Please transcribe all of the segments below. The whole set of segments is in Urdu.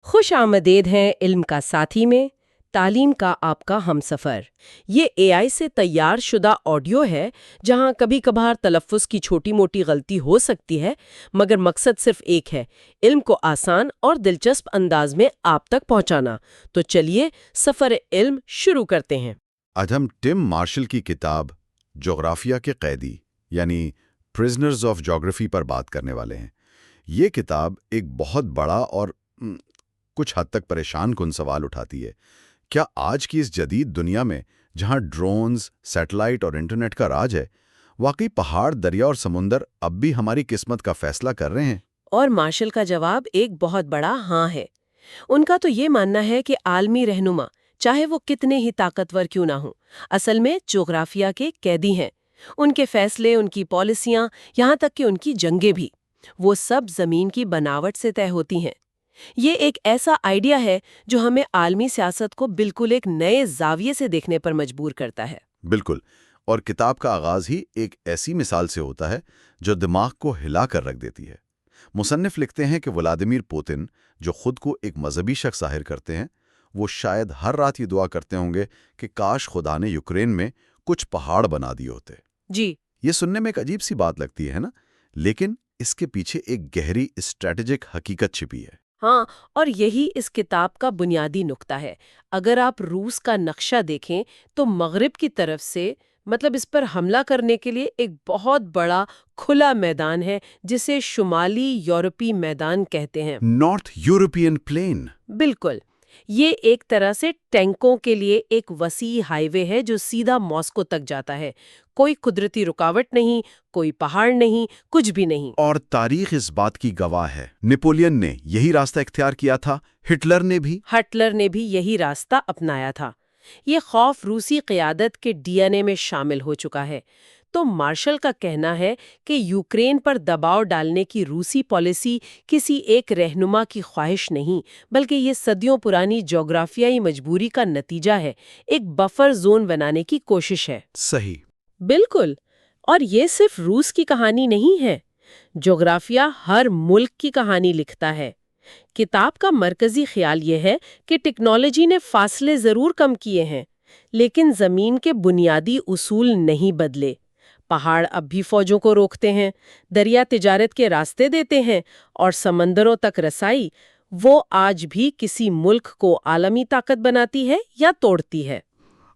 خوش آمدید ہیں علم کا ساتھی میں، تعلیم کا آپ کا ہمسفر۔ یہ اے آئی سے تیار شدہ آڈیو ہے جہاں کبھی کبھار تلفظ کی چھوٹی موٹی غلطی ہو سکتی ہے، مگر مقصد صرف ایک ہے، علم کو آسان اور دلچسپ انداز میں آپ تک پہنچانا۔ تو چلیے سفر علم شروع کرتے ہیں۔ آج ہم ٹم مارشل کی کتاب جغرافیہ کے قیدی یعنی پرزنرز آف جغرافی پر بات کرنے والے ہیں۔ یہ کتاب ایک بہت بڑا اور کچھ حد تک پریشان کن سوال اٹھاتی ہے۔ کیا آج کی اس جدید دنیا میں جہاں ڈرونز، سیٹلائٹ اور انٹرنیٹ کا راج ہے، واقعی پہاڑ، دریا اور سمندر اب بھی ہماری قسمت کا فیصلہ کر رہے ہیں؟ اور مارشل کا جواب ایک بہت بڑا ہاں ہے۔ ان کا تو یہ ماننا ہے کہ عالمی رہنما، چاہے وہ کتنے ہی طاقتور کیوں نہ ہوں، اصل میں جغرافیہ کے قیدی ہیں۔ ان کے فیصلے، ان کی پالیسیاں، یہاں تک کہ ان کی جنگیں بھی، وہ سب زمین کی بناوٹ سے طے ہوتی ہیں۔ یہ ایک ایسا آئیڈیا ہے جو ہمیں عالمی سیاست کو بالکل ایک نئے زاویے سے دیکھنے پر مجبور کرتا ہے۔ بالکل، اور کتاب کا آغاز ہی ایک ایسی مثال سے ہوتا ہے جو دماغ کو ہلا کر رکھ دیتی ہے۔ مصنف لکھتے ہیں کہ ولادیمیر پوتن، جو خود کو ایک مذہبی شخص ظاہر کرتے ہیں، وہ شاید ہر رات یہ دعا کرتے ہوں گے کہ کاش خدا نے یوکرین میں کچھ پہاڑ بنا دیے ہوتے۔ جی، یہ سننے میں ایک عجیب سی بات لگتی ہے نا، لیکن اس کے پیچھے ایک گہری اسٹریٹجک حقیقت چھپی ہے۔ ہاں، اور یہی اس کتاب کا بنیادی نقطہ ہے۔ اگر آپ روس کا نقشہ دیکھیں تو مغرب کی طرف سے اس پر حملہ کرنے کے لیے ایک بہت بڑا کھلا میدان ہے جسے شمالی یورپی میدان کہتے ہیں۔ North European plain. بالکل، یہ ایک طرح سے ٹینکوں کے لیے ایک وسیع ہائی وے ہے جو سیدھا ماسکو تک جاتا ہے۔ کوئی قدرتی رکاوٹ نہیں، کوئی پہاڑ نہیں، کچھ بھی نہیں۔ اور تاریخ اس بات کی گواہ ہے۔ نیپولین نے یہی راستہ اختیار کیا تھا، ہٹلر نے بھی یہی راستہ اپنایا تھا۔ یہ خوف روسی قیادت کے ڈی این اے میں شامل ہو چکا ہے۔ تو مارشل کا کہنا ہے کہ یوکرین پر دباؤ ڈالنے کی روسی پالیسی کسی ایک رہنما کی خواہش نہیں، بلکہ یہ صدیوں پرانی جغرافیائی مجبوری کا نتیجہ ہے، ایک بفر زون بنانے کی کوشش ہے۔ صحیح۔ بالکل، اور یہ صرف روس کی کہانی نہیں ہے۔ جغرافیہ ہر ملک کی کہانی لکھتا ہے۔ کتاب کا مرکزی خیال یہ ہے کہ ٹیکنالوجی نے فاصلے ضرور کم کیے ہیں، لیکن زمین کے بنیادی اصول نہیں بدلے۔ پہاڑ اب بھی فوجوں کو روکتے ہیں، دریا تجارت کے راستے دیتے ہیں، اور سمندروں تک رسائی وہ آج بھی کسی ملک کو عالمی طاقت بناتی ہے یا توڑتی ہے۔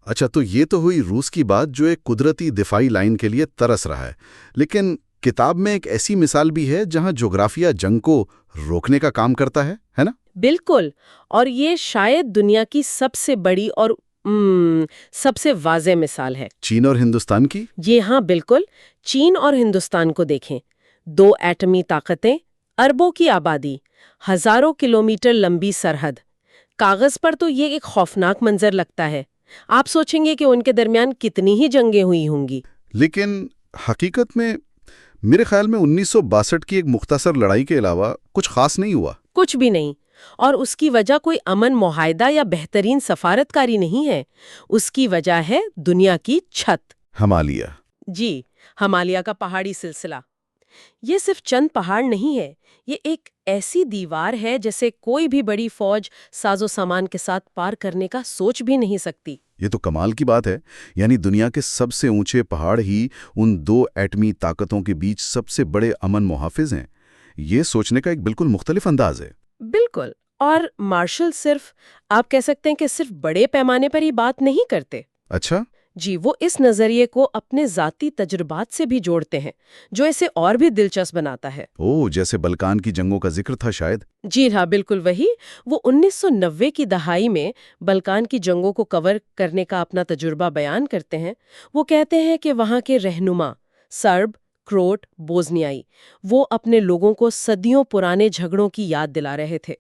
اچھا، تو یہ تو ہوئی روس کی بات جو ایک قدرتی دفاعی لائن کے لیے ترس رہا ہے، لیکن کتاب میں ایک ایسی مثال بھی ہے جہاں جغرافیہ جنگ کو روکنے کا کام کرتا ہے نا؟ بالکل، اور یہ شاید دنیا کی سب سے بڑی اور سب سے واضح مثال ہے۔ چین اور ہندوستان کی؟ جی ہاں، بالکل۔ چین اور ہندوستان کو دیکھیں، دو ایٹمی طاقتیں، اربوں کی آبادی، ہزاروں کلومیٹر لمبی سرحد۔ کاغذ پر تو یہ ایک خوفناک منظر لگتا ہے۔ آپ سوچیں گے کہ ان کے درمیان کتنی ہی جنگیں ہوئی ہوں گی۔ لیکن حقیقت میں میرے خیال میں 1962 کی ایک مختصر لڑائی کے علاوہ کچھ خاص نہیں ہوا۔ کچھ بھی نہیں، اور اس کی وجہ کوئی امن معاہدہ یا بہترین سفارتکاری نہیں ہے۔ اس کی وجہ ہے دنیا کی چھت، ہمالیہ۔ جی، ہمالیہ کا پہاڑی سلسلہ۔ یہ صرف چند پہاڑ نہیں ہے، یہ ایک ایسی دیوار ہے جسے کوئی بھی بڑی فوج ساز و سامان کے ساتھ پار کرنے کا سوچ بھی نہیں سکتی۔ یہ تو کمال کی بات ہے، یعنی دنیا کے سب سے اونچے پہاڑ ہی ان دو ایٹمی طاقتوں کے بیچ سب سے بڑے امن محافظ ہیں۔ یہ سوچنے کا ایک بالکل مختلف انداز ہے۔ بالکل، اور مارشل آپ کہہ سکتے ہیں کہ صرف بڑے پیمانے پر ہی بات نہیں کرتے۔ اچھا؟ جی، وہ اس نظریے کو اپنے ذاتی تجربات سے بھی جوڑتے ہیں، جو اسے اور بھی دلچسپ بناتا ہے۔ جیسے بلکان کی جنگوں کا ذکر تھا شاید۔ جی ہاں، بالکل وہی۔ وہ 1990 کی دہائی میں بلکان کی جنگوں کو کور کرنے کا اپنا تجربہ بیان کرتے ہیں۔ وہ کہتے ہیں کہ وہاں کے رہنما، سرب، کروٹ، بوزنیائی، وہ اپنے لوگوں کو صدیوں پرانے جھگڑوں کی یاد دلا رہے تھے،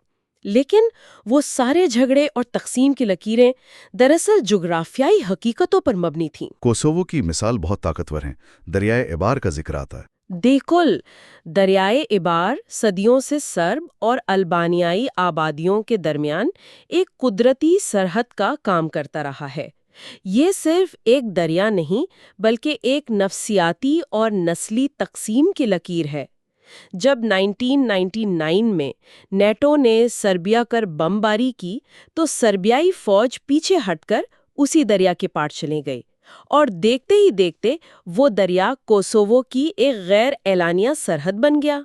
لیکن وہ سارے جھگڑے اور تقسیم کی لکیریں دراصل جغرافیائی حقیقتوں پر مبنی تھیں۔ کوسوو کی مثال بہت طاقتور ہے، دریائے ایبار کا ذکر آتا ہے۔ بالکل، دریائے ایبار صدیوں سے سرب اور البانیائی آبادیوں کے درمیان ایک قدرتی سرحد کا کام کرتا رہا ہے۔ یہ صرف ایک دریا نہیں، بلکہ ایک نفسیاتی اور نسلی تقسیم کی لکیر ہے۔ جب 1999 میں نیٹو نے سربیا پر بمباری کی تو سربیائی فوج پیچھے ہٹ کر اسی دریا کے پار چلے گئی اور دیکھتے ہی دیکھتے وہ دریا کوسوو کی ایک غیر اعلانیہ سرحد بن گیا۔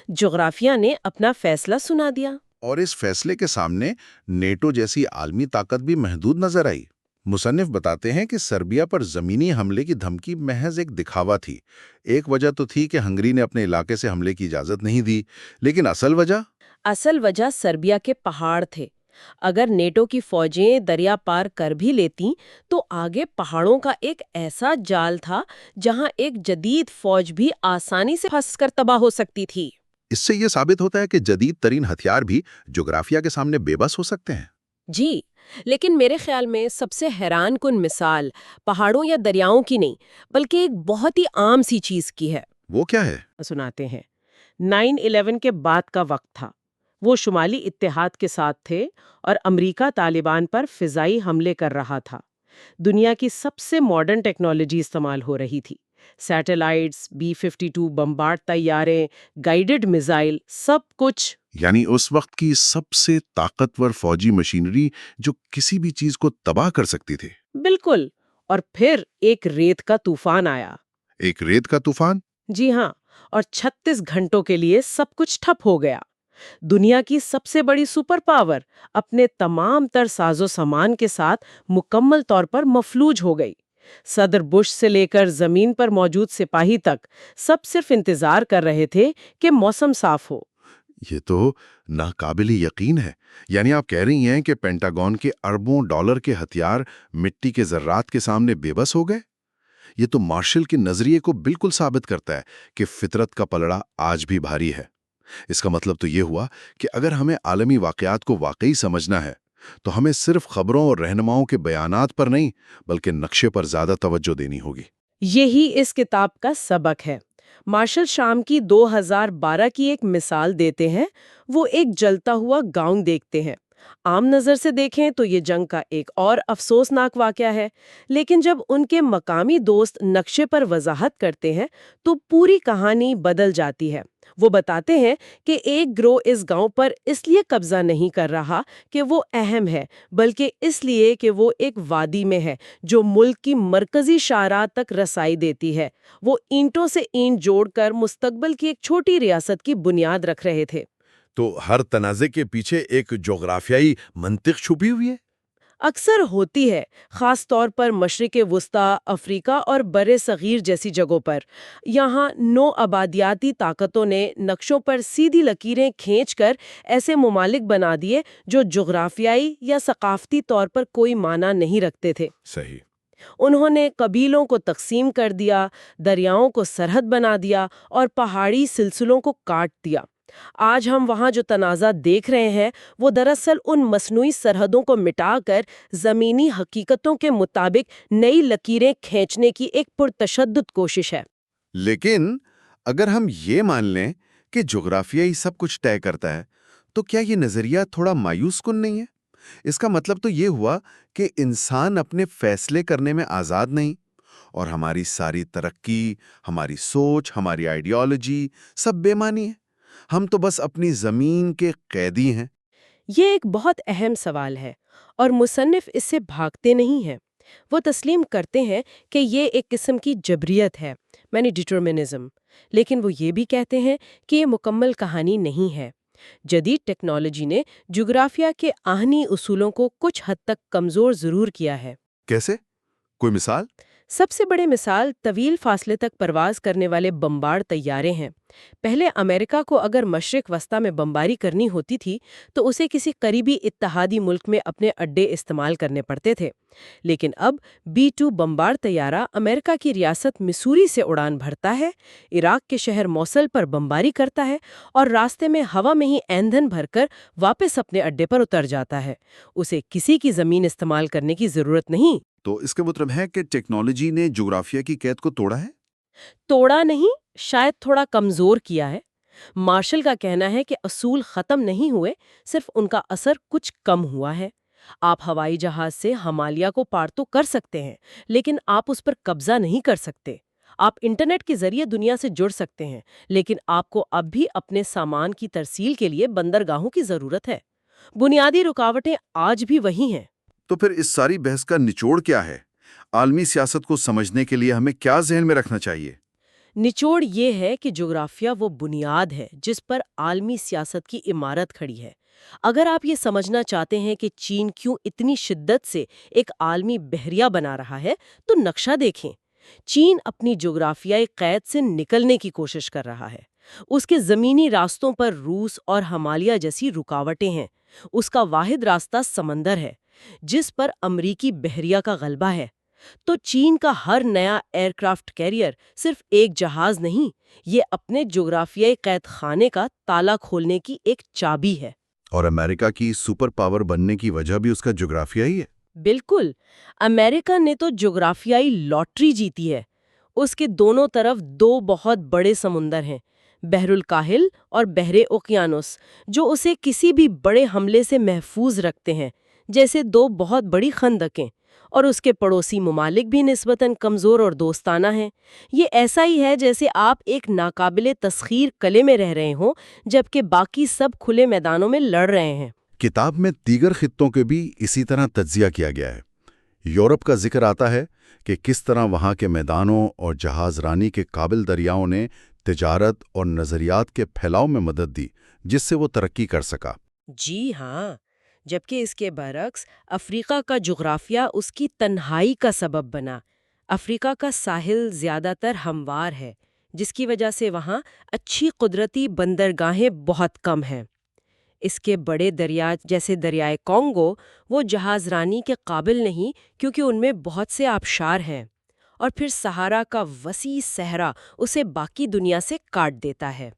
جغرافیہ نے اپنا فیصلہ سنا دیا۔ اور اس فیصلے کے سامنے نیٹو جیسی عالمی طاقت بھی محدود نظر آئی۔ مصنف بتاتے ہیں کہ سربیا پر زمینی حملے کی دھمکی محض ایک دکھاوا تھی۔ ایک وجہ تو تھی کہ ہنگری نے اپنے علاقے سے حملے کی اجازت نہیں دی، لیکن اصل وجہ سربیا کے پہاڑ تھے۔ اگر نیٹو کی فوجیں دریا پار کر بھی لیتیں تو آگے پہاڑوں کا ایک ایسا جال تھا جہاں ایک جدید فوج بھی آسانی سے پھنس کر تباہ ہو سکتی تھی۔ اس سے یہ ثابت ہوتا ہے کہ جدید ترین ہتھیار بھی جغرافیہ کے سامنے بے بس ہو سکتے ہیں۔ جی، لیکن میرے خیال میں سب سے حیران کن مثال پہاڑوں یا دریاؤں کی نہیں بلکہ ایک بہت ہی عام سی چیز کی ہے۔ وہ کیا ہے؟ سناتے ہیں۔ 9/11 کے بعد کا وقت تھا۔ وہ شمالی اتحاد کے ساتھ تھے اور امریکہ طالبان پر فضائی حملے کر رہا تھا۔ دنیا کی سب سے ماڈرن ٹیکنالوجی استعمال ہو رہی تھی۔ سیٹلائٹس، B-52 بمبارڈ طیارے، گائیڈڈ میزائل، سب کچھ۔ یعنی اس وقت کی سب سے طاقتور فوجی مشینری جو کسی بھی چیز کو تباہ کر سکتی تھی۔ بالکل۔ اور پھر ایک ریت کا طوفان آیا۔ ایک ریت کا طوفان؟ جی ہاں، اور 36 گھنٹوں کے لیے سب کچھ ٹھپ ہو گیا۔ دنیا کی سب سے بڑی سپر پاور اپنے تمام تر ساز و سامان کے ساتھ مکمل طور پر مفلوج ہو گئی۔ صدر بش سے لے کر زمین پر موجود سپاہی تک سب صرف انتظار کر رہے تھے کہ موسم صاف ہو۔ یہ تو ناقابل یقین ہے۔ یعنی آپ کہہ رہی ہیں کہ پینٹاگون کے اربوں ڈالر کے ہتھیار مٹی کے ذرات کے سامنے بے بس ہو گئے؟ یہ تو مارشل کے نظریے کو بالکل ثابت کرتا ہے کہ فطرت کا پلڑا آج بھی بھاری ہے۔ اس کا مطلب تو یہ ہوا کہ اگر ہمیں عالمی واقعات کو واقعی سمجھنا ہے تو ہمیں صرف خبروں اور رہنماؤں کے بیانات پر نہیں بلکہ نقشے پر زیادہ توجہ دینی ہوگی۔ یہی اس کتاب کا سبق ہے۔ مارشل شام کی 2012 کی ایک مثال دیتے ہیں۔ وہ ایک جلتا ہوا گاؤں دیکھتے ہیں۔ عام نظر سے دیکھیں تو یہ جنگ کا ایک اور افسوسناک واقعہ ہے، لیکن جب ان کے مقامی دوست نقشے پر وضاحت کرتے ہیں تو پوری کہانی بدل جاتی ہے۔ وہ بتاتے ہیں کہ ایک گروہ اس گاؤں پر اس لیے قبضہ نہیں کر رہا کہ وہ اہم ہے، بلکہ اس لیے کہ وہ ایک وادی میں ہے جو ملک کی مرکزی شاہراہ تک رسائی دیتی ہے۔ وہ اینٹوں سے اینٹ جوڑ کر مستقبل کی ایک چھوٹی ریاست کی بنیاد رکھ رہے تھے۔ تو ہر تنازع کے پیچھے ایک جغرافیائی منطق چھپی ہوئی ہے؟ اکثر ہوتی ہے، خاص طور پر مشرق وسطی، افریقہ اور بر صغیر جیسی جگہوں پر۔ یہاں نو آبادیاتی طاقتوں نے نقشوں پر سیدھی لکیریں کھینچ کر ایسے ممالک بنا دیے جو جغرافیائی یا ثقافتی طور پر کوئی معنی نہیں رکھتے تھے۔ صحیح۔ انہوں نے قبیلوں کو تقسیم کر دیا، دریاؤں کو سرحد بنا دیا اور پہاڑی سلسلوں کو کاٹ دیا۔ آج ہم وہاں جو تنازع دیکھ رہے ہیں وہ دراصل ان مصنوعی سرحدوں کو مٹا کر زمینی حقیقتوں کے مطابق نئی لکیریں کھینچنے کی ایک پرتشدد کوشش ہے۔ لیکن اگر ہم یہ مان لیں کہ جغرافیہ ہی سب کچھ طے کرتا ہے تو کیا یہ نظریہ تھوڑا مایوس کن نہیں ہے؟ اس کا مطلب تو یہ ہوا کہ انسان اپنے فیصلے کرنے میں آزاد نہیں، اور ہماری ساری ترقی، ہماری سوچ، ہماری آئیڈیالوجی سب بے معنی ہے۔ ہم تو بس اپنی زمین کے قیدی ہیں۔ یہ ایک بہت اہم سوال ہے اور مصنف اس سے بھاگتے نہیں ہیں۔ وہ تسلیم کرتے ہیں کہ یہ ایک قسم کی جبریت ہے، یعنی ڈٹرمنزم، لیکن وہ یہ بھی کہتے ہیں کہ یہ مکمل کہانی نہیں ہے۔ جدید ٹیکنالوجی نے جغرافیہ کے آہنی اصولوں کو کچھ حد تک کمزور ضرور کیا ہے۔ کیسے؟ کوئی مثال؟ سب سے بڑے مثال طویل فاصلے تک پرواز کرنے والے بمبارڈ طیارے ہیں۔ پہلے امریکہ کو اگر مشرق وسطیٰ میں بمباری کرنی ہوتی تھی تو اسے کسی قریبی اتحادی ملک میں اپنے اڈے استعمال کرنے پڑتے تھے، لیکن اب B-2 بمبارڈ طیارہ امریکہ کی ریاست مسوری سے اڑان بھرتا ہے، عراق کے شہر موصل پر بمباری کرتا ہے اور راستے میں ہوا میں ہی ایندھن بھر کر واپس اپنے اڈے پر اتر جاتا ہے۔ اسے کسی کی زمین استعمال کرنے کی ضرورت نہیں۔ تو اس کا مطلب ہے کہ ٹیکنالوجی نے جغرافیہ کی قید کو توڑا ہے؟ توڑا نہیں، شاید تھوڑا کمزور کیا ہے۔ مارشل کا کہنا ہے کہ اصول ختم نہیں ہوئے، صرف ان کا اثر کچھ کم ہوا ہے۔ آپ ہوائی جہاز سے ہمالیہ کو پار تو کر سکتے ہیں، لیکن آپ اس پر قبضہ نہیں کر سکتے۔ آپ انٹرنیٹ کے ذریعے دنیا سے جڑ سکتے ہیں، لیکن آپ کو اب بھی اپنے سامان کی ترسیل کے لیے بندرگاہوں کی ضرورت ہے۔ بنیادی رکاوٹیں آج بھی وہی ہیں۔ تو پھر اس ساری بحث کا نچوڑ کیا ہے؟ عالمی سیاست کو سمجھنے کے لیے ہمیں کیا ذہن میں رکھنا چاہیے؟ نچوڑ یہ ہے کہ جغرافیہ وہ بنیاد ہے جس پر عالمی سیاست کی عمارت کھڑی ہے۔ اگر آپ یہ سمجھنا چاہتے ہیں کہ چین کیوں اتنی شدت سے ایک عالمی بحریہ بنا رہا ہے، تو نقشہ دیکھیں۔ چین اپنی جغرافیائی قید سے نکلنے کی کوشش کر رہا ہے۔ اس کے زمینی راستوں پر روس اور ہمالیہ جیسی رکاوٹیں ہیں۔ اس کا واحد راستہ سمندر ہے، جس پر امریکی بحریہ کا غلبہ ہے۔ تو چین کا ہر نیا ایئر کرافٹ کیریئر صرف ایک جہاز نہیں، یہ اپنے جغرافیائی قید خانے کا تالا کھولنے کی ایک چابی ہے۔ اور امریکہ کی سپر پاور بننے کی وجہ بھی اس کا جغرافیہ ہی ہے۔ بالکل، امریکہ نے تو جغرافیائی لاٹری جیتی ہے۔ اس کے دونوں طرف دو بہت بڑے سمندر ہیں، بحر الکاہل اور بحر اوقیانوس، جو اسے کسی بھی بڑے حملے سے محفوظ رکھتے ہیں، جیسے دو بہت بڑی خندقیں۔ اور اس کے پڑوسی ممالک بھی نسبتاً کمزور اور دوستانہ ہیں۔ یہ ایسا ہی ہے جیسے آپ ایک ناقابل تسخیر قلعے میں رہ رہے ہوں، جبکہ باقی سب کھلے میدانوں میں لڑ رہے ہیں۔ کتاب میں دیگر خطوں کے بھی اسی طرح تجزیہ کیا گیا ہے۔ یورپ کا ذکر آتا ہے کہ کس طرح وہاں کے میدانوں اور جہاز رانی کے قابل دریاؤں نے تجارت اور نظریات کے پھیلاؤ میں مدد دی، جس سے وہ ترقی کر سکا۔ جی ہاں، جبکہ اس کے برعکس افریقہ کا جغرافیہ اس کی تنہائی کا سبب بنا۔ افریقہ کا ساحل زیادہ تر ہموار ہے، جس کی وجہ سے وہاں اچھی قدرتی بندرگاہیں بہت کم ہیں۔ اس کے بڑے دریا جیسے دریائے کانگو وہ جہاز رانی کے قابل نہیں، کیونکہ ان میں بہت سے آبشار ہیں۔ اور پھر سہارا کا وسیع صحرا اسے باقی دنیا سے کاٹ دیتا ہے۔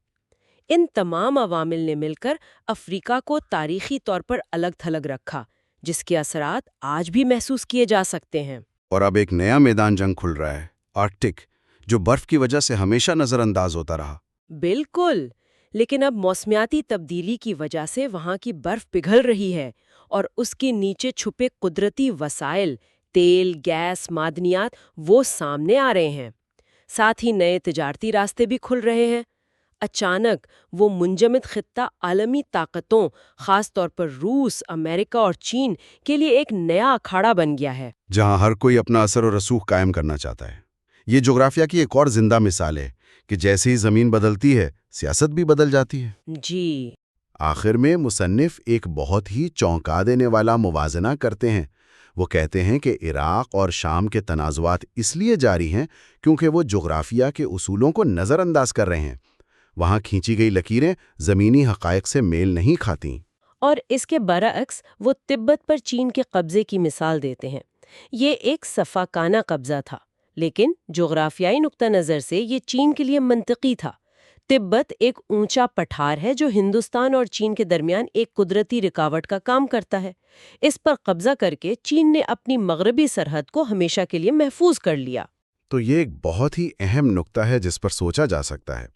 ان تمام عوامل نے مل کر افریقہ کو تاریخی طور پر الگ تھلگ رکھا، جس کے اثرات آج بھی محسوس کیے جا سکتے ہیں۔ اور اب ایک نیا میدان جنگ کھل رہا ہے، آرکٹک، جو برف کی وجہ سے ہمیشہ نظر انداز ہوتا رہا۔ بالکل، لیکن اب موسمیاتی تبدیلی کی وجہ سے وہاں کی برف پگھل رہی ہے، اور اس کے نیچے چھپے قدرتی وسائل، تیل، گیس، معدنیات، وہ سامنے آ رہے ہیں۔ ساتھ ہی نئے تجارتی راستے بھی کھل رہے ہیں۔ اچانک وہ منجمد خطہ عالمی طاقتوں، خاص طور پر روس، امریکہ اور چین کے لیے ایک نیا اکھاڑا بن گیا ہے، جہاں ہر کوئی اپنا اثر و رسوخ قائم کرنا چاہتا ہے۔ یہ جغرافیہ کی ایک اور زندہ مثال ہے کہ جیسے ہی زمین بدلتی ہے، سیاست بھی بدل جاتی ہے۔ جی۔ آخر میں مصنف ایک بہت ہی چونکا دینے والا موازنہ کرتے ہیں۔ وہ کہتے ہیں کہ عراق اور شام کے تنازعات اس لیے جاری ہیں کیونکہ وہ جغرافیہ کے اصولوں کو نظر انداز کر رہے ہیں۔ وہاں کھینچی گئی لکیریں زمینی حقائق سے میل نہیں کھاتیں۔ اور اس کے برعکس وہ تبت پر چین کے قبضے کی مثال دیتے ہیں۔ یہ ایک صفاقانہ قبضہ تھا، لیکن جغرافیائی نقطہ نظر سے یہ چین کے لیے منطقی تھا۔ تبت ایک اونچا پٹھار ہے جو ہندوستان اور چین کے درمیان ایک قدرتی رکاوٹ کا کام کرتا ہے۔ اس پر قبضہ کر کے چین نے اپنی مغربی سرحد کو ہمیشہ کے لیے محفوظ کر لیا۔ تو یہ ایک بہت ہی اہم نقطہ ہے جس پر سوچا جا سکتا ہے۔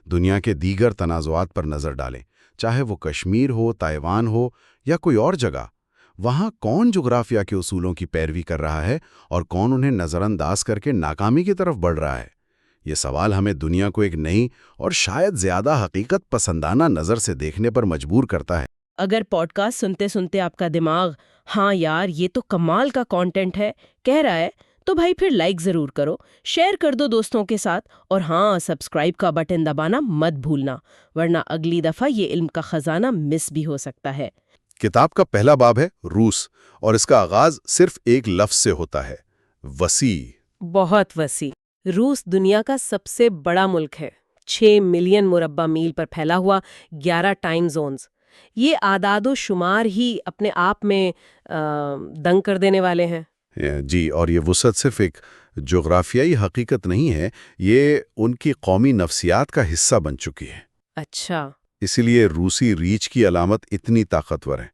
دنیا کے دیگر تنازعات پر نظر ڈالیں، چاہے وہ کشمیر ہو، تائیوان ہو یا کوئی اور جگہ۔ وہاں کون جغرافیہ کے اصولوں کی پیروی کر رہا ہے اور کون انہیں نظر انداز کر کے ناکامی کی طرف بڑھ رہا ہے؟ یہ سوال ہمیں دنیا کو ایک نئی اور شاید زیادہ حقیقت پسندانہ نظر سے دیکھنے پر مجبور کرتا ہے۔ اگر پوڈ کاسٹ سنتے سنتے آپ کا دماغ ہاں یار یہ تو کمال کا کانٹینٹ ہے کہہ رہا ہے، تو بھائی پھر لائک ضرور کرو، شیئر کر دو دوستوں کے ساتھ، اور ہاں سبسکرائب کا بٹن دبانا مت بھولنا، ورنہ اگلی دفعہ یہ علم کا خزانہ مس بھی ہو سکتا ہے۔ کتاب کا پہلا باب ہے روس، اور اس کا آغاز صرف ایک لفظ سے ہوتا ہے، وسیع۔ بہت وسیع۔ روس دنیا کا سب سے بڑا ملک ہے، 6 ملین مربع میل پر پھیلا ہوا، 11 ٹائم زونز۔ یہ اعداد و شمار ہی اپنے آپ میں دنگ کر دینے والے ہیں۔ جی، اور یہ وسعت صرف ایک جغرافیائی حقیقت نہیں ہے، یہ ان کی قومی نفسیات کا حصہ بن چکی ہے۔ اچھا۔ اسی لیے روسی ریچھ کی علامت اتنی طاقتور ہے۔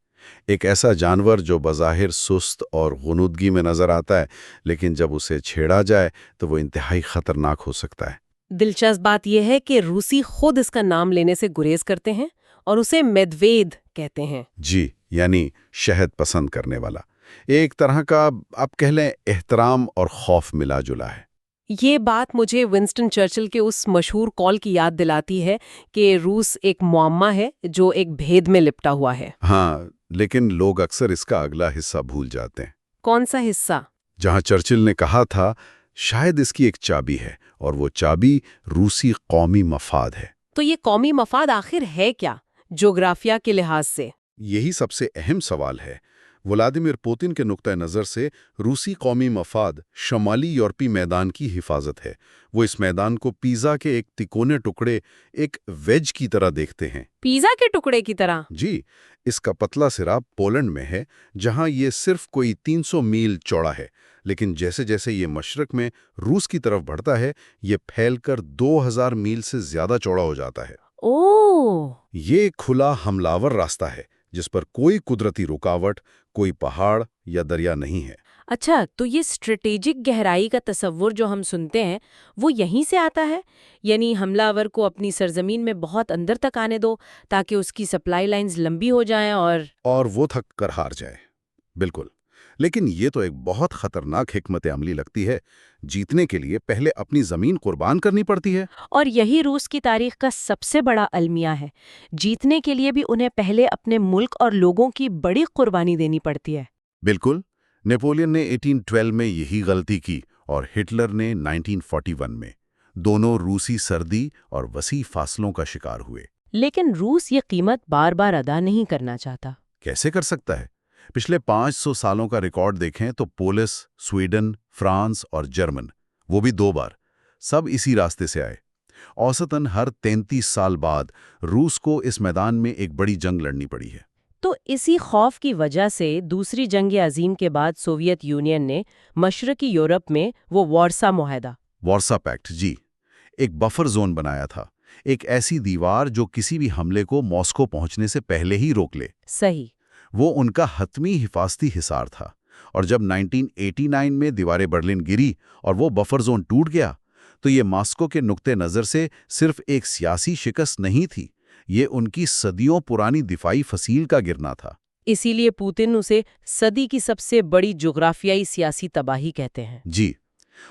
ایک ایسا جانور جو بظاہر سست اور غنودگی میں نظر آتا ہے، لیکن جب اسے چھیڑا جائے تو وہ انتہائی خطرناک ہو سکتا ہے۔ دلچسپ بات یہ ہے کہ روسی خود اس کا نام لینے سے گریز کرتے ہیں اور اسے میدوید کہتے ہیں۔ جی، یعنی شہد پسند کرنے والا۔ ایک طرح کا آپ کہہ لیں احترام اور خوف ملا جلا ہے۔ یہ بات مجھے ونسٹن چرچل کے اس مشہور کال کی یاد دلاتی ہے کہ روس ایک معمہ ہے جو ایک بھید میں لپٹا ہوا ہے۔ ہاں، لیکن لوگ اکثر اس کا اگلا حصہ بھول جاتے ہیں، کون سا حصہ؟ جہاں چرچل نے کہا تھا شاید اس کی ایک چابی ہے، اور وہ چابی روسی قومی مفاد ہے۔ تو یہ قومی مفاد آخر ہے کیا جغرافیہ کے لحاظ سے؟ یہی سب سے اہم سوال ہے۔ ولادیمیر پوتن کے نقطہ نظر سے روسی قومی مفاد شمالی یورپی میدان کی حفاظت ہے۔ وہ اس میدان کو پیزا کے ایک تکونے ٹکڑے، ایک ویج کی طرح دیکھتے ہیں۔ پیزا کے ٹکڑے کی طرح؟ جی، اس کا پتلا سرا پولینڈ میں ہے، جہاں یہ صرف کوئی 300 میل چوڑا ہے، لیکن جیسے جیسے یہ مشرق میں روس کی طرف بڑھتا ہے، یہ پھیل کر 2000 میل سے زیادہ چوڑا ہو جاتا ہے۔ اوہ! یہ ایک کھلا حملہ راستہ ہے جس پر کوئی قدرتی رکاوٹ، کوئی پہاڑ یا دریا نہیں ہے۔ اچھا، تو یہ اسٹریٹیجک گہرائی کا تصور جو ہم سنتے ہیں وہ یہیں سے آتا ہے؟ یعنی حملہ آور کو اپنی سرزمین میں بہت اندر تک آنے دو تاکہ اس کی سپلائی لائنز لمبی ہو جائیں اور وہ تھک کر ہار جائے۔ بالکل، لیکن یہ تو ایک بہت خطرناک حکمت عملی لگتی ہے۔ جیتنے کے لیے پہلے اپنی زمین قربان کرنی پڑتی ہے۔ اور یہی روس کی تاریخ کا سب سے بڑا المیہ ہے۔ جیتنے کے لیے بھی انہیں پہلے اپنے ملک اور لوگوں کی بڑی قربانی دینی پڑتی ہے۔ بالکل، نیپولین نے 1812 میں یہی غلطی کی اور ہٹلر نے 1941 میں۔ دونوں روسی سردی اور وسیع فاصلوں کا شکار ہوئے۔ لیکن روس یہ قیمت بار بار ادا نہیں کرنا چاہتا۔ کیسے کر سکتا ہے؟ پچھلے 500 سالوں کا ریکارڈ دیکھیں تو پولس، سویڈن، فرانس اور جرمن، وہ بھی 2 بار، سب اسی راستے سے آئے۔ اوسطاً ہر 33 سال بعد روس کو اس میدان میں ایک بڑی جنگ لڑنی پڑی ہے۔ تو اسی خوف کی وجہ سے دوسری جنگ عظیم کے بعد سوویت یونین نے مشرقی یورپ میں وہ وارسا معاہدہ، وارسا پیکٹ، جی، ایک بفر زون بنایا تھا، ایک ایسی دیوار جو کسی بھی حملے کو ماسکو پہنچنے سے پہلے ہی روک لے۔ صحیح۔ وہ ان کا حتمی حفاظتی حصار تھا، اور جب 1989 میں دیواریں برلن گری اور وہ بفر زون ٹوٹ گیا تو یہ ماسکو کے نقطہ نظر سے صرف ایک سیاسی شکست نہیں تھی، یہ ان کی صدیوں پرانی دفاعی فصیل کا گرنا تھا۔ اسی لیے پوتن اسے صدی کی سب سے بڑی جغرافیائی سیاسی تباہی کہتے ہیں۔ جی،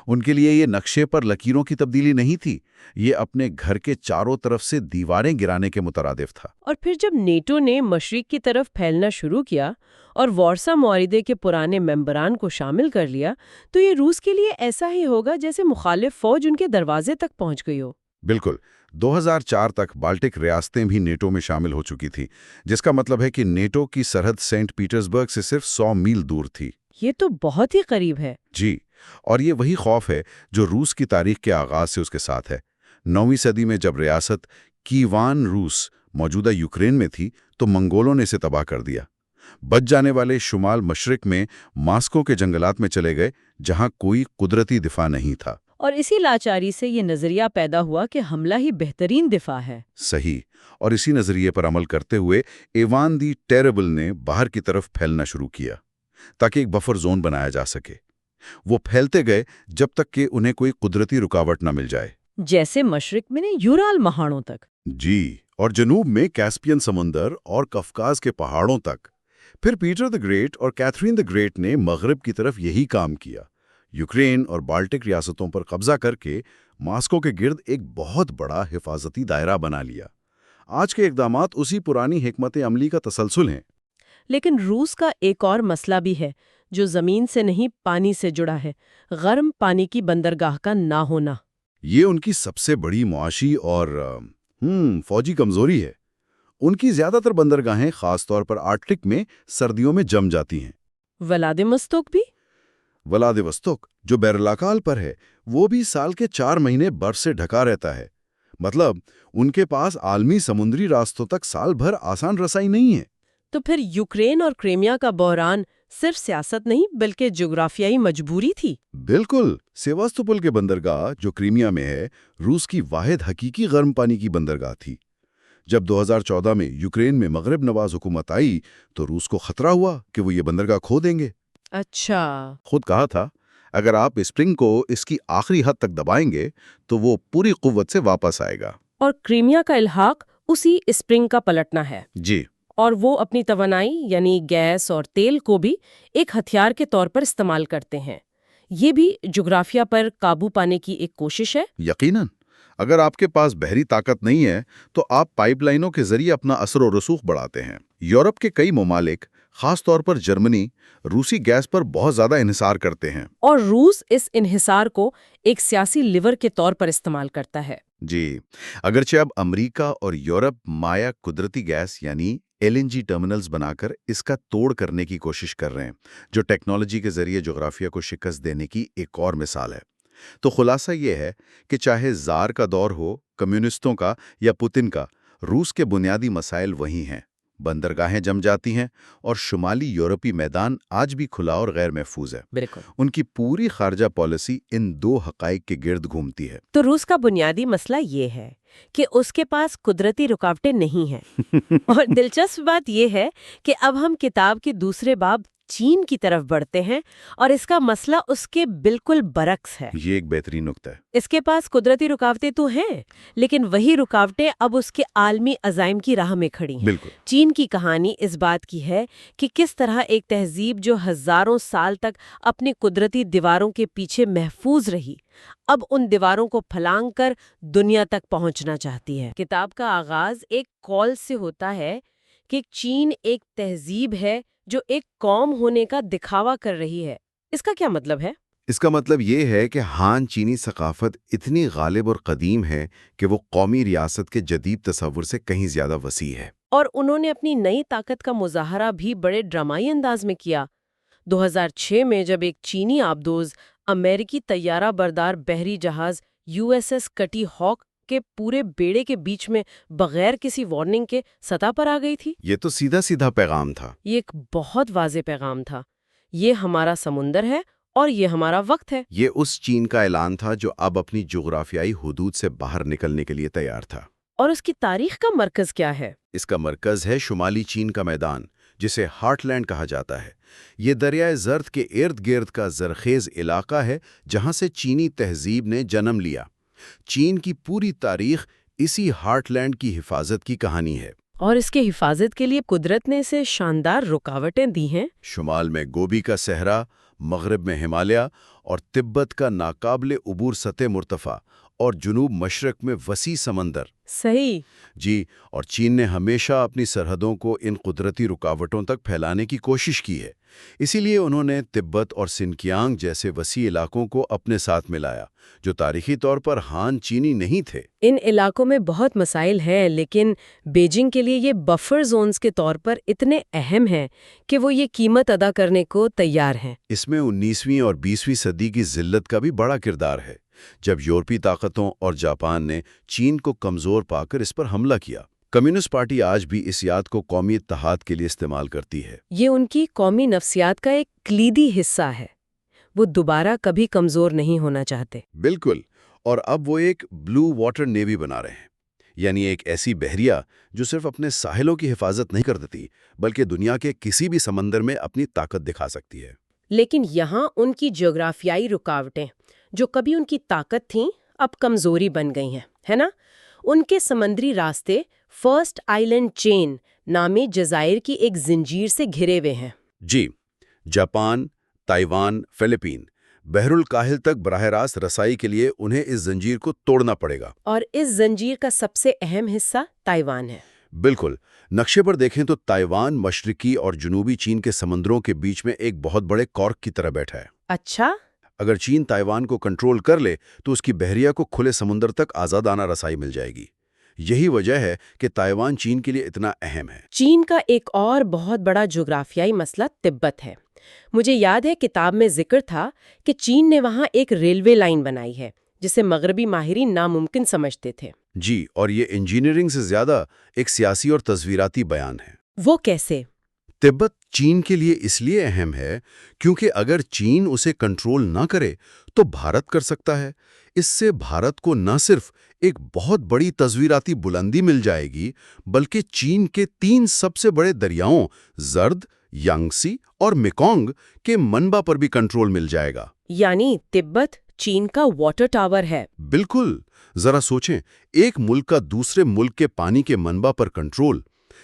ان کے لیے یہ نقشے پر لکیروں کی تبدیلی نہیں تھی، یہ اپنے گھر کے چاروں طرف سے دیواریں گرانے کے مترادف تھا۔ اور پھر جب نیٹو نے مشرق کی طرف پھیلنا شروع کیا اور وارسا معاہدے کے پرانے ممبران کو شامل کر لیا تو یہ روس کے لیے ایسا ہی ہوگا جیسے مخالف فوج ان کے دروازے تک پہنچ گئی ہو۔ بالکل، 2004 تک بالٹک ریاستیں بھی نیٹو میں شامل ہو چکی تھی، جس کا مطلب ہے کہ نیٹو کی سرحد سینٹ پیٹرزبرگ سے صرف 100 میل دور تھی۔ یہ تو بہت ہی قریب ہے۔ جی، اور یہ وہی خوف ہے جو روس کی تاریخ کے آغاز سے اس کے ساتھ ہے۔ 9ویں صدی میں جب ریاست کیوان روس موجودہ یوکرین میں تھی تو منگولوں نے اسے تباہ کر دیا۔ بچ جانے والے شمال مشرق میں ماسکو کے جنگلات میں چلے گئے، جہاں کوئی قدرتی دفاع نہیں تھا۔ اور اسی لاچاری سے یہ نظریہ پیدا ہوا کہ حملہ ہی بہترین دفاع ہے۔ صحیح، اور اسی نظریے پر عمل کرتے ہوئے ایوان دی ٹیریبل نے باہر کی طرف پھیلنا شروع کیا تاکہ ایک بفر زون بنایا جا سکے۔ وہ پھیلتے گئے جب تک کہ انہیں کوئی قدرتی رکاوٹ نہ مل جائے، جیسے مشرق میں یورال پہاڑوں تک۔ جی، اور جنوب میں کیسپین سمندر اور کفکاز کے پہاڑوں تک۔ پھر پیٹر دی گریٹ اور کیتھرین دی گریٹ نے مغرب کی طرف یہی کام کیا، یوکرین اور بالٹک ریاستوں پر قبضہ کر کے ماسکو کے گرد ایک بہت بڑا حفاظتی دائرہ بنا لیا۔ آج کے اقدامات اسی پرانی حکمت عملی کا تسلسل ہیں۔ لیکن روس کا ایک اور مسئلہ بھی ہے جو زمین سے نہیں پانی سے جڑا ہے، گرم پانی کی بندرگاہ کا نہ ہونا۔ یہ ان کی سب سے بڑی معاشی اور فوجی کمزوری ہے۔ ان کی زیادہ تر بندرگاہیں خاص طور پر آرکٹک میں سردیوں میں جم جاتی ہیں۔ ولادیوستوک بھی؟ ولادیوستوک جو بحرالکال پر ہے، وہ بھی سال کے 4 مہینے برف سے ڈھکا رہتا ہے۔ مطلب ان کے پاس عالمی سمندری راستوں تک سال بھر آسان رسائی نہیں ہے۔ تو پھر یوکرین اور کرائمیا کا بحران صرف سیاست نہیں بلکہ جغرافیائی مجبوری تھی۔ بالکل، سیواستوپول کے بندرگاہ جو کرائمیا میں ہے، روس کی واحد حقیقی گرم پانی کی بندرگاہ تھی۔ جب 2014 میں یوکرین میں مغرب نواز حکومت آئی تو روس کو خطرہ ہوا کہ وہ یہ بندرگاہ کھو دیں گے۔ اچھا۔ خود کہا تھا، اگر آپ اسپرنگ کو اس کی آخری حد تک دبائیں گے تو وہ پوری قوت سے واپس آئے گا۔ اور کرائمیا کا الحاق اسی اسپرنگ کا پلٹنا ہے۔ جی، اور وہ اپنی توانائی یعنی گیس اور تیل کو بھی ایک ہتھیار کے طور پر استعمال کرتے ہیں۔ یہ بھی جغرافیہ پر قابو پانے کی ایک کوشش ہے؟ یقیناً، اگر آپ کے پاس بحری طاقت نہیں ہے تو آپ پائپ لائنوں کے ذریعے اپنا اثر و رسوخ بڑھاتے ہیں۔ یورپ کے کئی ممالک، خاص طور پر جرمنی، روسی گیس پر بہت زیادہ انحصار کرتے ہیں۔ اور روس اس انحصار کو ایک سیاسی لیور کے طور پر استعمال کرتا ہے۔ جی، اگرچہ اب امریکہ اور یورپ مایا قدرتی گیس یعنی LNG ٹرمینلز بنا کر اس کا توڑ کرنے کی کوشش کر رہے ہیں، جو ٹیکنالوجی کے ذریعے جغرافیہ کو شکست دینے کی ایک اور مثال ہے۔ تو خلاصہ یہ ہے کہ چاہے زار کا دور ہو، کمیونسٹوں کا یا پوتن کا، روس کے بنیادی مسائل وہی ہیں۔ بندرگاہیں جم جاتی ہیں اور شمالی یورپی میدان آج بھی کھلا اور غیر محفوظ ہے۔ بالکل۔ ان کی پوری خارجہ پالیسی ان دو حقائق کے گرد گھومتی ہے۔ تو روس کا بنیادی مسئلہ یہ ہے کہ اس کے پاس قدرتی رکاوٹیں نہیں ہیں۔ اور دلچسپ بات یہ ہے کہ اب ہم کتاب کے دوسرے باب چین کی طرف بڑھتے ہیں اور اس کا مسئلہ اس کے بالکل برعکس ہے۔ یہ ایک بہترین نکتہ ہے۔ اس کے پاس قدرتی رکاوٹیں تو ہیں، لیکن وہی رکاوٹیں اب اس کے عالمی عزائم کی راہ میں کھڑی ہیں۔ بالکل۔ چین کی کہانی اس بات کی ہے کہ کس طرح ایک تہذیب جو ہزاروں سال تک اپنی قدرتی دیواروں کے پیچھے محفوظ رہی، اب ان دیواروں کو پھلانگ کر دنیا تک پہنچنا چاہتی ہے۔ کتاب کا آغاز ایک کال سے ہوتا ہے کہ چین ایک تہذیب ہے جو ایک قوم ہونے کا دکھاوا کر رہی ہے۔ اس کا کیا مطلب ہے؟ اس کا مطلب یہ ہے کہ ہان چینی ثقافت اتنی غالب اور قدیم ہے کہ وہ قومی ریاست کے جدید تصور سے کہیں زیادہ وسیع ہے۔ اور انہوں نے اپنی نئی طاقت کا مظاہرہ بھی بڑے ڈرامائی انداز میں کیا۔ 2006 میں جب ایک چینی آبدوز امریکی طیارہ بردار بحری جہاز USS کٹی ہاک کے پورے بیڑے کے بیچ میں بغیر کسی وارننگ کے سطح پر آ گئی تھی۔ یہ تو سیدھا سیدھا پیغام تھا۔ یہ ایک بہت واضح پیغام تھا۔ یہ ہمارا سمندر ہے اور یہ ہمارا وقت ہے۔ یہ اس چین کا اعلان تھا جو اب اپنی جغرافیائی حدود سے باہر نکلنے کے لیے تیار تھا۔ اور اس کی تاریخ کا مرکز کیا ہے؟ اس کا مرکز ہے شمالی چین کا میدان، جسے ہارٹ لینڈ کہا جاتا ہے۔ یہ دریائے زرد کے ارد گرد کا زرخیز علاقہ ہے جہاں سے چینی تہذیب نے جنم لیا۔ چین کی پوری تاریخ اسی ہارٹ لینڈ کی حفاظت کی کہانی ہے۔ اور اس کے حفاظت کے لیے قدرت نے اسے شاندار رکاوٹیں دی ہیں۔ شمال میں گوبی کا صحرا، مغرب میں ہمالیہ اور تبت کا ناقابل عبور سطح مرتفع، اور جنوب مشرق میں وسیع سمندر۔ صحیح۔ جی، اور چین نے ہمیشہ اپنی سرحدوں کو ان قدرتی رکاوٹوں تک پھیلانے کی کوشش کی ہے۔ اسی لیے انہوں نے تبت اور سنکیانگ جیسے وسیع علاقوں کو اپنے ساتھ ملایا، جو تاریخی طور پر ہان چینی نہیں تھے۔ ان علاقوں میں بہت مسائل ہیں، لیکن بیجنگ کے لیے یہ بفر زونز کے طور پر اتنے اہم ہیں کہ وہ یہ قیمت ادا کرنے کو تیار ہیں۔ اس میں 19ویں اور 20ویں صدی کی ذلت کا بھی بڑا کردار ہے، جب یورپی طاقتوں اور جاپان نے چین کو کمزور پا کر اس پر حملہ کیا۔ کمیونسٹ پارٹی آج بھی اس یاد کو قومی اتحاد کے لیے استعمال کرتی ہے۔ یہ ان کی قومی نفسیات کا ایک کلیدی حصہ ہے۔ وہ دوبارہ کبھی کمزور نہیں ہونا چاہتے۔ بالکل، اور اب وہ ایک بلو واٹر نیوی بنا رہے ہیں، یعنی ایک ایسی بحریہ جو صرف اپنے ساحلوں کی حفاظت نہیں کرتی بلکہ دنیا کے کسی بھی سمندر میں اپنی طاقت دکھا سکتی ہے۔ لیکن یہاں ان کی جغرافیائی رکاوٹیں، جو کبھی ان کی طاقت تھیں، اب کمزوری بن گئی ہیں، ہے نا؟ ان کے سمندری راستے فرسٹ آئی لینڈ چین نامی جزائر کی ایک زنجیر سے گھرے ہوئے ہیں۔ جی، جاپان، تائیوان، فلپین، بحر الکاہل تک براہ راست رسائی کے لیے انہیں اس زنجیر کو توڑنا پڑے گا۔ اور اس زنجیر کا سب سے اہم حصہ تائیوان ہے۔ بالکل، نقشے پر دیکھیں تو تائیوان مشرقی اور جنوبی چین کے سمندروں کے بیچ میں ایک بہت بڑے کارک کی طرح بیٹھا ہے۔ اچھا۔ اگر چین تائیوان کو کنٹرول کر لے تو اس کی بحریہ کو کھلے سمندر تک آزادانہ رسائی مل جائے گی۔ یہی وجہ ہے کہ تائیوان چین کے لیے اتنا اہم ہے۔ چین کا ایک اور بہت بڑا جغرافیائی مسئلہ تبت ہے۔ مجھے یاد ہے کتاب میں ذکر تھا کہ چین نے وہاں ایک ریلوے لائن بنائی ہے جسے مغربی ماہرین ناممکن سمجھتے تھے۔ جی، اور یہ انجینئرنگ سے زیادہ ایک سیاسی اور تصویراتی بیان ہے۔ وہ کیسے؟ تبت چین کے لیے اس لیے اہم ہے کیونکہ اگر چین اسے کنٹرول نہ کرے تو بھارت کر سکتا ہے۔ اس سے بھارت کو نہ صرف ایک بہت بڑی تصویراتی بلندی مل جائے گی بلکہ چین کے 3 سب سے بڑے دریاؤں زرد، یانگسی اور میکونگ کے منبع پر بھی کنٹرول مل جائے گا۔ یعنی تبت چین کا واٹر ٹاور ہے۔ بالکل، ذرا سوچیں، ایک ملک کا دوسرے ملک کے پانی کے منبع پر کنٹرول،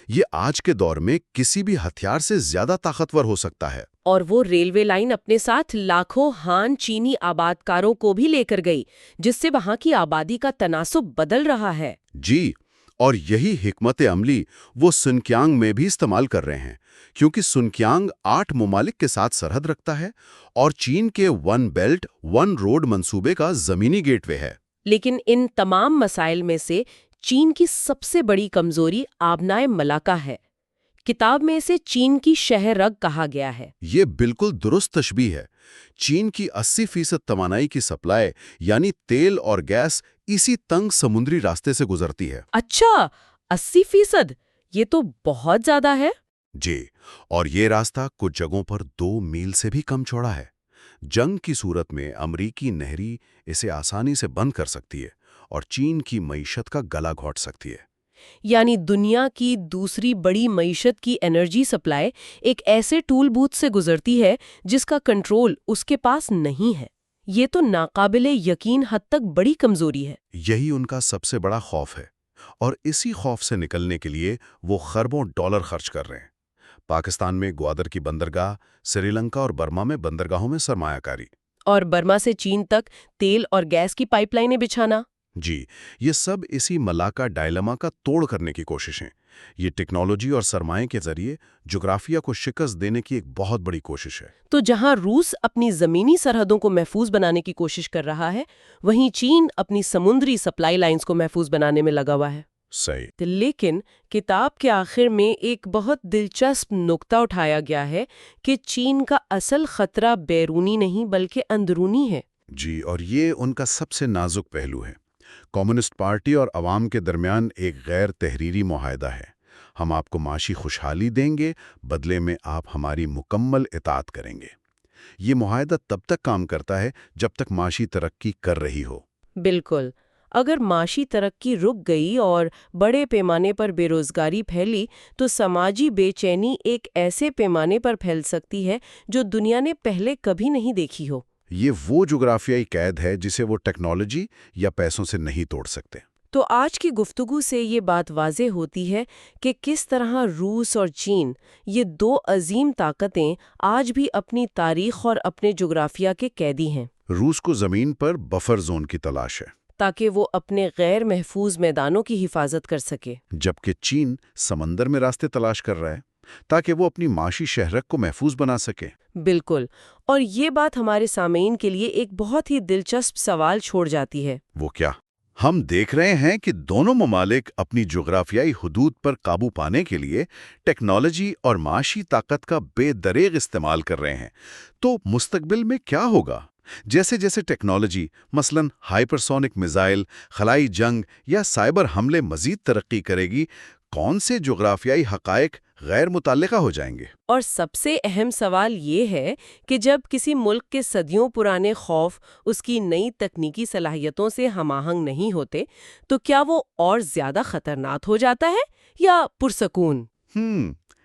یہ آج کے دور میں کسی بھی ہتھیار سے زیادہ طاقتور ہو سکتا ہے۔ اور وہ ریلوے لائن اپنے ساتھ لاکھوں ہان چینی آبادکاروں کو بھی لے کر گئی، جس سے وہاں کی آبادی کا تناسب بدل رہا ہے۔ جی، اور یہی حکمت عملی وہ سنکیانگ میں بھی استعمال کر رہے ہیں، کیونکہ سنکیانگ 8 ممالک کے ساتھ سرحد رکھتا ہے اور چین کے ون بیلٹ ون روڈ منصوبے کا زمینی گیٹ وے ہے۔ لیکن ان تمام مسائل میں سے چین کی سب سے بڑی کمزوری آبنائے ملاکا ہے۔ کتاب میں اسے چین کی شہ رگ کہا گیا ہے۔ یہ بالکل درست تشبیہ ہے۔ چین کی 80% توانائی کی سپلائی یعنی تیل اور گیس اسی تنگ سمندری راستے سے گزرتی ہے۔ اچھا، 80%؟ یہ تو بہت زیادہ ہے۔ جی، اور یہ راستہ کچھ جگہوں پر 2 میل سے بھی کم چوڑا ہے۔ جنگ کی صورت میں امریکی نہری اسے آسانی سے بند کر سکتی ہے اور چین کی معیشت کا گلا گھونٹ سکتی ہے۔ یعنی دنیا کی دوسری بڑی معیشت کی انرجی سپلائی ایک ایسے ٹول بوتھ سے گزرتی ہے جس کا کنٹرول اس کے پاس نہیں ہے۔ یہ تو ناقابل یقین حد تک بڑی کمزوری ہے۔ یہی ان کا سب سے بڑا خوف ہے، اور اسی خوف سے نکلنے کے لیے وہ خربوں ڈالر خرچ کر رہے ہیں۔ پاکستان میں گوادر کی بندرگاہ، سری لنکا اور برما میں بندرگاہوں میں سرمایہ کاری، اور برما سے چین تک تیل اور گیس کی پائپ لائنیں بچھانا۔ جی، یہ سب اسی ملاکا ڈائلما کا توڑ کرنے کی کوششیں۔ یہ ٹیکنالوجی اور سرمایہ کے ذریعے جغرافیہ کو شکست دینے کی ایک بہت بڑی کوشش ہے۔ تو جہاں روس اپنی زمینی سرحدوں کو محفوظ بنانے کی کوشش کر رہا ہے، وہیں چین اپنی سمندری سپلائی لائنز کو محفوظ بنانے میں لگا ہوا ہے۔ صحیح۔ لیکن کتاب کے آخر میں ایک بہت دلچسپ نقطہ اٹھایا گیا ہے کہ چین کا اصل خطرہ بیرونی نہیں بلکہ اندرونی ہے۔ جی، اور یہ ان کا سب سے نازک پہلو ہے۔ کمیونسٹ پارٹی اور عوام کے درمیان ایک غیر تحریری معاہدہ ہے۔ ہم آپ کو معاشی خوشحالی دیں گے، بدلے میں آپ ہماری مکمل اطاعت کریں گے۔ یہ معاہدہ تب تک کام کرتا ہے جب تک معاشی ترقی کر رہی ہو۔ بالکل، اگر معاشی ترقی رک گئی اور بڑے پیمانے پر بے روزگاری پھیلی تو سماجی بے چینی ایک ایسے پیمانے پر پھیل سکتی ہے جو دنیا نے پہلے کبھی نہیں دیکھی ہو۔ یہ وہ جغرافیائی قید ہے جسے وہ ٹیکنالوجی یا پیسوں سے نہیں توڑ سکتے۔ تو آج کی گفتگو سے یہ بات واضح ہوتی ہے کہ کس طرح روس اور چین، یہ 2 عظیم طاقتیں، آج بھی اپنی تاریخ اور اپنے جغرافیہ کے قیدی ہیں۔ روس کو زمین پر بفر زون کی تلاش ہے، تاکہ وہ اپنے غیر محفوظ میدانوں کی حفاظت کر سکے۔ جبکہ چین سمندر میں راستے تلاش کر رہا ہے تاکہ وہ اپنی معاشی شہرک کو محفوظ بنا سکے۔ بالکل، اور یہ بات ہمارے سامعین کے لیے ایک بہت ہی دلچسپ سوال چھوڑ جاتی ہے۔ وہ کیا؟ ہم دیکھ رہے ہیں کہ دونوں ممالک اپنی جغرافیائی حدود پر قابو پانے کے لیے ٹیکنالوجی اور معاشی طاقت کا بے دریغ استعمال کر رہے ہیں۔ تو مستقبل میں کیا ہوگا؟ جیسے جیسے ٹیکنالوجی، مثلاً ہائپرسونک میزائل، خلائی جنگ یا سائبر حملے مزید ترقی کرے گی، کون سے جغرافیائی حقائق غیر متعلقہ ہو جائیں گے؟ اور سب سے اہم سوال یہ ہے کہ جب کسی ملک کے صدیوں پرانے خوف اس کی نئی تکنیکی صلاحیتوں سے ہم آہنگ نہیں ہوتے تو کیا وہ اور زیادہ خطرناک ہو جاتا ہے یا پرسکون؟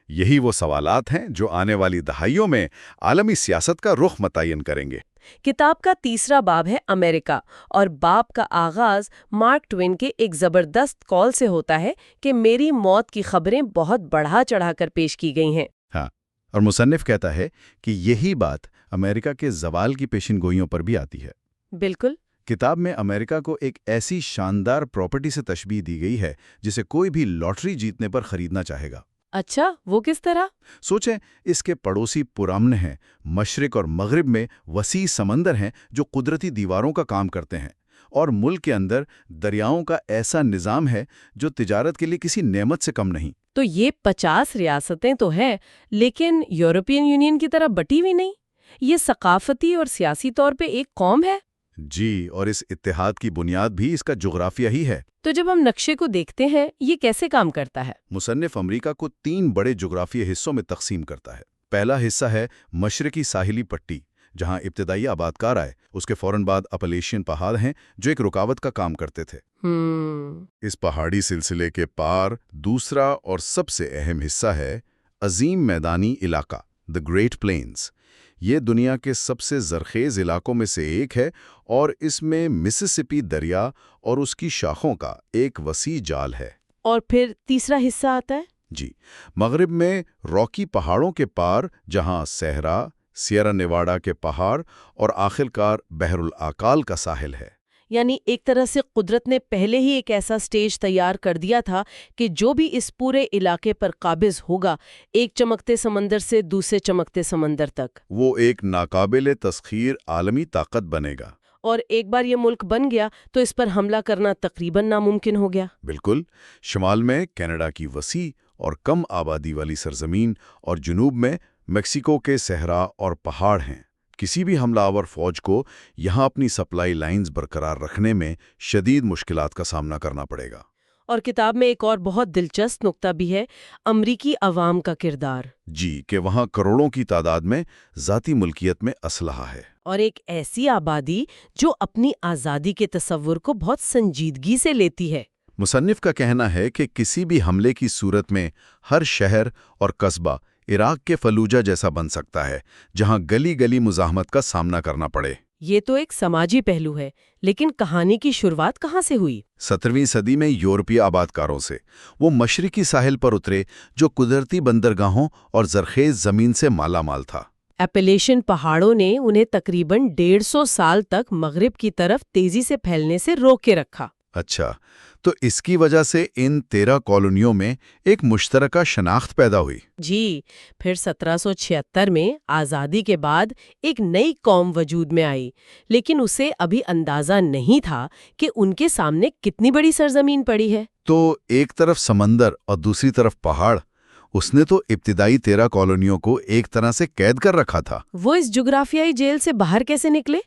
یہی وہ سوالات ہیں جو آنے والی دہائیوں میں عالمی سیاست کا رخ متعین کریں گے۔ کتاب کا تیسرا باب ہے امریکہ، اور باب کا آغاز مارک ٹوین کے ایک زبردست کال سے ہوتا ہے کہ میری موت کی خبریں بہت بڑھا چڑھا کر پیش کی گئی ہیں۔ ہاں، اور مصنف کہتا ہے کہ یہی بات امریکہ کے زوال کی پیشن گوئیوں پر بھی آتی ہے۔ بالکل۔ کتاب میں امریکہ کو ایک ایسی شاندار پراپرٹی سے تشبیہ دی گئی ہے جسے کوئی بھی لاٹری جیتنے پر خریدنا چاہے گا۔ اچھا، وہ کس طرح؟ سوچیں، اس کے پڑوسی پرامن ہیں، مشرق اور مغرب میں وسیع سمندر ہیں جو قدرتی دیواروں کا کام کرتے ہیں، اور ملک کے اندر دریاؤں کا ایسا نظام ہے جو تجارت کے لیے کسی نعمت سے کم نہیں۔ تو یہ 50 ریاستیں تو ہیں، لیکن یورپین یونین کی طرح بٹی ہوئی نہیں۔ یہ ثقافتی اور سیاسی طور پہ ایک قوم ہے۔ جی، اور اس اتحاد کی بنیاد بھی اس کا جغرافیہ ہی ہے۔ تو جب ہم نقشے کو دیکھتے ہیں، یہ کیسے کام کرتا ہے؟ مصنف امریکہ کو 3 بڑے جغرافیائی حصوں میں تقسیم کرتا ہے۔ پہلا حصہ ہے مشرقی ساحلی پٹی، جہاں ابتدائی آبادکار آئے، اس کے فوراً بعد اپلیشین پہاڑ ہیں جو ایک رکاوٹ کا کام کرتے تھے۔ اس پہاڑی سلسلے کے پار دوسرا اور سب سے اہم حصہ ہے عظیم میدانی علاقہ، دی گریٹ پلینز۔ یہ دنیا کے سب سے زرخیز علاقوں میں سے ایک ہے، اور اس میں مسسپی دریا اور اس کی شاخوں کا ایک وسیع جال ہے۔ اور پھر تیسرا حصہ آتا ہے؟ جی، مغرب میں راکی پہاڑوں کے پار جہاں صحرا، سیرا نیواڈا کے پہاڑ اور آخرکار بحر الاکال کا ساحل ہے۔ یعنی ایک طرح سے قدرت نے پہلے ہی ایک ایسا سٹیج تیار کر دیا تھا کہ جو بھی اس پورے علاقے پر قابض ہوگا، ایک چمکتے سمندر سے دوسرے چمکتے سمندر تک، وہ ایک ناقابل تسخیر عالمی طاقت بنے گا۔ اور ایک بار یہ ملک بن گیا تو اس پر حملہ کرنا تقریباً ناممکن ہو گیا۔ بالکل، شمال میں کینیڈا کی وسیع اور کم آبادی والی سرزمین اور جنوب میں میکسیکو کے صحرا اور پہاڑ ہیں۔ کسی بھی حملہ آور فوج کو یہاں اپنی سپلائی لائنز برقرار رکھنے میں شدید مشکلات کا سامنا کرنا پڑے گا۔ اور کتاب میں ایک اور بہت دلچسپ نقطہ بھی ہے، امریکی عوام کا کردار۔ جی، کہ وہاں کروڑوں کی تعداد میں ذاتی ملکیت میں اسلحہ ہے۔ اور ایک ایسی آبادی جو اپنی آزادی کے تصور کو بہت سنجیدگی سے لیتی ہے۔ مصنف کا کہنا ہے کہ کسی بھی حملے کی صورت میں ہر شہر اور قصبہ عراق کے فلوجہ جیسا بن سکتا ہے، جہاں گلی گلی مزاحمت کا سامنا کرنا پڑے۔ یہ تو ایک سماجی پہلو ہے، لیکن کہانی کی شروعات کہاں سے ہوئی؟ 17ویں صدی میں یورپی آبادکاروں سے۔ وہ مشرقی ساحل پر اترے جو قدرتی بندرگاہوں اور زرخیز زمین سے مالا مال تھا۔ ایپلیشن پہاڑوں نے انہیں تقریباً 150 سال تک مغرب کی طرف تیزی سے پھیلنے سے روک کے رکھا۔ اچھا، تو اس کی وجہ سے ان 13 کالونیوں میں ایک مشترکہ شناخت پیدا ہوئی۔ جی، پھر 1776 میں آزادی کے بعد ایک نئی قوم وجود میں آئی، لیکن اسے ابھی اندازہ نہیں تھا کہ ان کے سامنے کتنی بڑی سرزمین پڑی ہے۔ تو ایک طرف سمندر اور دوسری طرف پہاڑ، اس نے تو ابتدائی 13 کالونیوں کو ایک طرح سے قید کر رکھا تھا۔ وہ اس جغرافیائی جیل سے باہر کیسے نکلے؟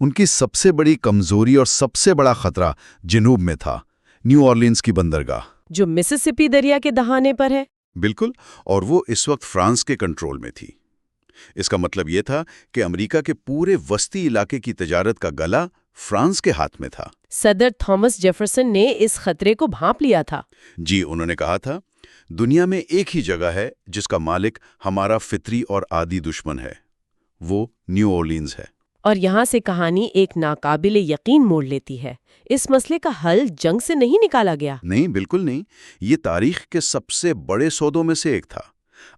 ان کی سب سے بڑی کمزوری اور سب سے بڑا خطرہ جنوب میں تھا، نیو اورلینز کی بندرگاہ، جو مسسپی دریا کے دہانے پر ہے۔ بالکل، اور وہ اس وقت فرانس کے کنٹرول میں تھی۔ اس کا مطلب یہ تھا کہ امریکہ کے پورے وسطی علاقے کی تجارت کا گلا فرانس کے ہاتھ میں تھا۔ صدر تھامس جیفرسن نے اس خطرے کو بھانپ لیا تھا۔ جی، انہوں نے کہا تھا، دنیا میں ایک ہی جگہ ہے جس کا مالک ہمارا فطری اور عادی دشمن ہے، وہ نیو اورلینز ہے۔ اور یہاں سے کہانی ایک ناقابل یقین موڑ لیتی ہے۔ اس مسئلے کا حل جنگ سے نہیں نکالا گیا۔ نہیں، بالکل نہیں، یہ تاریخ کے سب سے بڑے سودوں میں سے ایک تھا۔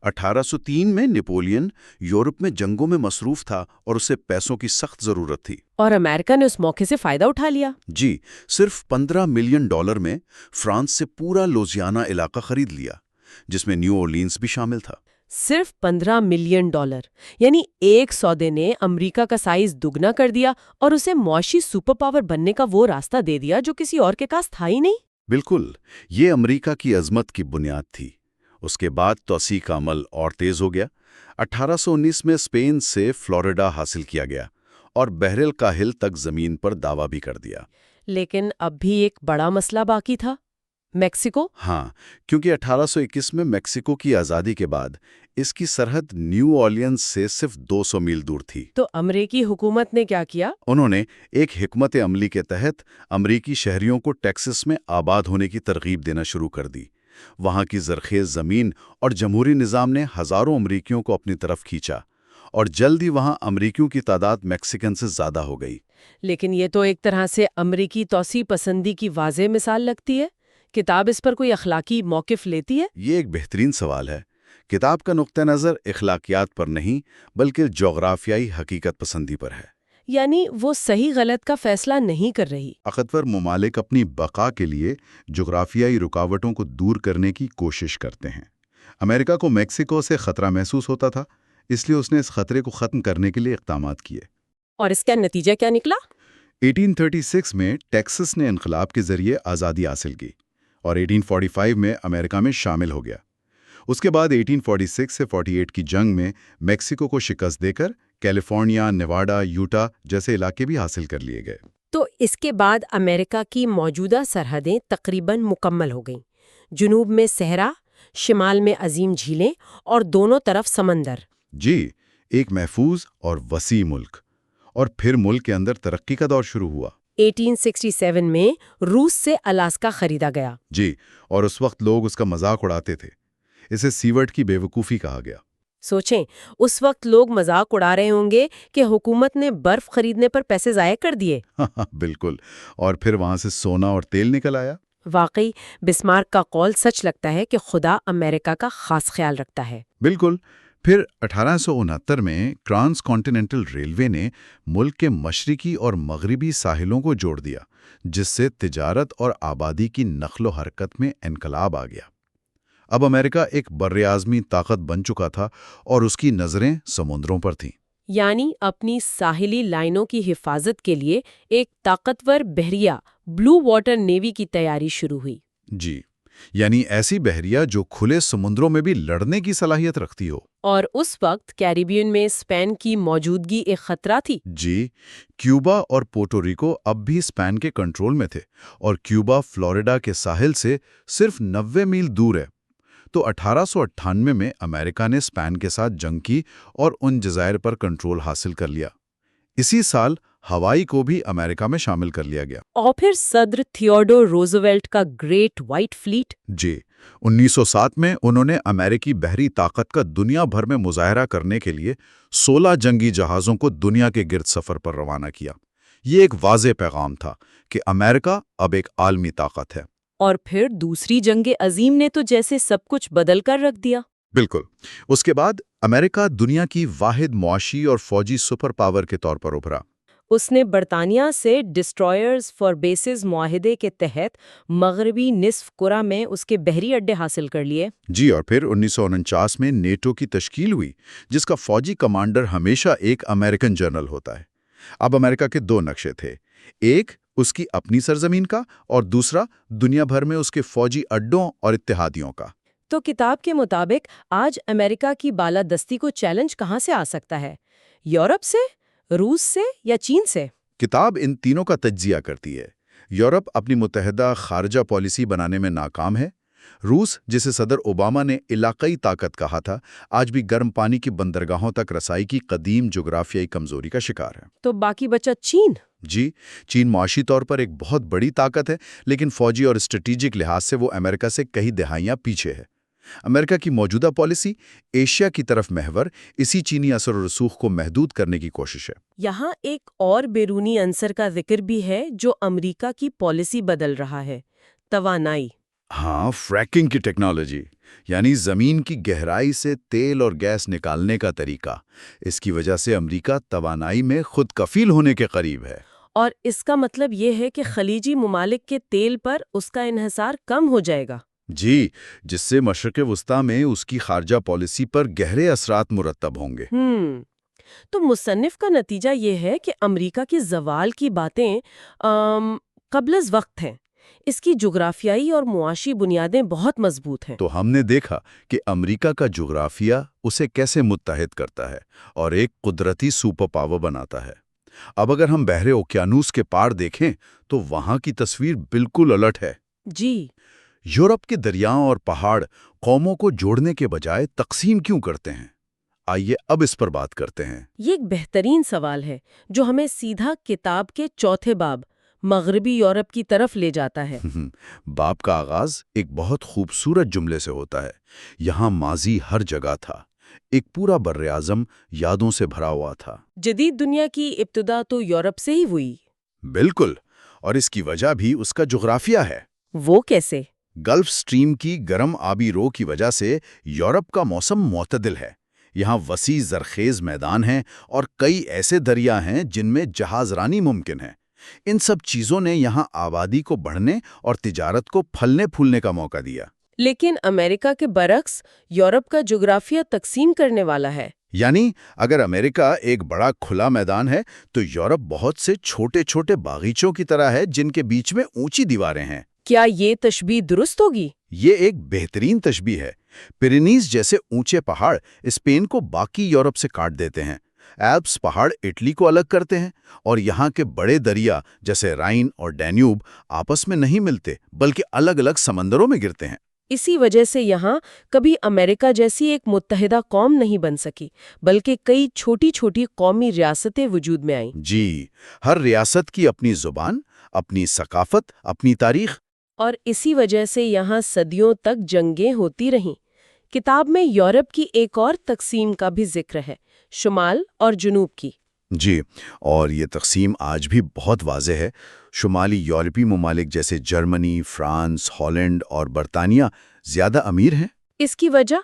1803 میں نیپولین یورپ میں جنگوں میں مصروف تھا اور اسے پیسوں کی سخت ضرورت تھی۔ اور امریکہ نے اس موقع سے فائدہ اٹھا لیا۔ جی، صرف $15 ملین میں فرانس سے پورا لوزیانا علاقہ خرید لیا، جس میں نیو اورلینز بھی شامل تھا۔ صرف $15 ملین، یعنی ایک سودے نے امریکہ کا سائز دگنا کر دیا اور اسے معاشی سپر پاور بننے کا وہ راستہ دے دیا جو کسی اور کے پاس تھا ہی نہیں۔ بالکل، یہ امریکہ کی عظمت کی بنیاد تھی۔ اس کے بعد توسیع کا عمل اور تیز ہو گیا۔ 1819 میں اسپین سے فلوریڈا حاصل کیا گیا اور بحر الکاہل تک زمین پر دعویٰ بھی کر دیا۔ لیکن اب بھی ایک بڑا مسئلہ باقی تھا، میکسیکو۔ ہاں، کیونکہ 1821 میں میکسیکو کی آزادی کے بعد اس کی سرحد نیو اورلینز سے صرف 200 میل دور تھی۔ تو امریکی حکومت نے کیا کیا؟ انہوں نے ایک حکمت عملی کے تحت امریکی شہریوں کو ٹیکسس میں آباد ہونے کی ترغیب دینا شروع کر دی۔ وہاں کی زرخیز زمین اور جمہوری نظام نے ہزاروں امریکیوں کو اپنی طرف کھینچا، اور جلد ہی وہاں امریکیوں کی تعداد میکسیکن سے زیادہ ہو گئی۔ لیکن یہ تو ایک طرح سے امریکی توسیع پسندی کی واضح مثال لگتی ہے۔ کتاب اس پر کوئی اخلاقی موقف لیتی ہے؟ یہ ایک بہترین سوال ہے۔ کتاب کا نقطہ نظر اخلاقیات پر نہیں، بلکہ جغرافیائی حقیقت پسندی پر ہے۔ یعنی وہ صحیح غلط کا فیصلہ نہیں کر رہی۔ طاقتور ممالک اپنی بقا کے لیے جغرافیائی رکاوٹوں کو دور کرنے کی کوشش کرتے ہیں۔ امریکہ کو میکسیکو سے خطرہ محسوس ہوتا تھا، اس لیے اس نے اس خطرے کو ختم کرنے کے لیے اقدامات کیے۔ اور اس کا نتیجہ کیا نکلا؟ 1836 میں ٹیکسس نے انقلاب کے ذریعے آزادی حاصل کی اور 1845 میں امریکہ میں شامل ہو گیا۔ اس کے بعد 1846 سے 48 کی جنگ میں میکسیکو کو شکست دے کر کیلیفورنیا، نیواڈا، یوٹا جیسے علاقے بھی حاصل کر لیے گئے۔ تو اس کے بعد امریکہ کی موجودہ سرحدیں تقریباً مکمل ہو گئیں۔ جنوب میں صحرا، شمال میں عظیم جھیلیں اور دونوں طرف سمندر۔ جی، ایک محفوظ اور وسیع ملک۔ اور پھر ملک کے اندر ترقی کا دور شروع ہوا۔ 1867 میں روس سے الاسکا خریدا گیا۔ جی، اور اس وقت لوگ اس کا مذاق اڑاتے تھے۔ اسے سیورٹ کی بے وقوفی کہا گیا۔ سوچیں، اس وقت لوگ مذاق اڑا رہے ہوں گے کہ حکومت نے برف خریدنے پر پیسے ضائع کر دیے۔ بالکل، اور پھر وہاں سے سونا اور تیل نکل آیا۔ واقعی بسمارک کا قول سچ لگتا ہے کہ خدا امریکہ کا خاص خیال رکھتا ہے۔ بالکل۔ پھر 1869 میں ٹرانس کانٹیننٹل ریلوے نے ملک کے مشرقی اور مغربی ساحلوں کو جوڑ دیا، جس سے تجارت اور آبادی کی نقل و حرکت میں انقلاب آ گیا۔ اب امریکہ ایک براعظمی طاقت بن چکا تھا اور اس کی نظریں سمندروں پر تھیں۔ یعنی اپنی ساحلی لائنوں کی حفاظت کے لیے ایک طاقتور بحریہ بلو واٹر نیوی کی تیاری شروع ہوئی۔ جی، یعنی ایسی بحریہ جو کھلے سمندروں میں بھی لڑنے کی صلاحیت رکھتی ہو۔ اور اس وقت کیریبین میں اسپین کی موجودگی ایک خطرہ تھی۔ جی، کیوبا اور پورٹو ریکو اب بھی اسپین کے کنٹرول میں تھے، اور کیوبا فلوریڈا کے ساحل سے صرف 90 میل دور ہے۔ تو 1898 میں امریکہ نے اسپین کے ساتھ جنگ کی اور ان جزائر پر کنٹرول حاصل کر لیا۔ اسی سال ہوائی کو بھی امریکہ میں شامل کر لیا گیا۔ اور پھر صدر تھیوڈور روزویلٹ کا گریٹ وائٹ فلیٹ۔ جی، 1907 میں انہوں نے امریکی بحری طاقت کا دنیا بھر میں مظاہرہ کرنے کے لیے 16 جنگی جہازوں کو دنیا کے گرد سفر پر روانہ کیا۔ یہ ایک واضح پیغام تھا کہ امریکہ اب ایک عالمی طاقت ہے۔ اور پھر دوسری جنگ عظیم نے تو جیسے سب کچھ بدل کر رکھ دیا۔ بالکل۔ اس کے بعد امریکہ دنیا کی واحد معاشی اور فوجی سپر پاور کے طور پر ابھرا۔ اس نے برطانیہ سے ڈسٹرائرز فار بیسز معاہدے کے تحت مغربی نصف کرہ میں اس کے بحری اڈے حاصل کر لیے۔ جی، اور پھر 1949 میں نیٹو کی تشکیل ہوئی، جس کا فوجی کمانڈر ہمیشہ ایک امریکن جنرل ہوتا ہے۔ اب امریکہ کے دو نقشے تھے، ایک اس کی اپنی سرزمین کا اور دوسرا دنیا بھر میں اس کے فوجی اڈوں اور اتحادیوں کا۔ تو کتاب کے مطابق آج امریکہ کی بالادستی کو چیلنج کہاں سے آ سکتا ہے؟ یورپ سے، روس سے یا چین سے؟ کتاب ان تینوں کا تجزیہ کرتی ہے۔ یورپ اپنی متحدہ خارجہ پالیسی بنانے میں ناکام ہے۔ روس، جسے صدر اوباما نے علاقائی طاقت کہا تھا، آج بھی گرم پانی کی بندرگاہوں تک رسائی کی قدیم جغرافیائی کمزوری کا شکار ہے۔ تو باقی بچا چین۔ جی، چین معاشی طور پر ایک بہت بڑی طاقت ہے، لیکن فوجی اور اسٹریٹجک لحاظ سے وہ امریکہ سے کئی دہائیاں پیچھے ہے۔ امریکہ کی موجودہ پالیسی ایشیا کی طرف محور اسی چینی اثر و رسوخ کو محدود کرنے کی کوشش ہے۔ یہاں ایک اور بیرونی عنصر کا ذکر بھی ہے جو امریکہ کی پالیسی بدل رہا ہے: توانائی۔ ہاں، فریکنگ کی ٹیکنالوجی، یعنی زمین کی گہرائی سے تیل اور گیس نکالنے کا طریقہ۔ اس کی وجہ سے امریکہ توانائی میں خود کفیل ہونے کے قریب ہے۔ اور اس کا مطلب یہ ہے کہ خلیجی ممالک کے تیل پر اس کا انحصار کم ہو جائے گا۔ جی، جس سے مشرق وسطیٰ میں اس کی خارجہ پالیسی پر گہرے اثرات مرتب ہوں گے۔ تو مصنف کا نتیجہ یہ ہے کہ امریکہ کے زوال کی باتیں قبل از وقت ہیں۔ اس کی جغرافیائی اور معاشی بنیادیں بہت مضبوط ہیں۔ تو ہم نے دیکھا کہ امریکہ کا جغرافیہ اسے کیسے متحد کرتا ہے اور ایک قدرتی سپر پاور بناتا ہے۔ اب اگر ہم بحر اوقیانوس کے پار دیکھیں تو وہاں کی تصویر بالکل الٹ ہے۔ جی، یورپ کے دریاؤں اور پہاڑ قوموں کو جوڑنے کے بجائے تقسیم کیوں کرتے ہیں؟ آئیے اب اس پر بات کرتے ہیں۔ یہ ایک بہترین سوال ہے جو ہمیں سیدھا کتاب کے چوتھے باب مغربی یورپ کی طرف لے جاتا ہے۔ باب کا آغاز ایک بہت خوبصورت جملے سے ہوتا ہے: یہاں ماضی ہر جگہ تھا، ایک پورا براعظم یادوں سے بھرا ہوا تھا۔ جدید دنیا کی ابتدا تو یورپ سے ہی ہوئی۔ بالکل، اور اس کی وجہ بھی اس کا جغرافیہ ہے۔ وہ کیسے؟ گلف سٹریم کی گرم آبی رو کی وجہ سے یورپ کا موسم معتدل ہے۔ یہاں وسیع زرخیز میدان ہیں اور کئی ایسے دریا ہیں جن میں جہاز رانی ممکن ہے۔ ان سب چیزوں نے یہاں آبادی کو بڑھنے اور تجارت کو پھلنے پھولنے کا موقع دیا۔ لیکن امریکہ کے برعکس یورپ کا جغرافیہ تقسیم کرنے والا ہے۔ یعنی اگر امریکہ ایک بڑا کھلا میدان ہے تو یورپ بہت سے چھوٹے چھوٹے باغیچوں کی طرح ہے جن کے بیچ میں اونچی دیواریں ہیں۔ کیا یہ تشبیہ درست ہوگی؟ یہ ایک بہترین تشبیہ ہے۔ پیرینیز جیسے اونچے پہاڑ اسپین کو باقی یورپ سے کاٹ دیتے ہیں، ایلپس پہاڑ اٹلی کو الگ کرتے ہیں، اور یہاں کے بڑے دریا جیسے رائن اور ڈینیوب آپس میں نہیں ملتے بلکہ الگ الگ سمندروں میں گرتے ہیں۔ اسی وجہ سے یہاں کبھی امریکہ جیسی ایک متحدہ قوم نہیں بن سکی، بلکہ کئی چھوٹی چھوٹی قومی ریاستیں وجود میں آئیں۔ جی، ہر ریاست کی اپنی زبان، اپنی ثقافت، اپنی تاریخ۔ اور اسی وجہ سے یہاں صدیوں تک جنگیں ہوتی رہیں۔ کتاب میں یورپ کی ایک اور تقسیم کا بھی ذکر ہے، شمال اور جنوب کی۔ جی، اور یہ تقسیم آج بھی بہت واضح ہے۔ شمالی یورپی ممالک جیسے جرمنی، فرانس، ہالینڈ اور برطانیہ زیادہ امیر ہیں۔ اس کی وجہ؟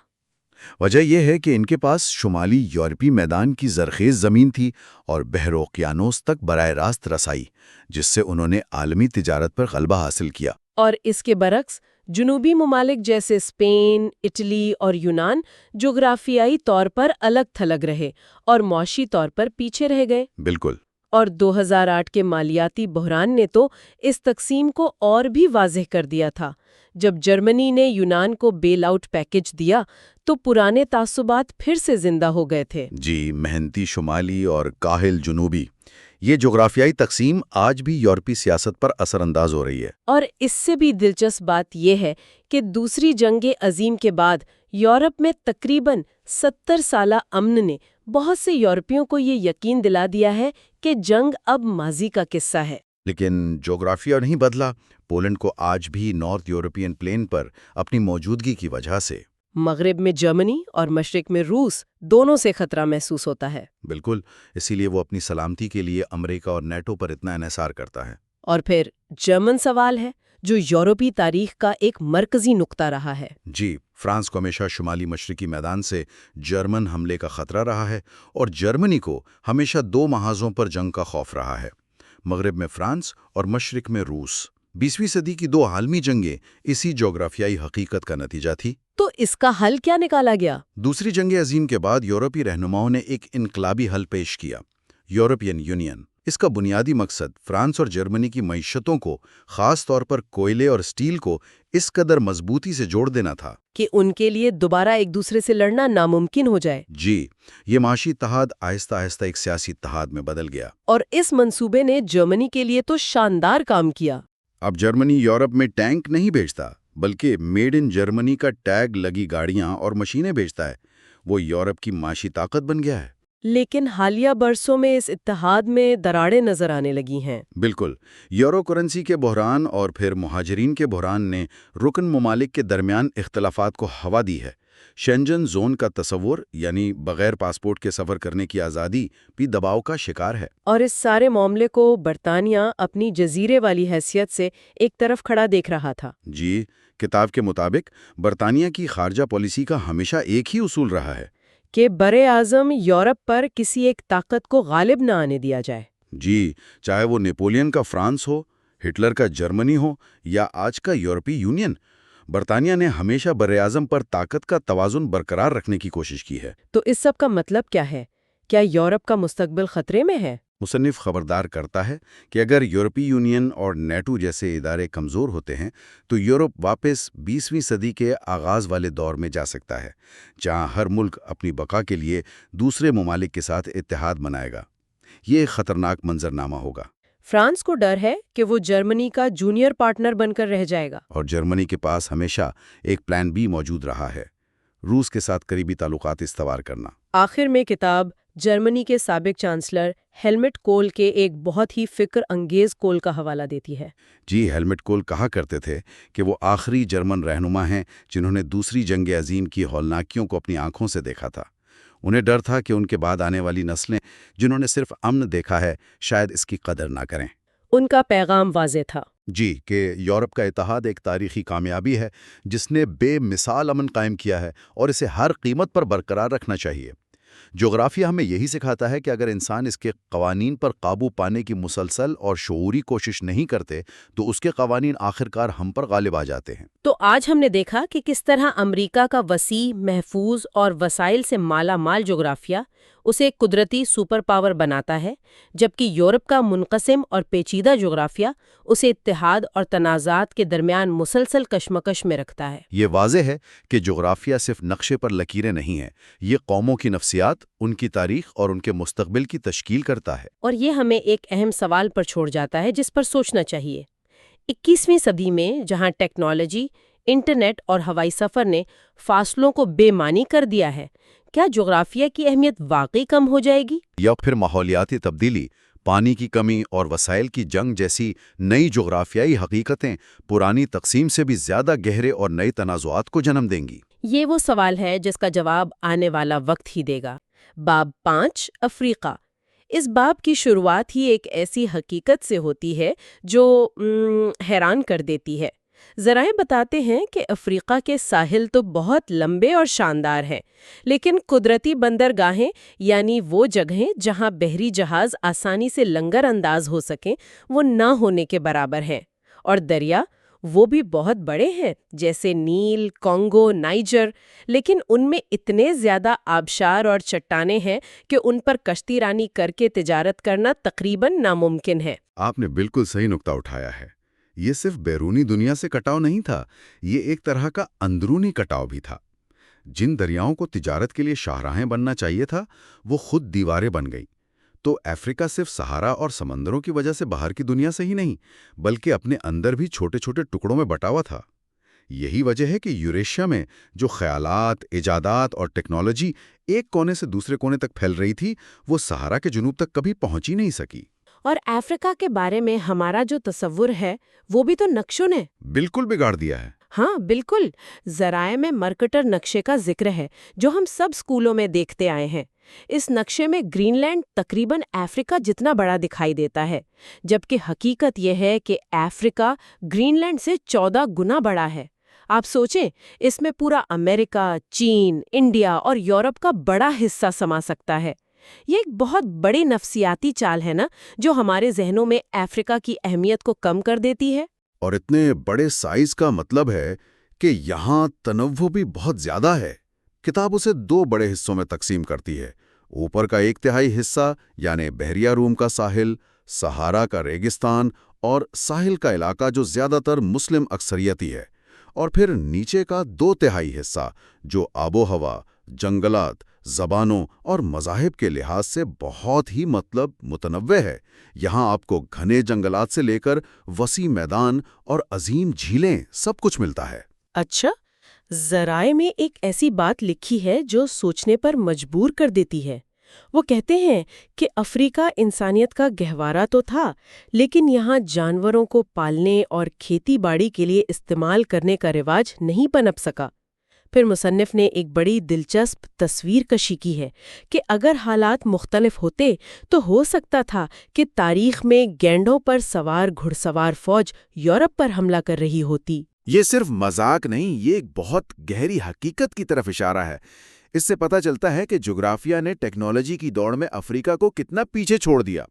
وجہ یہ ہے کہ ان کے پاس شمالی یورپی میدان کی زرخیز زمین تھی اور بحر اوقیانوس تک براہ راست رسائی، جس سے انہوں نے عالمی تجارت پر غلبہ حاصل کیا۔ اور اس کے برعکس جنوبی ممالک جیسے اسپین، اٹلی اور یونان جغرافیائی طور پر الگ تھلگ رہے اور معاشی طور پر پیچھے رہ گئے۔ بالکل۔ اور 2008 کے مالیاتی بحران نے تو اس تقسیم کو اور بھی واضح کر دیا تھا۔ جب جرمنی نے یونان کو بیل آؤٹ پیکج دیا تو پرانے تعصبات پھر سے زندہ ہو گئے تھے۔ جی، محنتی شمالی اور کاہل جنوبی، یہ جغرافیائی تقسیم آج بھی یورپی سیاست پر اثر انداز ہو رہی ہے۔ اور اس سے بھی دلچسپ بات یہ ہے کہ دوسری جنگ عظیم کے بعد یورپ میں تقریباً 70 سالہ امن نے بہت سے یورپیوں کو یہ یقین دلا دیا ہے کہ جنگ اب ماضی کا قصہ ہے۔ لیکن جغرافیہ نہیں بدلا۔ پولینڈ کو آج بھی نارتھ یورپین پلین پر اپنی موجودگی کی وجہ سے مغرب میں جرمنی اور مشرق میں روس دونوں سے خطرہ محسوس ہوتا ہے۔ بالکل، اسی لیے وہ اپنی سلامتی کے لیے امریکہ اور نیٹو پر اتنا انحصار کرتا ہے۔ اور پھر جرمن سوال ہے جو یورپی تاریخ کا ایک مرکزی نقطہ رہا ہے۔ جی، فرانس کو ہمیشہ شمالی مشرقی میدان سے جرمن حملے کا خطرہ رہا ہے، اور جرمنی کو ہمیشہ دو محاذوں پر جنگ کا خوف رہا ہے، مغرب میں فرانس اور مشرق میں روس۔ 20ویں صدی کی دو عالمی جنگیں اسی جغرافیائی حقیقت کا نتیجہ تھی۔ تو اس کا حل کیا نکالا گیا؟ دوسری جنگ عظیم کے بعد یورپی رہنماؤں نے ایک انقلابی حل پیش کیا، یورپین یونین۔ اس کا بنیادی مقصد فرانس اور جرمنی کی معیشتوں کو، خاص طور پر کوئلے اور سٹیل کو، اس قدر مضبوطی سے جوڑ دینا تھا کہ ان کے لیے دوبارہ ایک دوسرے سے لڑنا ناممکن ہو جائے۔ جی، یہ معاشی اتحاد آہستہ آہستہ ایک سیاسی اتحاد میں بدل گیا۔ اور اس منصوبے نے جرمنی کے لیے تو شاندار کام کیا۔ اب جرمنی یورپ میں ٹینک نہیں بیچتا، بلکہ میڈ ان جرمنی کا ٹیگ لگی گاڑیاں اور مشینیں بیچتا ہے۔ وہ یورپ کی معاشی طاقت بن گیا ہے۔ لیکن حالیہ برسوں میں اس اتحاد میں دراڑیں نظر آنے لگی ہیں۔ بالکل، یورو کرنسی کے بحران اور پھر مہاجرین کے بحران نے رکن ممالک کے درمیان اختلافات کو ہوا دی ہے۔ شینجن زون کا تصور، یعنی بغیر پاسپورٹ کے سفر کرنے کی آزادی، بھی دباؤ کا شکار ہے۔ اور اس سارے معاملے کو برطانیہ اپنی جزیرے والی حیثیت سے ایک طرف کھڑا دیکھ رہا تھا۔ جی، کتاب کے مطابق برطانیہ کی خارجہ پالیسی کا ہمیشہ ایک ہی اصول رہا ہے کہ براعظم یورپ پر کسی ایک طاقت کو غالب نہ آنے دیا جائے۔ جی، چاہے وہ نیپولین کا فرانس ہو، ہٹلر کا جرمنی ہو یا آج کا یورپی یونین، برطانیہ نے ہمیشہ براعظم پر طاقت کا توازن برقرار رکھنے کی کوشش کی ہے۔ تو اس سب کا مطلب کیا ہے؟ کیا یورپ کا مستقبل خطرے میں ہے؟ مصنف خبردار کرتا ہے کہ اگر یورپی یونین اور نیٹو جیسے ادارے کمزور ہوتے ہیں تو یورپ واپس 20ویں صدی کے آغاز والے دور میں جا سکتا ہے، جہاں ہر ملک اپنی بقا کے لیے دوسرے ممالک کے ساتھ اتحاد بنائے گا۔ یہ ایک خطرناک منظرنامہ ہوگا۔ فرانس کو ڈر ہے کہ وہ جرمنی کا جونیئر پارٹنر بن کر رہ جائے گا۔ اور جرمنی کے پاس ہمیشہ ایک پلان بی موجود رہا ہے، روس کے ساتھ قریبی تعلقات استوار کرنا۔ آخر میں کتاب جرمنی کے سابق چانسلر ہیلمٹ کول کے ایک بہت ہی فکر انگیز کول کا حوالہ دیتی ہے۔ جی، ہیلمٹ کول کہا کرتے تھے کہ وہ آخری جرمن رہنما ہیں جنہوں نے دوسری جنگ عظیم کی ہولناکیوں کو اپنی آنکھوں سے دیکھا تھا۔ انہیں ڈر تھا کہ ان کے بعد آنے والی نسلیں جنہوں نے صرف امن دیکھا ہے شاید اس کی قدر نہ کریں۔ ان کا پیغام واضح تھا۔ جی، کہ یورپ کا اتحاد ایک تاریخی کامیابی ہے جس نے بے مثال امن قائم کیا ہے اور اسے ہر قیمت پر برقرار رکھنا چاہیے۔ جغرافیہ ہمیں یہی سکھاتا ہے کہ اگر انسان اس کے قوانین پر قابو پانے کی مسلسل اور شعوری کوشش نہیں کرتے تو اس کے قوانین آخرکار ہم پر غالب آ جاتے ہیں۔ تو آج ہم نے دیکھا کہ کس طرح امریکہ کا وسیع، محفوظ اور وسائل سے مالا مال جغرافیہ اسے ایک قدرتی سپر پاور بناتا ہے، جبکہ یورپ کا منقسم اور پیچیدہ جغرافیہ اسے اتحاد اور تنازعات کے درمیان مسلسل کشمکش میں رکھتا ہے۔ یہ واضح ہے کہ جغرافیہ صرف نقشے پر لکیریں نہیں ہیں، یہ قوموں کی نفسیات، ان کی تاریخ اور ان کے مستقبل کی تشکیل کرتا ہے۔ اور یہ ہمیں ایک اہم سوال پر چھوڑ جاتا ہے جس پر سوچنا چاہیے۔ 21ویں صدی میں جہاں ٹیکنالوجی، انٹرنیٹ اور ہوائی سفر نے فاصلوں کو بے معنی کر دیا ہے، کیا جغرافیہ کی اہمیت واقعی کم ہو جائے گی؟ یا پھر ماحولیاتی تبدیلی، پانی کی کمی اور وسائل کی جنگ جیسی نئی جغرافیائی حقیقتیں پرانی تقسیم سے بھی زیادہ گہرے اور نئے تنازعات کو جنم دیں گی؟ یہ وہ سوال ہے جس کا جواب آنے والا وقت ہی دے گا۔ باب 5، افریقہ، اس باب کی شروعات ہی ایک ایسی حقیقت سے ہوتی ہے جو حیران کر دیتی ہے۔ ذرائع بتاتے ہیں کہ افریقہ کے ساحل تو بہت لمبے اور شاندار ہیں، لیکن قدرتی بندرگاہیں یعنی وہ جگہیں جہاں بحری جہاز آسانی سے لنگر انداز ہو سکیں وہ نہ ہونے کے برابر ہیں، اور دریا وہ بھی بہت بڑے ہیں جیسے نیل، کانگو، نائجر، لیکن ان میں اتنے زیادہ آبشار اور چٹانیں ہیں کہ ان پر کشتی رانی کر کے تجارت کرنا تقریباً ناممکن ہے۔ آپ نے بالکل صحیح نقطہ اٹھایا ہے۔ یہ صرف بیرونی دنیا سے کٹاؤ نہیں تھا، یہ ایک طرح کا اندرونی کٹاؤ بھی تھا۔ جن دریاؤں کو تجارت کے لیے شاہراہیں بننا چاہیے تھا وہ خود دیواریں بن گئی۔ تو افریقہ صرف صحارا اور سمندروں کی وجہ سے باہر کی دنیا سے ہی نہیں بلکہ اپنے اندر بھی چھوٹے چھوٹے ٹکڑوں میں بٹا ہوا تھا۔ یہی وجہ ہے کہ یوریشیا میں جو خیالات، ایجادات اور ٹیکنالوجی ایک کونے سے دوسرے کونے تک پھیل رہی تھی وہ صحارا کے جنوب تک کبھی پہنچ ہی نہیں سکی۔ اور افریقہ کے بارے میں ہمارا جو تصور ہے وہ بھی تو نقشوں نے بالکل بگاڑ دیا ہے۔ ہاں بالکل، ذرائع میں مرکٹر نقشے کا ذکر ہے جو ہم سب اسکولوں میں دیکھتے آئے ہیں۔ اس نقشے میں گرین لینڈ تقریباً افریقہ جتنا بڑا دکھائی دیتا ہے، جبکہ حقیقت یہ ہے کہ افریقہ گرین لینڈ سے 14 گنا بڑا ہے۔ آپ سوچیں، اس میں پورا امریکہ، چین، انڈیا اور یورپ کا بڑا حصہ سما سکتا ہے۔ یہ ایک بہت بڑی نفسیاتی چال ہے نا، جو ہمارے ذہنوں میں افریقہ کی اہمیت کو کم کر دیتی ہے۔ اور اتنے بڑے سائز کا مطلب ہے کہ یہاں تنوع بھی بہت زیادہ ہے۔ کتاب اسے 2 بڑے حصوں میں تقسیم کرتی ہے۔ اوپر کا 1/3 حصہ یعنی بحیرہ روم کا ساحل، صحارا کا ریگستان اور ساحل کا علاقہ جو زیادہ تر مسلم اکثریتی ہے، اور پھر نیچے کا 2/3 حصہ جو آب و ہوا، جنگلات، زبانوں اور مذاہب کے لحاظ سے بہت ہی متنوع ہے۔ یہاں آپ کو گھنے جنگلات سے لے کر وسیع میدان اور عظیم جھیلیں سب کچھ ملتا ہے۔ اچھا، ذرائع میں ایک ایسی بات لکھی ہے جو سوچنے پر مجبور کر دیتی ہے۔ وہ کہتے ہیں کہ افریقہ انسانیت کا گہوارہ تو تھا، لیکن یہاں جانوروں کو پالنے اور کھیتی باڑی کے لیے استعمال کرنے کا رواج نہیں پنپ سکا۔ پھر مصنف نے ایک بڑی دلچسپ تصویر کشی کی ہے کہ اگر حالات مختلف ہوتے تو ہو سکتا تھا کہ تاریخ میں گینڈوں پر سوار گھڑ سوار فوج یورپ پر حملہ کر رہی ہوتی۔ یہ صرف مذاق نہیں، یہ ایک بہت گہری حقیقت کی طرف اشارہ ہے۔ اس سے پتہ چلتا ہے کہ جغرافیہ نے ٹیکنالوجی کی دوڑ میں افریقہ کو کتنا پیچھے چھوڑ دیا۔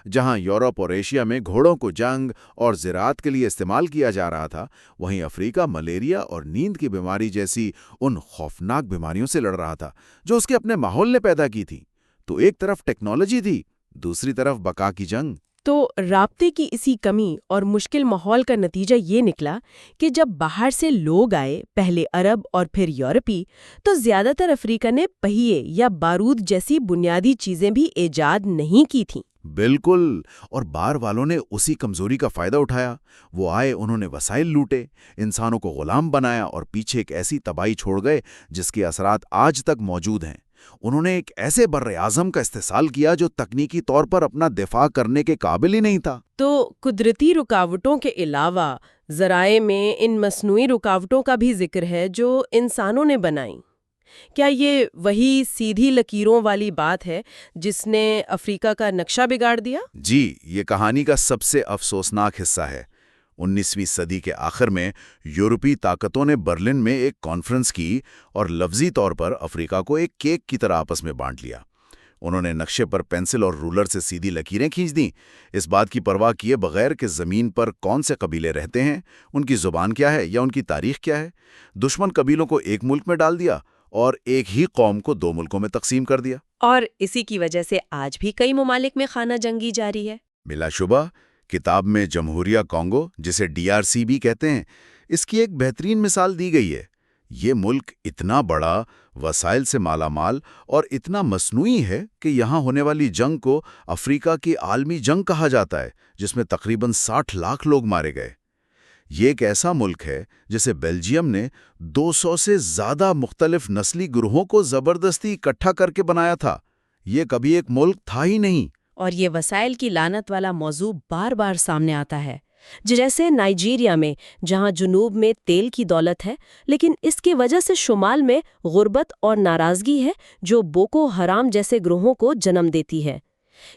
جہاں یورپ اور ایشیا میں گھوڑوں کو جنگ اور زراعت کے لیے استعمال کیا جا رہا تھا، وہیں افریقہ ملیریا اور نیند کی بیماری جیسی ان خوفناک بیماریوں سے لڑ رہا تھا جو اس کے اپنے ماحول نے پیدا کی تھی۔ تو ایک طرف ٹیکنالوجی تھی، دوسری طرف بقا کی جنگ۔ تو رابطے کی اسی کمی اور مشکل ماحول کا نتیجہ یہ نکلا کہ جب باہر سے لوگ آئے، پہلے عرب اور پھر یورپی، تو زیادہ تر افریقہ نے پہیے یا بارود جیسی بنیادی چیزیں بھی ایجاد نہیں کی تھیں۔ بالکل، اور بار والوں نے اسی کمزوری کا فائدہ اٹھایا۔ وہ آئے، انہوں نے وسائل لوٹے، انسانوں کو غلام بنایا اور پیچھے ایک ایسی تباہی چھوڑ گئے جس کے اثرات آج تک موجود ہیں۔ انہوں نے ایک ایسے بر اعظم کا استحصال کیا جو تکنیکی طور پر اپنا دفاع کرنے کے قابل ہی نہیں تھا۔ تو قدرتی رکاوٹوں کے علاوہ ذرائع میں ان مصنوعی رکاوٹوں کا بھی ذکر ہے جو انسانوں نے بنائیں۔ کیا یہ وہی سیدھی لکیروں والی بات ہے جس نے افریقہ کا نقشہ بگاڑ دیا؟ جی، یہ کہانی کا سب سے افسوسناک حصہ ہے۔ 19ویں صدی کے آخر میں یورپی طاقتوں نے برلن میں ایک کانفرنس کی اور لفظی طور پر افریقہ کو ایک کیک کی طرح آپس میں بانٹ لیا۔ انہوں نے نقشے پر پینسل اور رولر سے سیدھی لکیریں کھینچ دیں، اس بات کی پرواہ کیے بغیر کہ زمین پر کون سے قبیلے رہتے ہیں، ان کی زبان کیا ہے یا ان کی تاریخ کیا ہے۔ دشمن قبیلوں کو ایک ملک میں ڈال دیا اور ایک ہی قوم کو 2 ملکوں میں تقسیم کر دیا۔ اور اسی کی وجہ سے آج بھی کئی ممالک میں خانہ جنگی جاری ہے۔ بلا شبہ، کتاب میں جمہوریہ کانگو، جسے DRC بھی کہتے ہیں، اس کی ایک بہترین مثال دی گئی ہے۔ یہ ملک اتنا بڑا، وسائل سے مالا مال اور اتنا مصنوعی ہے کہ یہاں ہونے والی جنگ کو افریقہ کی عالمی جنگ کہا جاتا ہے، جس میں تقریباً 60 لاکھ لوگ مارے گئے۔ یہ ایک ایسا ملک ہے جسے بیلجیم نے 200 سے زیادہ مختلف نسلی گروہوں کو زبردستی اکٹھا کر کے بنایا تھا۔ یہ کبھی ایک ملک تھا ہی نہیں۔ اور یہ وسائل کی لعنت والا موضوع بار بار سامنے آتا ہے، جیسے نائجیریا میں، جہاں جنوب میں تیل کی دولت ہے لیکن اس کی وجہ سے شمال میں غربت اور ناراضگی ہے جو بوکو حرام جیسے گروہوں کو جنم دیتی ہے۔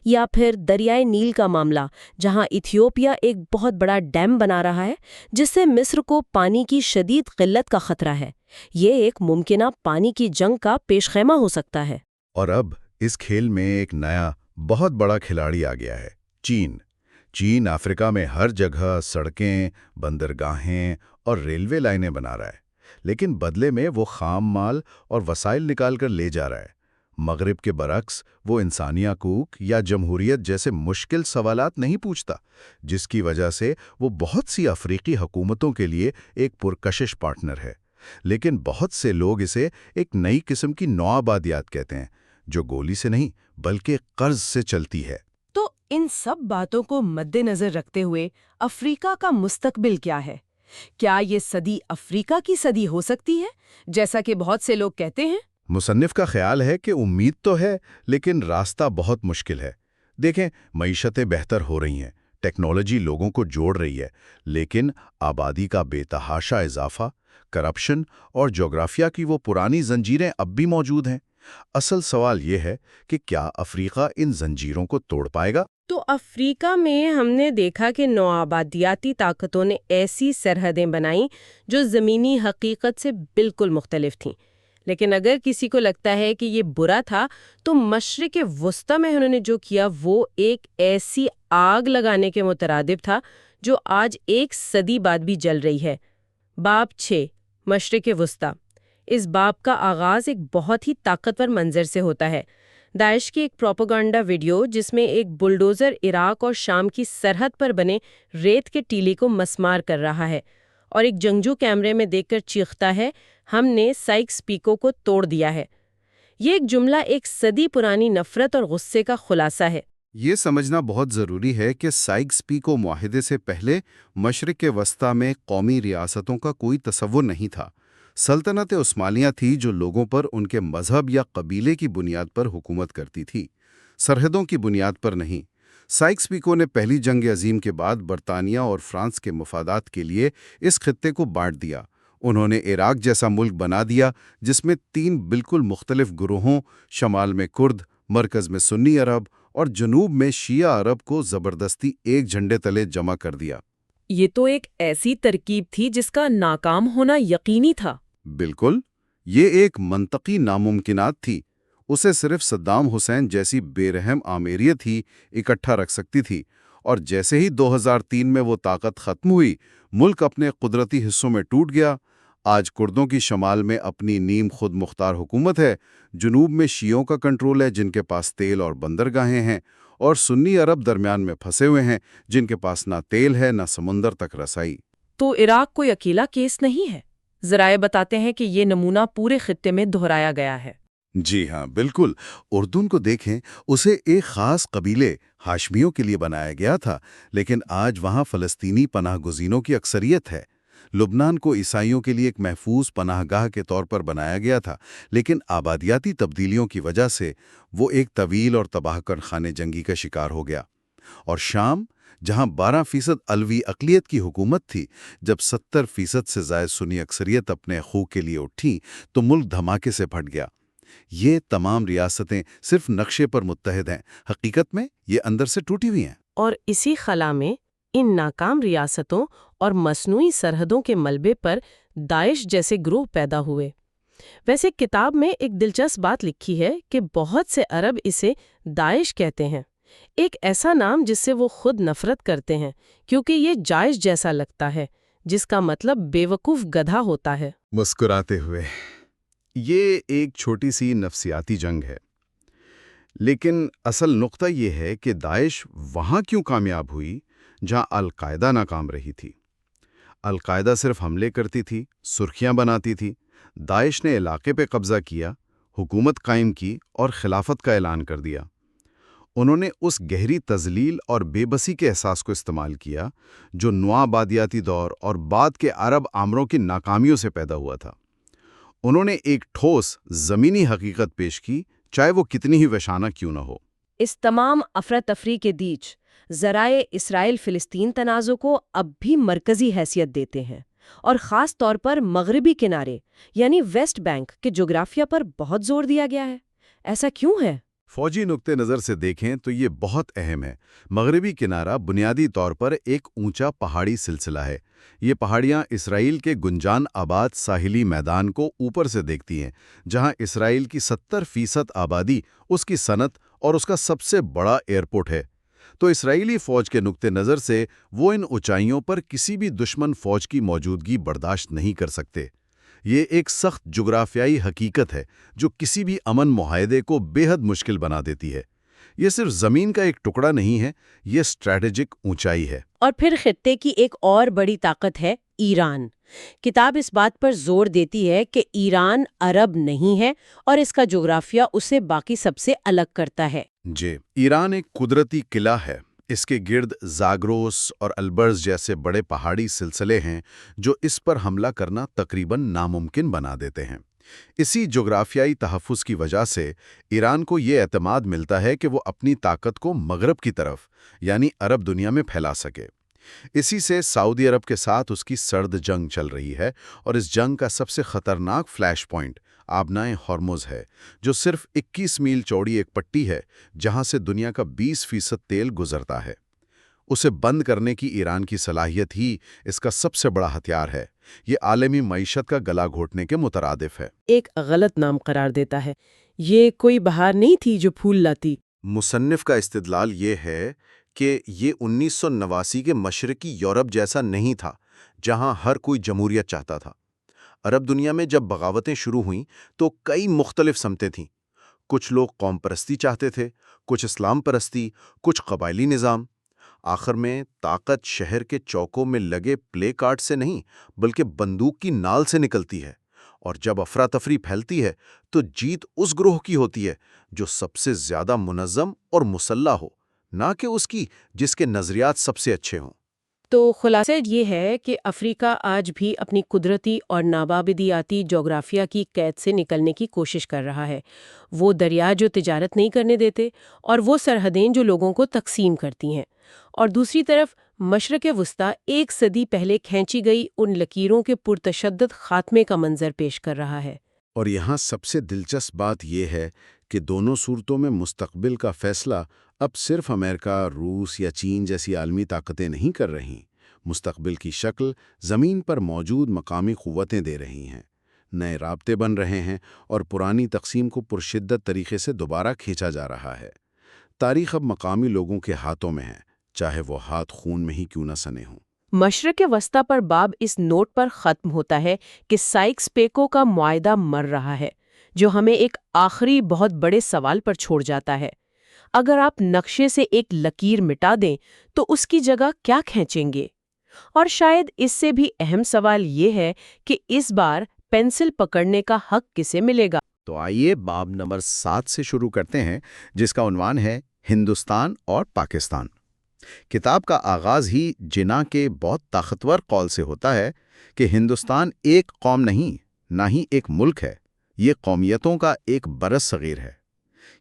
یا پھر دریائے نیل کا معاملہ، جہاں ایتھیوپیا ایک بہت بڑا ڈیم بنا رہا ہے جس سے مصر کو پانی کی شدید قلت کا خطرہ ہے۔ یہ ایک ممکنہ پانی کی جنگ کا پیش خیمہ ہو سکتا ہے۔ اور اب اس کھیل میں ایک نیا بہت بڑا کھلاڑی آ گیا ہے، چین۔ چین افریقہ میں ہر جگہ سڑکیں، بندرگاہیں اور ریلوے لائنیں بنا رہا ہے، لیکن بدلے میں وہ خام مال اور وسائل نکال کر لے جا رہا ہے۔ مغرب کے برعکس وہ انسانی حقوق یا جمہوریت جیسے مشکل سوالات نہیں پوچھتا، جس کی وجہ سے وہ بہت سی افریقی حکومتوں کے لیے ایک پرکشش پارٹنر ہے۔ لیکن بہت سے لوگ اسے ایک نئی قسم کی نوآبادیات کہتے ہیں، جو گولی سے نہیں بلکہ قرض سے چلتی ہے۔ تو ان سب باتوں کو مد نظر رکھتے ہوئے افریقہ کا مستقبل کیا ہے؟ کیا یہ صدی افریقہ کی صدی ہو سکتی ہے، جیسا کہ بہت سے لوگ کہتے ہیں؟ مصنف کا خیال ہے کہ امید تو ہے، لیکن راستہ بہت مشکل ہے۔ دیکھیں، معیشتیں بہتر ہو رہی ہیں، ٹیکنالوجی لوگوں کو جوڑ رہی ہے، لیکن آبادی کا بے تحاشا اضافہ، کرپشن اور جغرافیہ کی وہ پرانی زنجیریں اب بھی موجود ہیں۔ اصل سوال یہ ہے کہ کیا افریقہ ان زنجیروں کو توڑ پائے گا؟ تو افریقہ میں ہم نے دیکھا کہ نوآبادیاتی طاقتوں نے ایسی سرحدیں بنائیں جو زمینی حقیقت سے بالکل مختلف تھیں۔ لیکن اگر کسی کو لگتا ہے کہ یہ برا تھا، تو مشرق وسطی میں انہوں نے جو کیا وہ ایک ایسی آگ لگانے کے مترادف تھا جو آج ایک صدی بعد بھی جل رہی ہے۔ باب 6، مشرق وسطی۔ اس باب کا آغاز ایک بہت ہی طاقتور منظر سے ہوتا ہے۔ داعش کی ایک پروپیگنڈا ویڈیو جس میں ایک بلڈوزر عراق اور شام کی سرحد پر بنے ریت کے ٹیلے کو مسمار کر رہا ہے، اور ایک جنگجو کیمرے میں دیکھ کر چیختا ہے، ہم نے سائکس پیکو کو توڑ دیا ہے۔ یہ ایک جملہ ایک صدی پرانی نفرت اور غصے کا خلاصہ ہے۔ یہ سمجھنا بہت ضروری ہے کہ سائکس پیکو معاہدے سے پہلے مشرق وسطی میں قومی ریاستوں کا کوئی تصور نہیں تھا۔ سلطنت عثمانیہ تھی جو لوگوں پر ان کے مذہب یا قبیلے کی بنیاد پر حکومت کرتی تھی، سرحدوں کی بنیاد پر نہیں۔ سائکس پیکو نے پہلی جنگ عظیم کے بعد برطانیہ اور فرانس کے مفادات کے لیے اس خطے کو بانٹ دیا۔ انہوں نے عراق جیسا ملک بنا دیا جس میں 3 بالکل مختلف گروہوں، شمال میں کرد، مرکز میں سنی عرب اور جنوب میں شیعہ عرب کو زبردستی ایک جھنڈے تلے جمع کر دیا۔ یہ تو ایک ایسی ترکیب تھی جس کا ناکام ہونا یقینی تھا۔ بالکل، یہ ایک منطقی ناممکنات تھی۔ اسے صرف صدام حسین جیسی بے رحم آمیریت ہی اکٹھا رکھ سکتی تھی، اور جیسے ہی 2003 میں وہ طاقت ختم ہوئی، ملک اپنے قدرتی حصوں میں ٹوٹ گیا۔ آج کردوں کی شمال میں اپنی نیم خود مختار حکومت ہے، جنوب میں شیعوں کا کنٹرول ہے جن کے پاس تیل اور بندرگاہیں ہیں، اور سنی عرب درمیان میں پھنسے ہوئے ہیں جن کے پاس نہ تیل ہے نہ سمندر تک رسائی۔ تو عراق کوئی اکیلا کیس نہیں ہے۔ ذرائع بتاتے ہیں کہ یہ نمونہ پورے خطے میں دہرایا گیا ہے۔ جی ہاں، بالکل۔ اردن کو دیکھیں، اسے ایک خاص قبیلے ہاشمیوں کے لیے بنایا گیا تھا، لیکن آج وہاں فلسطینی پناہ گزینوں کی اکثریت ہے۔ لبنان کو عیسائیوں کے لیے ایک محفوظ پناہ گاہ کے طور پر بنایا گیا تھا، لیکن آبادیاتی تبدیلیوں کی وجہ سے وہ ایک طویل اور تباہ کن خانہ جنگی کا شکار ہو گیا۔ اور شام، جہاں 12% علوی اقلیت کی حکومت تھی، جب 70% سے زائد سنی اکثریت اپنے حقوق کے لیے اٹھی تو ملک دھماکے سے پھٹ گیا۔ یہ تمام ریاستیں صرف نقشے پر متحد ہیں، حقیقت میں یہ اندر سے ٹوٹی ہوئی ہیں۔ اور اسی خلا میں ان ناکام ریاستوں اور مصنوعی سرحدوں کے ملبے پر داعش جیسے گروہ پیدا ہوئے۔ ویسے کتاب میں ایک دلچسپ بات لکھی ہے کہ بہت سے عرب اسے داعش کہتے ہیں، ایک ایسا نام جس سے وہ خود نفرت کرتے ہیں، کیونکہ یہ جائش جیسا لگتا ہے، جس کا مطلب بے وقوف گدھا ہوتا ہے۔ مسکراتے ہوئے، یہ ایک چھوٹی سی نفسیاتی جنگ ہے، لیکن اصل نقطہ یہ ہے کہ داعش وہاں کیوں کامیاب ہوئی جہاں القاعدہ ناکام رہی تھی۔ القاعدہ صرف حملے کرتی تھی، سرخیاں بناتی تھی۔ داعش نے علاقے پہ قبضہ کیا، حکومت قائم کی اور خلافت کا اعلان کر دیا۔ انہوں نے اس گہری تذلیل اور بے بسی کے احساس کو استعمال کیا جو نوآبادیاتی دور اور بعد کے عرب آمروں کی ناکامیوں سے پیدا ہوا تھا۔ انہوں نے ایک ٹھوس زمینی حقیقت پیش کی، چاہے وہ کتنی ہی وحشانہ کیوں نہ ہو۔ اس تمام افراتفری کے بیچ ذرائع اسرائیل فلسطین تنازع کو اب بھی مرکزی حیثیت دیتے ہیں، اور خاص طور پر مغربی کنارے یعنی ویسٹ بینک کے جغرافیہ پر بہت زور دیا گیا ہے۔ ایسا کیوں ہے؟ فوجی نقطے نظر سے دیکھیں تو یہ بہت اہم ہے۔ مغربی کنارہ بنیادی طور پر ایک اونچا پہاڑی سلسلہ ہے۔ یہ پہاڑیاں اسرائیل کے گنجان آباد ساحلی میدان کو اوپر سے دیکھتی ہیں، جہاں اسرائیل کی 70% آبادی، اس کی صنعت اور اس کا سب سے بڑا ایئرپورٹ ہے۔ تو اسرائیلی فوج کے نقطے نظر سے وہ ان اونچائیوں پر کسی بھی دشمن فوج کی موجودگی برداشت نہیں کر سکتے۔ یہ ایک سخت جغرافیائی حقیقت ہے جو کسی بھی امن معاہدے کو بے حد مشکل بنا دیتی ہے۔ یہ صرف زمین کا ایک ٹکڑا نہیں ہے، یہ اسٹریٹجک اونچائی ہے۔ اور پھر خطے کی ایک اور بڑی طاقت ہے ایران۔ کتاب اس بات پر زور دیتی ہے کہ ایران عرب نہیں ہے اور اس کا جغرافیہ اسے باقی سب سے الگ کرتا ہے۔ جی، ایران ایک قدرتی قلعہ ہے۔ اس کے گرد زاگروس اور البرز جیسے بڑے پہاڑی سلسلے ہیں جو اس پر حملہ کرنا تقریباً ناممکن بنا دیتے ہیں۔ اسی جغرافیائی تحفظ کی وجہ سے ایران کو یہ اعتماد ملتا ہے کہ وہ اپنی طاقت کو مغرب کی طرف یعنی عرب دنیا میں پھیلا سکے۔ اسی سے سعودی عرب کے ساتھ اس کی سرد جنگ چل رہی ہے، اور اس جنگ کا سب سے خطرناک فلیش پوائنٹ آبنائے ہرمز ہے، جو صرف 21 میل چوڑی ایک پٹی ہے جہاں سے دنیا کا 20% تیل گزرتا ہے۔ اسے بند کرنے کی ایران کی صلاحیت ہی اس کا سب سے بڑا ہتھیار ہے۔ یہ عالمی معیشت کا گلا گھونٹنے کے مترادف ہے۔ ایک غلط نام قرار دیتا ہے۔ یہ کوئی بہار نہیں تھی جو پھول لاتی۔ مصنف کا استدلال یہ ہے کہ یہ 1989 کے مشرقی یورپ جیسا نہیں تھا جہاں ہر کوئی جمہوریت چاہتا تھا۔ عرب دنیا میں جب بغاوتیں شروع ہوئیں تو کئی مختلف سمتیں تھیں۔ کچھ لوگ قوم پرستی چاہتے تھے، کچھ اسلام پرستی، کچھ قبائلی نظام۔ آخر میں طاقت شہر کے چوکوں میں لگے پلے کارڈ سے نہیں بلکہ بندوق کی نال سے نکلتی ہے، اور جب افراتفری پھیلتی ہے تو جیت اس گروہ کی ہوتی ہے جو سب سے زیادہ منظم اور مسلح ہو، نہ کہ اس کی جس کے نظریات سب سے اچھے ہوں۔ تو خلاصہ یہ ہے کہ افریقہ آج بھی اپنی قدرتی اور نابابدیاتی جغرافیہ کی قید سے نکلنے کی کوشش کر رہا ہے۔ وہ دریا جو تجارت نہیں کرنے دیتے، اور وہ سرحدیں جو لوگوں کو تقسیم کرتی ہیں، اور دوسری طرف مشرق وسطیٰ 1 صدی پہلے کھینچی گئی ان لکیروں کے پرتشدد خاتمے کا منظر پیش کر رہا ہے۔ اور یہاں سب سے دلچسپ بات یہ ہے کہ دونوں صورتوں میں مستقبل کا فیصلہ اب صرف امریکہ، روس یا چین جیسی عالمی طاقتیں نہیں کر رہیں۔ مستقبل کی شکل زمین پر موجود مقامی قوتیں دے رہی ہیں۔ نئے رابطے بن رہے ہیں اور پرانی تقسیم کو پرشدت طریقے سے دوبارہ کھینچا جا رہا ہے۔ تاریخ اب مقامی لوگوں کے ہاتھوں میں ہے، چاہے وہ ہاتھ خون میں ہی کیوں نہ سنے ہوں۔ مشرق وسطیٰ پر باب اس نوٹ پر ختم ہوتا ہے کہ سائکس پیکو کا معاہدہ مر رہا ہے، جو ہمیں ایک آخری بہت بڑے سوال پر چھوڑ جاتا ہے۔ اگر آپ نقشے سے ایک لکیر مٹا دیں تو اس کی جگہ کیا کھینچیں گے؟ اور شاید اس سے بھی اہم سوال یہ ہے کہ اس بار پینسل پکڑنے کا حق کسے ملے گا؟ تو آئیے باب نمبر 7 سے شروع کرتے ہیں، جس کا عنوان ہے ہندوستان اور پاکستان۔ کتاب کا آغاز ہی جناح کے بہت طاقتور قول سے ہوتا ہے کہ ہندوستان ایک قوم نہیں، نہ ہی ایک ملک ہے، یہ قومیتوں کا ایک برص صغیر ہے۔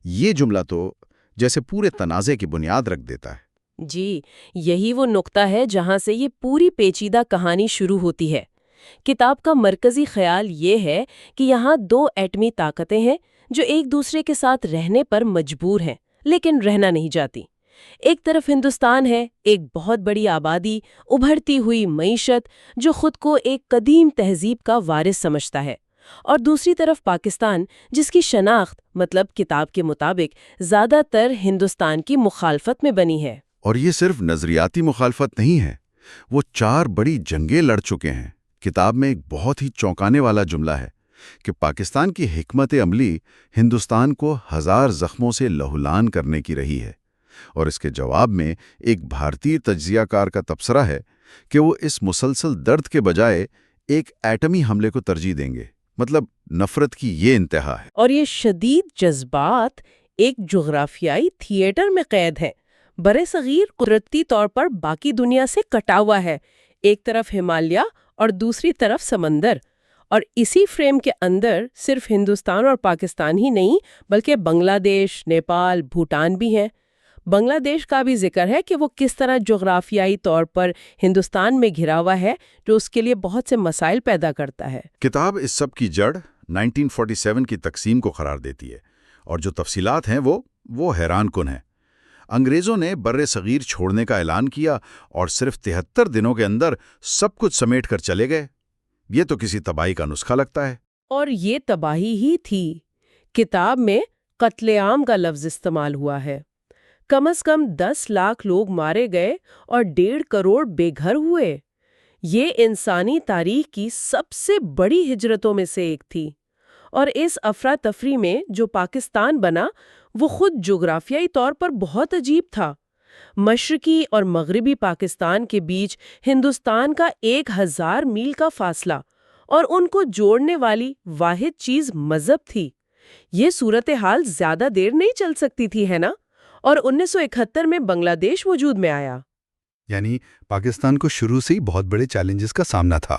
یہ جملہ تو جیسے پورے تنازع کی بنیاد رکھ دیتا ہے۔ جی، یہی وہ نقطہ ہے جہاں سے یہ پوری پیچیدہ کہانی شروع ہوتی ہے۔ کتاب کا مرکزی خیال یہ ہے کہ یہاں 2 ایٹمی طاقتیں ہیں جو ایک دوسرے کے ساتھ رہنے پر مجبور ہیں، لیکن رہنا نہیں چاہتی۔ ایک طرف ہندوستان ہے، ایک بہت بڑی آبادی، ابھرتی ہوئی معیشت جو خود کو ایک قدیم تہذیب کا وارث سمجھتا ہے، اور دوسری طرف پاکستان جس کی شناخت مطلب کتاب کے مطابق زیادہ تر ہندوستان کی مخالفت میں بنی ہے۔ اور یہ صرف نظریاتی مخالفت نہیں ہے، وہ 4 بڑی جنگیں لڑ چکے ہیں۔ کتاب میں ایک بہت ہی چونکانے والا جملہ ہے کہ پاکستان کی حکمت عملی ہندوستان کو 1000 زخموں سے لہولان کرنے کی رہی ہے، اور اس کے جواب میں ایک بھارتی تجزیہ کار کا تبصرہ ہے کہ وہ اس مسلسل درد کے بجائے ایک ایٹمی حملے کو ترجیح دیں گے۔ مطلب نفرت کی یہ انتہا ہے۔ اور یہ شدید جذبات ایک جغرافیائی تھیٹر میں قید ہیں۔ برصغیر قدرتی طور پر باقی دنیا سے کٹا ہوا ہے، ایک طرف ہمالیہ اور دوسری طرف سمندر، اور اسی فریم کے اندر صرف ہندوستان اور پاکستان ہی نہیں بلکہ بنگلہ دیش، نیپال، بھوٹان بھی ہیں۔ بنگلہ دیش کا بھی ذکر ہے کہ وہ کس طرح جغرافیائی طور پر ہندوستان میں گھرا ہوا ہے، جو اس کے لیے بہت سے مسائل پیدا کرتا ہے۔ کتاب اس سب کی جڑ 1947 کی تقسیم کو قرار دیتی ہے، اور جو تفصیلات ہیں وہ وہ حیران کن ہے۔ انگریزوں نے بر صغیر چھوڑنے کا اعلان کیا اور صرف 73 دنوں کے اندر سب کچھ سمیٹ کر چلے گئے۔ یہ تو کسی تباہی کا نسخہ لگتا ہے۔ اور یہ تباہی ہی تھی۔ کتاب میں قتل عام کا لفظ استعمال ہوا ہے۔ کم از کم 10 لاکھ لوگ مارے گئے اور 1.5 کروڑ بے گھر ہوئے۔ یہ انسانی تاریخ کی سب سے بڑی ہجرتوں میں سے ایک تھی، اور اس افراتفری میں جو پاکستان بنا وہ خود جغرافیائی طور پر بہت عجیب تھا۔ مشرقی اور مغربی پاکستان کے بیچ ہندوستان کا 1000 میل کا فاصلہ، اور ان کو جوڑنے والی واحد چیز مذہب تھی۔ یہ صورتحال زیادہ دیر نہیں چل سکتی تھی، ہے نا؟ اور 1971 میں بنگلہ دیش وجود میں آیا۔ یعنی پاکستان کو شروع سے ہی بہت بڑے چیلنجز کا سامنا تھا۔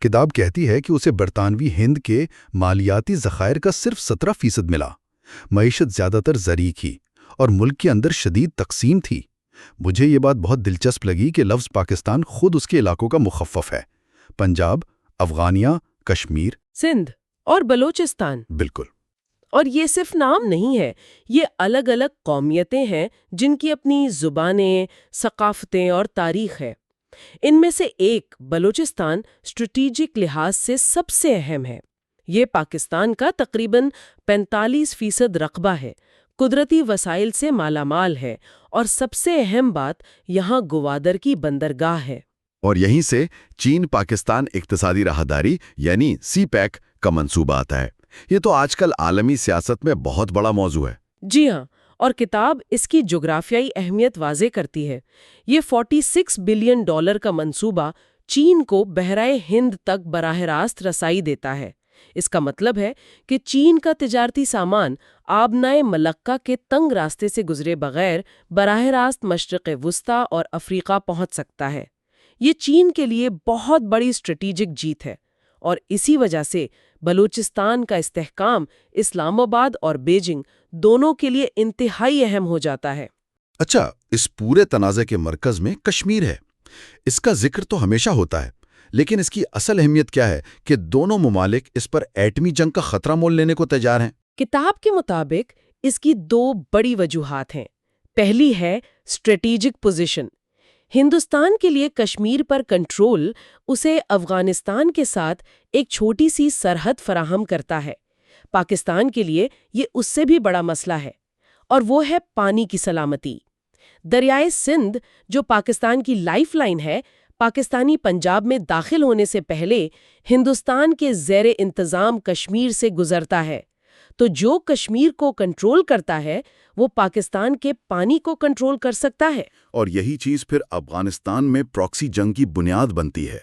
کتاب کہتی ہے کہ اسے برطانوی ہند کے مالیاتی ذخائر کا صرف 17% ملا۔ معیشت زیادہ تر زرعی کی اور ملک کے اندر شدید تقسیم تھی۔ مجھے یہ بات بہت دلچسپ لگی کہ لفظ پاکستان خود اس کے علاقوں کا مخفف ہے۔ پنجاب، افغانیہ، کشمیر، سندھ اور بلوچستان۔ بالکل۔ اور یہ صرف نام نہیں ہے، یہ الگ الگ قومیتیں ہیں جن کی اپنی زبانیں، ثقافتیں اور تاریخ ہے۔ ان میں سے ایک بلوچستان اسٹریٹجک لحاظ سے سب سے اہم ہے۔ یہ پاکستان کا تقریباً 45% رقبہ ہے، قدرتی وسائل سے مالا مال ہے، اور سب سے اہم بات یہاں گوادر کی بندرگاہ ہے۔ اور یہیں سے چین پاکستان اقتصادی راہداری یعنی سی پیک کا منصوبہ آتا ہے۔ یہ تو آج کل عالمی سیاست میں بہت بڑا موضوع ہے۔ جی ہاں، اور کتاب اس کی جغرافیائی اہمیت واضح کرتی ہے۔ یہ $46 بلین کا منصوبہ چین کو بحرۂ ہند تک براہ راست رسائی دیتا ہے۔ اس کا مطلب ہے کہ چین کا تجارتی سامان آبنائے ملکہ کے تنگ راستے سے گزرے بغیر براہ راست مشرق وسطیٰ اور افریقہ پہنچ سکتا ہے۔ یہ چین کے لیے بہت بڑی اسٹریٹجک جیت ہے، اور اسی وجہ سے بلوچستان کا استحکام اسلام آباد اور بیجنگ دونوں کے لیے انتہائی اہم ہو جاتا ہے۔ اچھا، اس پورے تنازع کے مرکز میں کشمیر ہے۔ اس کا ذکر تو ہمیشہ ہوتا ہے، لیکن اس کی اصل اہمیت کیا ہے کہ دونوں ممالک اس پر ایٹمی جنگ کا خطرہ مول لینے کو تیار ہیں؟ کتاب کے مطابق اس کی 2 بڑی وجوہات ہیں۔ پہلی ہے اسٹریٹجک پوزیشن۔ ہندوستان کے لیے کشمیر پر کنٹرول اسے افغانستان کے ساتھ ایک چھوٹی سی سرحد فراہم کرتا ہے۔ پاکستان کے لیے یہ اس سے بھی بڑا مسئلہ ہے، اور وہ ہے پانی کی سلامتی۔ دریائے سندھ، جو پاکستان کی لائف لائن ہے، پاکستانی پنجاب میں داخل ہونے سے پہلے ہندوستان کے زیر انتظام کشمیر سے گزرتا ہے۔ تو جو کشمیر کو کنٹرول کرتا ہے وہ پاکستان کے پانی کو کنٹرول کر سکتا ہے۔ اور یہی چیز پھر افغانستان میں پراکسی جنگ کی بنیاد بنتی ہے۔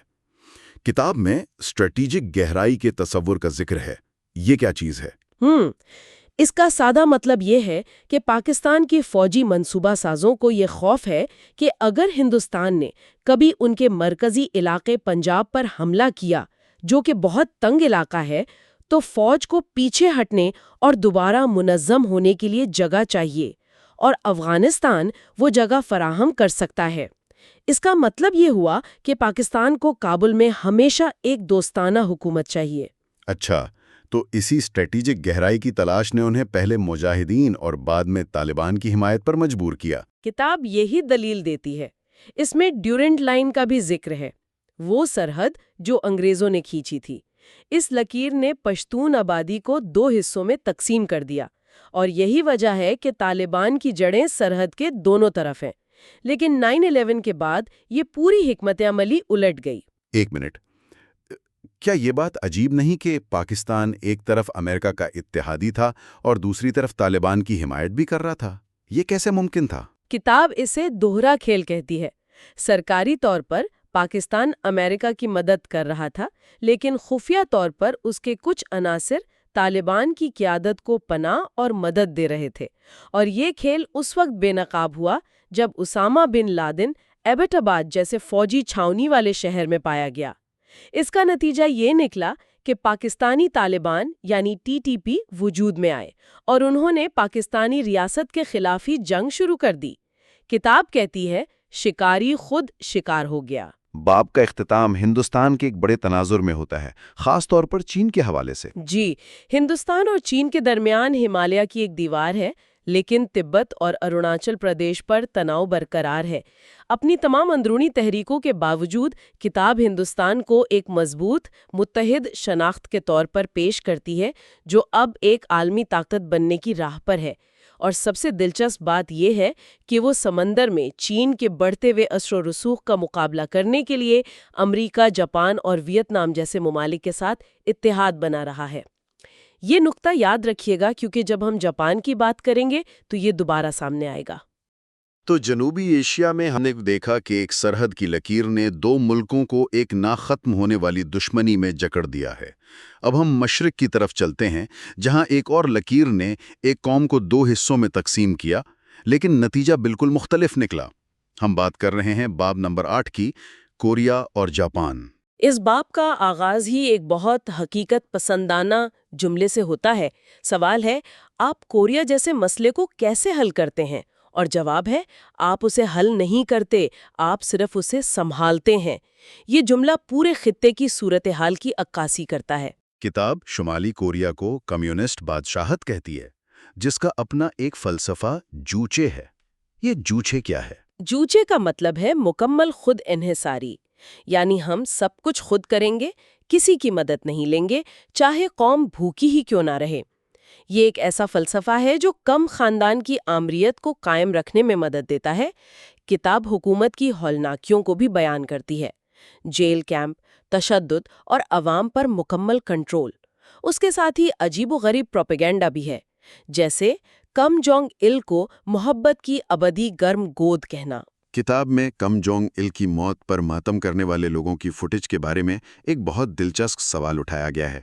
کتاب میں اسٹریٹجک گہرائی کے تصور کا ذکر ہے۔ یہ کیا چیز ہے؟ اس کا سادہ مطلب یہ ہے کہ پاکستان کی فوجی منصوبہ سازوں کو یہ خوف ہے کہ اگر ہندوستان نے کبھی ان کے مرکزی علاقے پنجاب پر حملہ کیا، جو کہ بہت تنگ علاقہ ہے، تو فوج کو پیچھے ہٹنے اور دوبارہ منظم ہونے کے لیے جگہ چاہیے، اور افغانستان وہ جگہ فراہم کر سکتا ہے۔ اس کا مطلب یہ ہوا کہ پاکستان کو کابل میں ہمیشہ ایک دوستانہ حکومت چاہیے۔ اچھا، تو اسی اسٹریٹجک گہرائی کی تلاش نے انہیں پہلے مجاہدین اور بعد میں طالبان کی حمایت پر مجبور کیا۔ کتاب یہی دلیل دیتی ہے۔ اس میں ڈیورنٹ لائن کا بھی ذکر ہے، وہ سرحد جو انگریزوں نے کھینچی تھی۔ اس لکیر نے پشتون آبادی کو 2 حصوں میں تقسیم کر دیا، اور یہی وجہ ہے کہ طالبان کی جڑیں سرحد کے دونوں طرف ہیں۔ لیکن 9/11 کے بعد یہ پوری حکمت عملی الٹ گئی۔ ایک منٹ، کیا یہ بات عجیب نہیں کہ پاکستان ایک طرف امریکہ کا اتحادی تھا اور دوسری طرف طالبان کی حمایت بھی کر رہا تھا؟ یہ کیسے ممکن تھا؟ کتاب اسے دوہرا کھیل کہتی ہے۔ سرکاری طور پر پاکستان امریکہ کی مدد کر رہا تھا، لیکن خفیہ طور پر اس کے کچھ عناصر طالبان کی قیادت کو پناہ اور مدد دے رہے تھے، اور یہ کھیل اس وقت بے نقاب ہوا جب اسامہ بن لادن ایبٹ آباد جیسے فوجی چھاؤنی والے شہر میں پایا گیا۔ اس کا نتیجہ یہ نکلا کہ پاکستانی طالبان یعنی TTP وجود میں آئے، اور انہوں نے پاکستانی ریاست کے خلاف ہی جنگ شروع کر دی۔ کتاب کہتی ہے شکاری خود شکار ہو گیا۔ باب کا اختتام ہندوستان کے ایک بڑے تناظر میں ہوتا ہے، خاص طور پر چین کے حوالے سے۔ جی، ہندوستان اور چین کے درمیان ہمالیہ کی ایک دیوار ہے، لیکن تبت اور اروناچل پردیش پر تناؤ برقرار ہے۔ اپنی تمام اندرونی تحریکوں کے باوجود کتاب ہندوستان کو ایک مضبوط، متحد شناخت کے طور پر پیش کرتی ہے جو اب ایک عالمی طاقت بننے کی راہ پر ہے۔ اور سب سے دلچسپ بات یہ ہے کہ وہ سمندر میں چین کے بڑھتے ہوئے اثر و رسوخ کا مقابلہ کرنے کے لیے امریکہ، جاپان اور ویتنام جیسے ممالک کے ساتھ اتحاد بنا رہا ہے۔ یہ نقطہ یاد رکھیے گا کیونکہ جب ہم جاپان کی بات کریں گے تو یہ دوبارہ سامنے آئے گا۔ تو جنوبی ایشیا میں ہم نے دیکھا کہ ایک سرحد کی لکیر نے دو ملکوں کو ایک نہ ختم ہونے والی دشمنی میں جکڑ دیا ہے۔ اب ہم مشرق کی طرف چلتے ہیں جہاں ایک اور لکیر نے ایک قوم کو دو حصوں میں تقسیم کیا، لیکن نتیجہ بالکل مختلف نکلا۔ ہم بات کر رہے ہیں باب نمبر 8 کی، کوریا اور جاپان۔ اس باب کا آغاز ہی ایک بہت حقیقت پسندانہ جملے سے ہوتا ہے۔ سوال ہے، آپ کوریا جیسے مسئلے کو کیسے حل کرتے ہیں؟ اور جواب ہے، آپ اسے حل نہیں کرتے، آپ صرف اسے سنبھالتے ہیں۔ یہ جملہ پورے خطے کی صورتحال کی عکاسی کرتا ہے۔ کتاب شمالی کوریا کو کمیونسٹ بادشاہت کہتی ہے، جس کا اپنا ایک فلسفہ جوچے ہے۔ یہ جوچے کیا ہے؟ جوچے کا مطلب ہے مکمل خود انحصاری، یعنی ہم سب کچھ خود کریں گے، کسی کی مدد نہیں لیں گے، چاہے قوم بھوکی ہی کیوں نہ رہے۔ یہ ایک ایسا فلسفہ ہے جو کم خاندان کی آمریت کو قائم رکھنے میں مدد دیتا ہے۔ کتاب حکومت کی ہولناکیوں کو بھی بیان کرتی ہے، جیل کیمپ، تشدد اور عوام پر مکمل کنٹرول۔ اس کے ساتھ ہی عجیب و غریب پروپیگنڈا بھی ہے، جیسے کم جونگ اِل کو محبت کی ابدی گرم گود کہنا۔ کتاب میں کم جونگ اِل کی موت پر ماتم کرنے والے لوگوں کی فوٹیج کے بارے میں ایک بہت دلچسپ سوال اٹھایا گیا ہے۔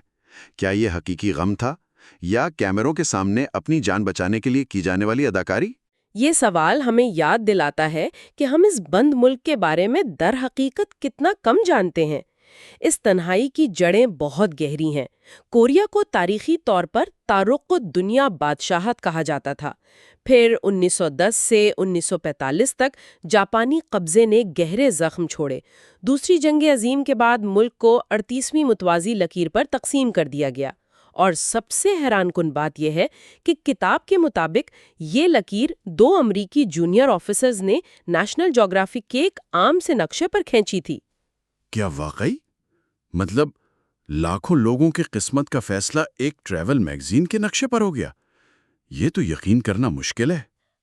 کیا یہ حقیقی غم تھا یا کیمروں کے سامنے اپنی جان بچانے کے لیے کی جانے والی اداکاری؟ یہ سوال ہمیں یاد دلاتا ہے کہ ہم اس بند ملک کے بارے میں در حقیقت کتنا کم جانتے ہیں۔ اس تنہائی کی جڑیں بہت گہری ہیں۔ کوریا کو تاریخی طور پر تارق الدنیا بادشاہت کہا جاتا تھا۔ پھر 1910 سے 1945 تک جاپانی قبضے نے گہرے زخم چھوڑے۔ دوسری جنگ عظیم کے بعد ملک کو 38ویں متوازی لکیر پر تقسیم کر دیا گیا۔ اور سب سے حیران کن بات یہ ہے کہ کتاب کے مطابق یہ لکیر 2 امریکی جونیئر آفیسرز نے نیشنل جیوگرافک کے ایک عام سے نقشے پر کھینچی تھی۔ کیا واقعی؟ مطلب لاکھوں لوگوں کی قسمت کا فیصلہ ایک ٹریول میگزین کے نقشے پر ہو گیا؟ یہ تو یقین کرنا مشکل ہے۔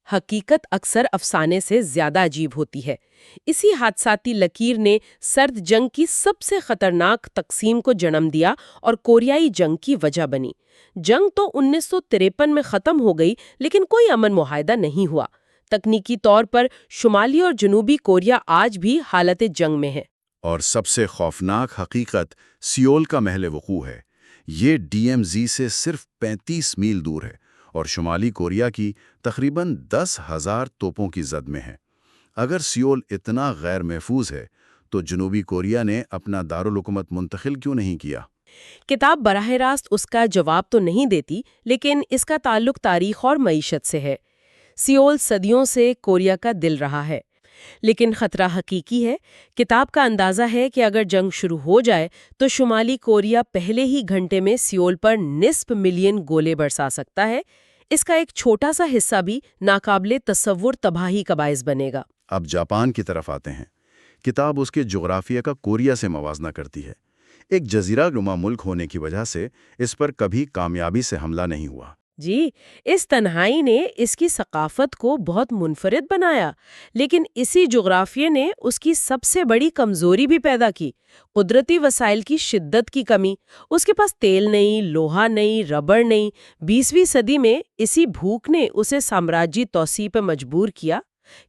حقیقت اکثر افسانے سے زیادہ عجیب ہوتی ہے۔ اسی حادثاتی لکیر نے سرد جنگ کی سب سے خطرناک تقسیم کو جنم دیا اور کوریائی جنگ کی وجہ بنی۔ جنگ تو 1953 میں ختم ہو گئی، لیکن کوئی امن معاہدہ نہیں ہوا۔ تکنیکی طور پر شمالی اور جنوبی کوریا آج بھی حالت جنگ میں ہے۔ اور سب سے خوفناک حقیقت سیول کا محل وقوع ہے۔ یہ DMZ سے صرف 35 میل دور ہے اور شمالی کوریا کی تقریباً 10,000 توپوں کی زد میں ہے۔ اگر سیول اتنا غیر محفوظ ہے تو جنوبی کوریا نے اپنا دارالحکومت منتقل کیوں نہیں کیا؟ کتاب براہ راست اس کا جواب تو نہیں دیتی، لیکن اس کا تعلق تاریخ اور معیشت سے ہے۔ سیول صدیوں سے کوریا کا دل رہا ہے، لیکن خطرہ حقیقی ہے۔ کتاب کا اندازہ ہے کہ اگر جنگ شروع ہو جائے تو شمالی کوریا پہلے ہی گھنٹے میں سیول پر نصف ملین گولے برسا سکتا ہے۔ اس کا ایک چھوٹا سا حصہ بھی ناقابل تصور تباہی کا باعث بنے گا۔ اب جاپان کی طرف آتے ہیں۔ کتاب اس کے جغرافیہ کا کوریا سے موازنہ کرتی ہے۔ ایک جزیرہ نما ملک ہونے کی وجہ سے اس پر کبھی کامیابی سے حملہ نہیں ہوا۔ جی، اس تنہائی نے اس کی ثقافت کو بہت منفرد بنایا، لیکن اسی جغرافیے نے اس کی سب سے بڑی کمزوری بھی پیدا کی، قدرتی وسائل کی شدت کی کمی۔ اس کے پاس تیل نہیں، لوہا نہیں، ربڑ نہیں۔ 20ویں صدی میں اسی بھوک نے اسے سامراجی توسیع پر مجبور کیا۔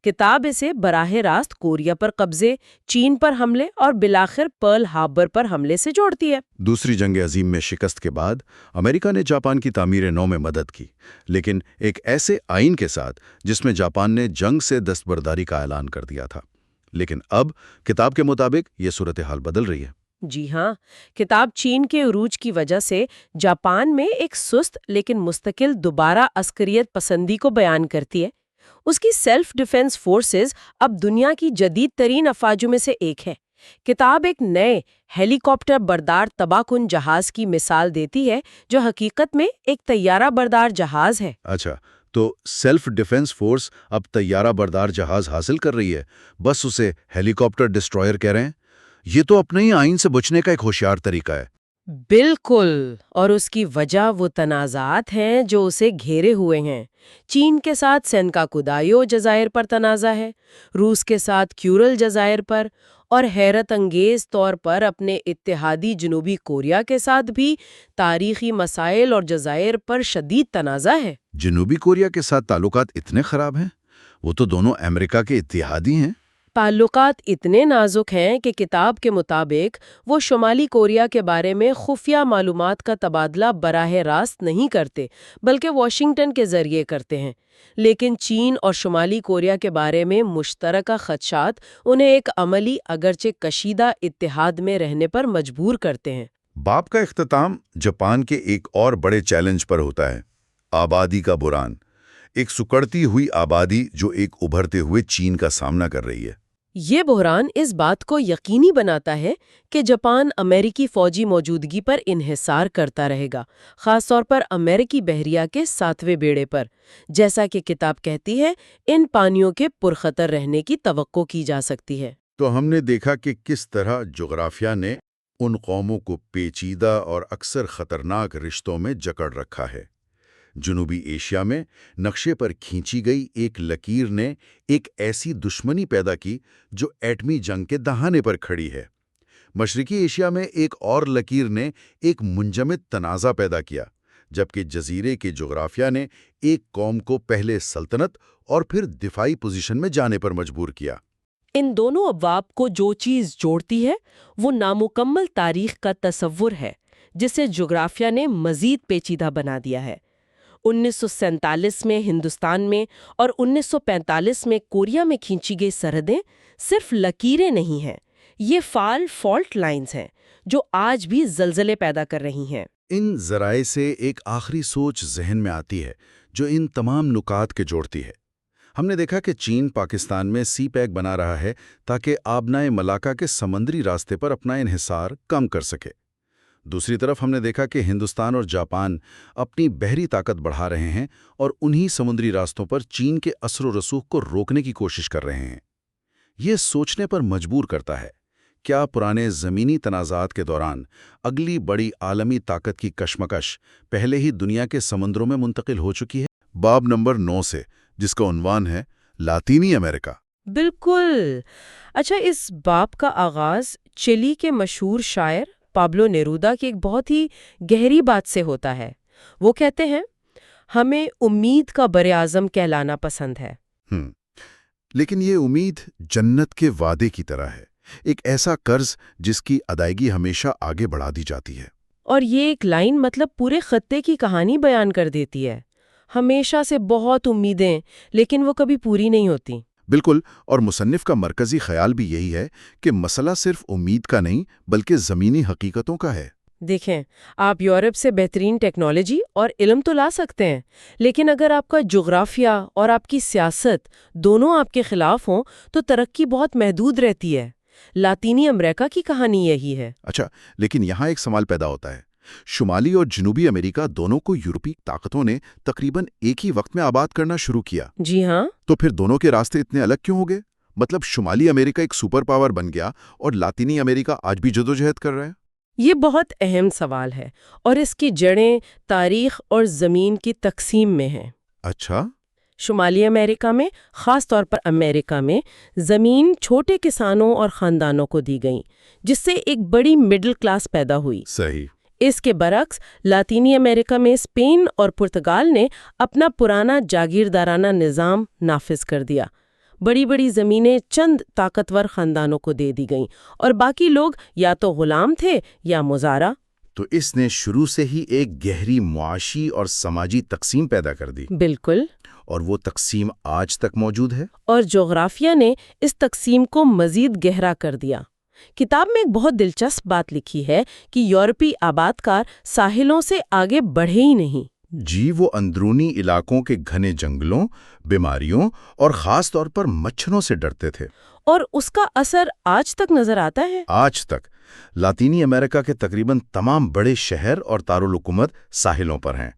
کتاب اسے براہ راست کوریا پر قبضے، چین پر حملے اور بالآخر پرل ہاربر پر حملے سے جوڑتی ہے۔ دوسری جنگ عظیم میں شکست کے بعد امریکہ نے جاپان کی تعمیر نو میں مدد کی، لیکن ایک ایسے آئین کے ساتھ جس میں جاپان نے جنگ سے دستبرداری کا اعلان کر دیا تھا۔ لیکن اب کتاب کے مطابق یہ صورتحال بدل رہی ہے۔ جی ہاں، کتاب چین کے عروج کی وجہ سے جاپان میں ایک سست لیکن مستقل دوبارہ عسکریت پسندی کو بیان کرتی ہے۔ اس کی سیلف ڈیفنس فورسز اب دنیا کی جدید ترین افواجوں میں سے ایک ہے۔ کتاب ایک نئے ہیلی کاپٹر بردار تباہ کن جہاز کی مثال دیتی ہے جو حقیقت میں ایک طیارہ بردار جہاز ہے۔ اچھا، تو سیلف ڈیفense فورس اب طیارہ بردار جہاز حاصل کر رہی ہے، بس اسے ہیلی کاپٹر ڈسٹرائر کہہ رہے ہیں۔ یہ تو اپنے ہی آئین سے بچنے کا ایک ہوشیار طریقہ ہے۔ بالکل، اور اس کی وجہ وہ تنازعات ہیں جو اسے گھیرے ہوئے ہیں۔ چین کے ساتھ سینکا کودایو جزائر پر تنازع ہے، روس کے ساتھ کیورل جزائر پر، اور حیرت انگیز طور پر اپنے اتحادی جنوبی کوریا کے ساتھ بھی تاریخی مسائل اور جزائر پر شدید تنازع ہے۔ جنوبی کوریا کے ساتھ تعلقات اتنے خراب ہیں؟ وہ تو دونوں امریکہ کے اتحادی ہیں۔ تعلقات اتنے نازک ہیں کہ کتاب کے مطابق وہ شمالی کوریا کے بارے میں خفیہ معلومات کا تبادلہ براہ راست نہیں کرتے، بلکہ واشنگٹن کے ذریعے کرتے ہیں۔ لیکن چین اور شمالی کوریا کے بارے میں مشترکہ خدشات انہیں ایک عملی اگرچہ کشیدہ اتحاد میں رہنے پر مجبور کرتے ہیں۔ باب کا اختتام جاپان کے ایک اور بڑے چیلنج پر ہوتا ہے، آبادی کا بحران، ایک سکڑتی ہوئی آبادی جو ایک ابھرتے ہوئے چین کا سامنا کر رہی ہے۔ یہ بحران اس بات کو یقینی بناتا ہے کہ جاپان امریکی فوجی موجودگی پر انحصار کرتا رہے گا، خاص طور پر امریکی بحریہ کے 7ویں بیڑے پر۔ جیسا کہ کتاب کہتی ہے، ان پانیوں کے پرخطر رہنے کی توقع کی جا سکتی ہے۔ تو ہم نے دیکھا کہ کس طرح جغرافیہ نے ان قوموں کو پیچیدہ اور اکثر خطرناک رشتوں میں جکڑ رکھا ہے۔ جنوبی ایشیا میں نقشے پر کھینچی گئی ایک لکیر نے ایک ایسی دشمنی پیدا کی جو ایٹمی جنگ کے دہانے پر کھڑی ہے۔ مشرقی ایشیا میں ایک اور لکیر نے ایک منجمد تنازع پیدا کیا، جبکہ جزیرے کے جغرافیہ نے ایک قوم کو پہلے سلطنت اور پھر دفاعی پوزیشن میں جانے پر مجبور کیا۔ ان دونوں ابواب کو جو چیز جوڑتی ہے وہ نامکمل تاریخ کا تصور ہے، جسے جغرافیہ نے مزید پیچیدہ بنا دیا ہے۔ 1947 میں ہندوستان میں اور 1945 میں کوریا میں کھینچی گئی سرحدیں صرف لکیریں نہیں ہیں، یہ فعال فالٹ لائنز ہیں جو آج بھی زلزلے پیدا کر رہی ہیں۔ ان ذرائع سے ایک آخری سوچ ذہن میں آتی ہے جو ان تمام نکات کے جوڑتی ہے۔ ہم نے دیکھا کہ چین پاکستان میں سی پیک بنا رہا ہے تاکہ آبنائے ملاکا کے سمندری راستے پر اپنا انحصار کم کر سکے۔ دوسری طرف ہم نے دیکھا کہ ہندوستان اور جاپان اپنی بحری طاقت بڑھا رہے ہیں اور انہی سمندری راستوں پر چین کے اثر و رسوخ کو روکنے کی کوشش کر رہے ہیں۔ یہ سوچنے پر مجبور کرتا ہے، کیا پرانے زمینی تنازعات کے دوران اگلی بڑی عالمی طاقت کی کشمکش پہلے ہی دنیا کے سمندروں میں منتقل ہو چکی ہے؟ باب نمبر 9 سے، جس کا عنوان ہے لاطینی امریکہ۔ بالکل۔ اچھا، اس باب کا آغاز چلی کے مشہور شاعر پابلو نیرودا کی ایک بہت ہی گہری بات سے ہوتا ہے۔ وہ کہتے ہیں، ہمیں امید کا براعظم کہلانا پسند ہے۔ لیکن یہ امید جنت کے وعدے کی طرح ہے، ایک ایسا قرض جس کی ادائیگی ہمیشہ آگے بڑھا دی جاتی ہے۔ اور یہ ایک لائن مطلب پورے خطے کی کہانی بیان کر دیتی ہے۔ ہمیشہ سے بہت امیدیں، لیکن وہ کبھی پوری نہیں ہوتی۔ بالکل، اور مصنف کا مرکزی خیال بھی یہی ہے کہ مسئلہ صرف امید کا نہیں بلکہ زمینی حقیقتوں کا ہے۔ دیکھیں، آپ یورپ سے بہترین ٹیکنالوجی اور علم تو لا سکتے ہیں، لیکن اگر آپ کا جغرافیہ اور آپ کی سیاست دونوں آپ کے خلاف ہوں تو ترقی بہت محدود رہتی ہے۔ لاطینی امریکہ کی کہانی یہی ہے۔ اچھا، لیکن یہاں ایک سوال پیدا ہوتا ہے، شمالی اور جنوبی امریکہ دونوں کو یورپی طاقتوں نے تقریباً ایک ہی وقت میں آباد کرنا شروع کیا۔ جی ہاں۔ تو پھر دونوں کے راستے اتنے الگ کیوں ہو گئے؟ مطلب شمالی امریکہ ایک سپر پاور بن گیا اور لاطینی امریکہ آج بھی جدوجہد کر رہا ہے؟ یہ بہت اہم سوال ہے اور اس کی جڑیں تاریخ اور زمین کی تقسیم میں ہیں۔ اچھا۔ شمالی امریکہ میں، خاص طور پر امریکہ میں، زمین چھوٹے کسانوں اور خاندانوں کو دی گئیں، جس سے ایک بڑی مڈل کلاس پیدا ہوئی۔ صحیح۔ اس کے برعکس لاطینی امریکہ میں اسپین اور پرتگال نے اپنا پرانا جاگیردارانہ نظام نافذ کر دیا۔ بڑی بڑی زمینیں چند طاقتور خاندانوں کو دے دی گئیں اور باقی لوگ یا تو غلام تھے یا مزارع۔ تو اس نے شروع سے ہی ایک گہری معاشی اور سماجی تقسیم پیدا کر دی۔ بالکل۔ اور وہ تقسیم آج تک موجود ہے۔ اور جغرافیہ نے اس تقسیم کو مزید گہرا کر دیا۔ کتاب میں ایک بہت دلچسپ بات لکھی ہے کہ یورپی آباد کار ساحلوں سے آگے بڑھے ہی نہیں۔ جی، وہ اندرونی علاقوں کے گھنے جنگلوں، بیماریوں اور خاص طور پر مچھروں سے ڈرتے تھے۔ اور اس کا اثر آج تک نظر آتا ہے۔ آج تک لاطینی امریکہ کے تقریباً تمام بڑے شہر اور دارالحکومت ساحلوں پر ہیں۔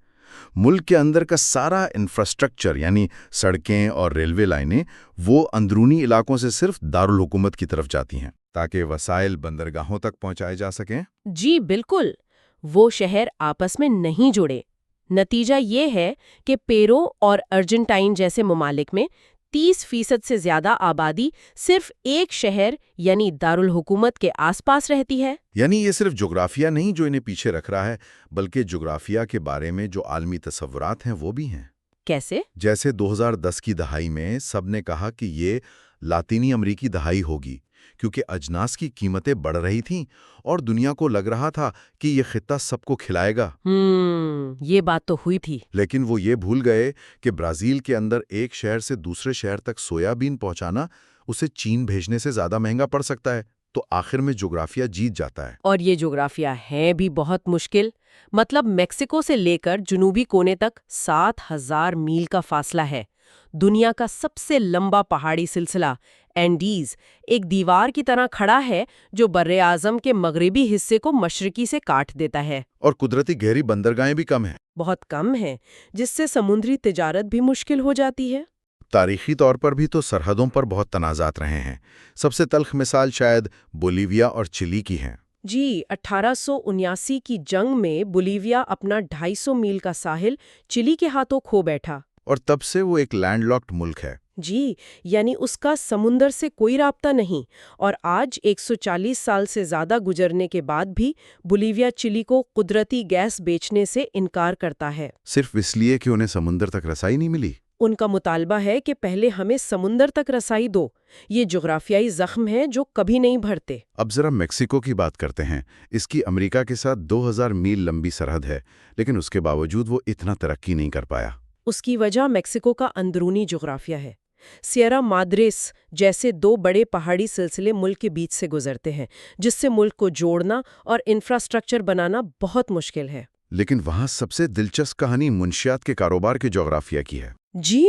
ملک کے اندر کا سارا انفراسٹرکچر یعنی سڑکیں اور ریلوے لائنیں وہ اندرونی علاقوں سے صرف دارالحکومت کی طرف جاتی ہیں تاکہ وسائل بندرگاہوں تک پہنچائے جا سکیں۔ جی بالکل، وہ شہر آپس میں نہیں جڑے۔ نتیجہ یہ ہے کہ پیرو اور ارجنٹائن جیسے ممالک میں 30% سے زیادہ آبادی صرف ایک شہر یعنی دارالحکومت کے آس پاس رہتی ہے۔ یعنی یہ صرف جغرافیہ نہیں جو انہیں پیچھے رکھ رہا ہے، بلکہ جغرافیہ کے بارے میں جو عالمی تصورات ہیں وہ بھی ہیں۔ کیسے؟ جیسے 2010 کی دہائی میں سب نے کہا کہ یہ لاطینی امریکی دہائی ہوگی کیونکہ اجناس کی قیمتیں بڑھ رہی تھیں اور دنیا کو لگ رہا تھا کہ یہ خطہ سب کو کھلائے گا۔ یہ بات تو ہوئی تھی۔ لیکن وہ یہ بھول گئے کہ برازیل کے اندر ایک شہر سے دوسرے شہر تک سویا بین پہنچانا اسے چین بھیجنے سے زیادہ مہنگا پڑ سکتا ہے، تو آخر میں جغرافیہ جیت جاتا ہے۔ اور یہ جغرافیہ ہے بھی بہت مشکل، مطلب میکسیکو سے لے کر جنوبی کونے تک 7000 میل کا فاصلہ ہے۔ دنیا کا سب سے لمبا پہاڑی سلسلہ اینڈیز ایک دیوار کی طرح کھڑا ہے جو براعظم کے مغربی حصے کو مشرقی سے کاٹ دیتا ہے۔ اور قدرتی گہری بندرگاہیں بھی کم ہیں۔ بہت کم ہیں، جس سے سمندری تجارت بھی مشکل ہو جاتی ہے۔ تاریخی طور پر بھی تو سرحدوں پر بہت تنازعات رہے ہیں۔ سب سے تلخ مثال شاید بولیویا اور چلی کی ہیں۔ جی، 1879 کی جنگ میں بولیویا اپنا 250 میل کا ساحل چلی کے ہاتھوں کھو بیٹھا۔ اور تب سے وہ ایک لینڈ لاکڈ ملک ہے۔ جی، یعنی اس کا سمندر سے کوئی رابطہ نہیں، اور آج 140 سال سے زیادہ گزرنے کے بعد بھی بولیویا چلی کو قدرتی گیس بیچنے سے انکار کرتا ہے۔ صرف اس لیے کہ انہیں سمندر تک رسائی نہیں ملی۔ ان کا مطالبہ ہے کہ پہلے ہمیں سمندر تک رسائی دو۔ یہ جغرافیائی زخم ہیں جو کبھی نہیں بھرتے۔ اب ذرا میکسیکو کی بات کرتے ہیں۔ اس کی امریکہ کے ساتھ 2000 میل لمبی سرحد ہے، لیکن اس کے باوجود وہ اتنا ترقی نہیں کر پایا۔ اس کی وجہ میکسیکو کا اندرونی جغرافیہ ہے۔ سیرا مادریس جیسے 2 بڑے پہاڑی سلسلے ملک کے بیچ سے گزرتے ہیں، جس سے ملک کو جوڑنا اور انفراسٹرکچر بنانا بہت مشکل ہے۔ لیکن وہاں سب سے دلچسپ کہانی منشیات کے کاروبار کے جغرافیہ کی ہے۔ جی،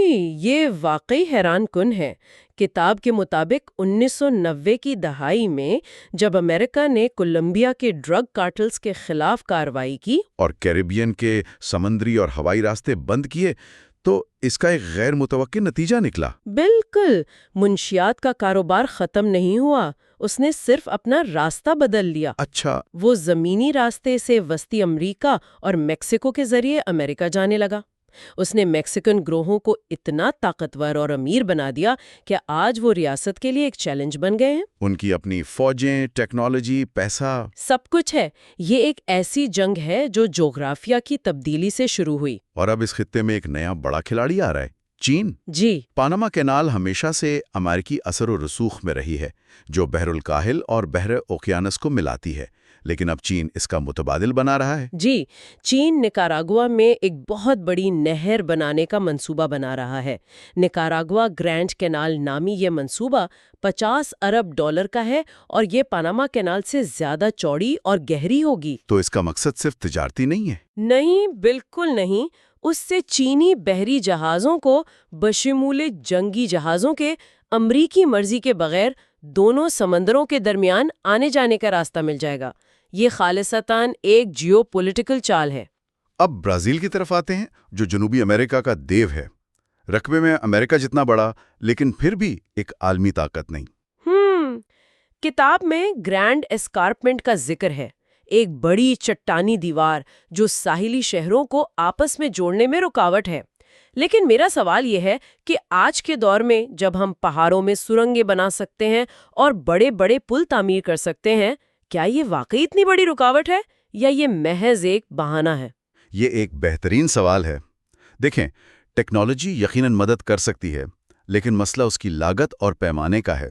یہ واقعی حیران کن ہے۔ کتاب کے مطابق 1990 کی دہائی میں جب امریکہ نے کولمبیا کے ڈرگ کارٹلز کے خلاف کارروائی کی اور کیریبین کے سمندری اور ہوائی راستے بند کیے تو اس کا ایک غیر متوقع نتیجہ نکلا۔ بالکل، منشیات کا کاروبار ختم نہیں ہوا، اس نے صرف اپنا راستہ بدل لیا۔ اچھا۔ وہ زمینی راستے سے وسطی امریکہ اور میکسیکو کے ذریعے امریکہ جانے لگا۔ اس نے میکسیکن گروہوں کو اتنا طاقتور اور امیر بنا دیا کہ آج وہ ریاست کے لیے ایک چیلنج بن گئے ہیں۔ ان کی اپنی فوجیں، ٹیکنالوجی، پیسہ، سب کچھ ہے۔ یہ ایک ایسی جنگ ہے جو جغرافیہ کی تبدیلی سے شروع ہوئی۔ اور اب اس خطے میں ایک نیا بڑا کھلاڑی آ رہا ہے، چین۔ جی، پاناما کینال ہمیشہ سے امریکی اثر و رسوخ میں رہی ہے، جو بحر الکاہل اور بحر اوقیانوس کو ملاتی ہے، لیکن اب چین اس کا متبادل بنا رہا ہے۔ جی، چین نکاراگوا میں ایک بہت بڑی نہر بنانے کا منصوبہ بنا رہا ہے۔ نکاراگوا گرینڈ کینال نامی یہ منصوبہ $50 ارب کا ہے اور یہ پاناما کینال سے زیادہ چوڑی اور گہری ہوگی۔ تو اس کا مقصد صرف تجارتی نہیں ہے؟ نہیں، بالکل نہیں۔ اس سے چینی بحری جہازوں کو بشمول جنگی جہازوں کے امریکی مرضی کے بغیر دونوں سمندروں کے درمیان آنے جانے کا راستہ مل جائے گا۔ یہ خالصتاً ایک جیو پولیٹیکل چال ہے۔ اب برازیل کی طرف آتے ہیں، جو جنوبی امریکہ کا دیو ہے۔ رقبے میں امریکہ جتنا بڑا، لیکن پھر بھی ایک عالمی طاقت نہیں۔ کتاب میں گرینڈ اسکارپمنٹ کا ذکر ہے، ایک بڑی چٹانی دیوار جو ساحلی شہروں کو آپس میں جوڑنے میں رکاوٹ ہے۔ لیکن میرا سوال یہ ہے کہ آج کے دور میں جب ہم پہاڑوں میں سرنگیں بنا سکتے ہیں اور بڑے بڑے پل تعمیر کر سکتے ہیں، کیا یہ واقعی اتنی بڑی رکاوٹ ہے یا یہ محض ایک بہانہ ہے؟ یہ ایک بہترین سوال ہے۔ دیکھیں، ٹیکنالوجی یقیناً مدد کر سکتی ہے، لیکن مسئلہ اس کی لاگت اور پیمانے کا ہے۔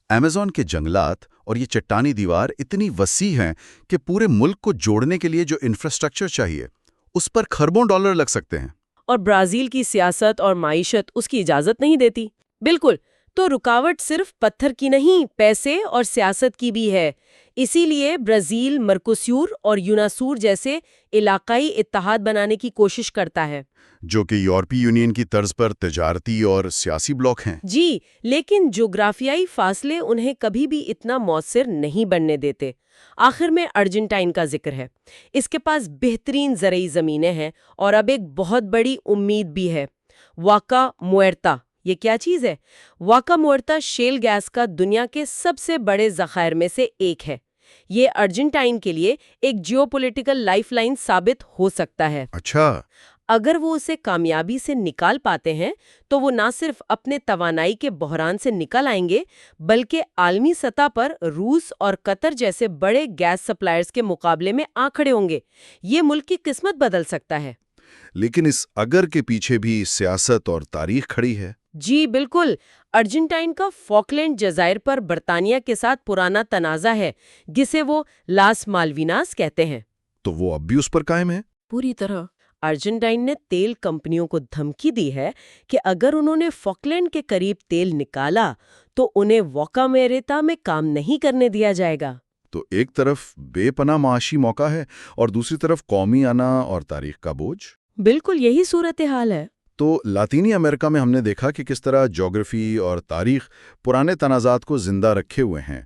ایمیزون کے جنگلات اور یہ چٹانی دیوار اتنی وسیع ہیں کہ پورے ملک کو جوڑنے کے لیے جو انفراسٹرکچر چاہیے، اس پر کھربوں ڈالر لگ سکتے ہیں۔ اور برازیل کی سیاست اور معیشت اس کی اجازت نہیں دیتی۔ بالکل، تو رکاوٹ صرف پتھر کی نہیں، پیسے اور سیاست کی بھی ہے۔ اسی لیے برازیل مرکوسیور اور یوناسور جیسے علاقائی اتحاد بنانے کی کوشش کرتا ہے، جو کہ یورپی یونین کی طرز پر تجارتی اور سیاسی بلاک ہیں۔ جی، لیکن جغرافیائی فاصلے انہیں کبھی بھی اتنا مؤثر نہیں بننے دیتے۔ آخر میں ارجنٹائن کا ذکر ہے۔ اس کے پاس بہترین زرعی زمینیں ہیں اور اب ایک بہت بڑی امید بھی ہے، واکا موئرتا۔ یہ کیا چیز ہے؟ واکا موئرتا شیل گیس کا دنیا کے سب سے بڑے ذخائر میں سے ایک ہے۔ یہ ارجنٹائن کے لیے ایک جیو پولیٹیکل لائف لائن ثابت ہو سکتا ہے۔ اچھا، اگر وہ اسے کامیابی سے نکال پاتے ہیں تو وہ نہ صرف اپنے توانائی کے بحران سے نکل آئیں گے بلکہ عالمی سطح پر روس اور قطر جیسے بڑے گیس سپلائرز کے مقابلے میں آ کھڑے ہوں گے۔ یہ ملک کی قسمت بدل سکتا ہے۔ لیکن اس اگر کے پیچھے بھی سیاست اور تاریخ کھڑی ہے۔ جی بالکل، ارجنٹائن کا فاکلینڈ جزائر پر برطانیہ کے ساتھ پرانا تنازع ہے جسے وہ لاس مالویناس کہتے ہیں۔ تو وہ اب بھی اس پر قائم ہے؟ پوری طرح۔ ارجنٹائن نے تیل کمپنیوں کو دھمکی دی ہے کہ اگر انہوں نے فاکلینڈ کے قریب تیل نکالا تو انہیں واکا موئرتا میں کام نہیں کرنے دیا جائے گا۔ تو ایک طرف بے پناہ معاشی موقع ہے اور دوسری طرف قومی انا اور تاریخ کا بوجھ۔ بالکل یہی صورتحال ہے۔ تو لاطینی امریکہ میں ہم نے دیکھا کہ کس طرح جغرافی اور تاریخ پرانے تنازعات کو زندہ رکھے ہوئے ہیں۔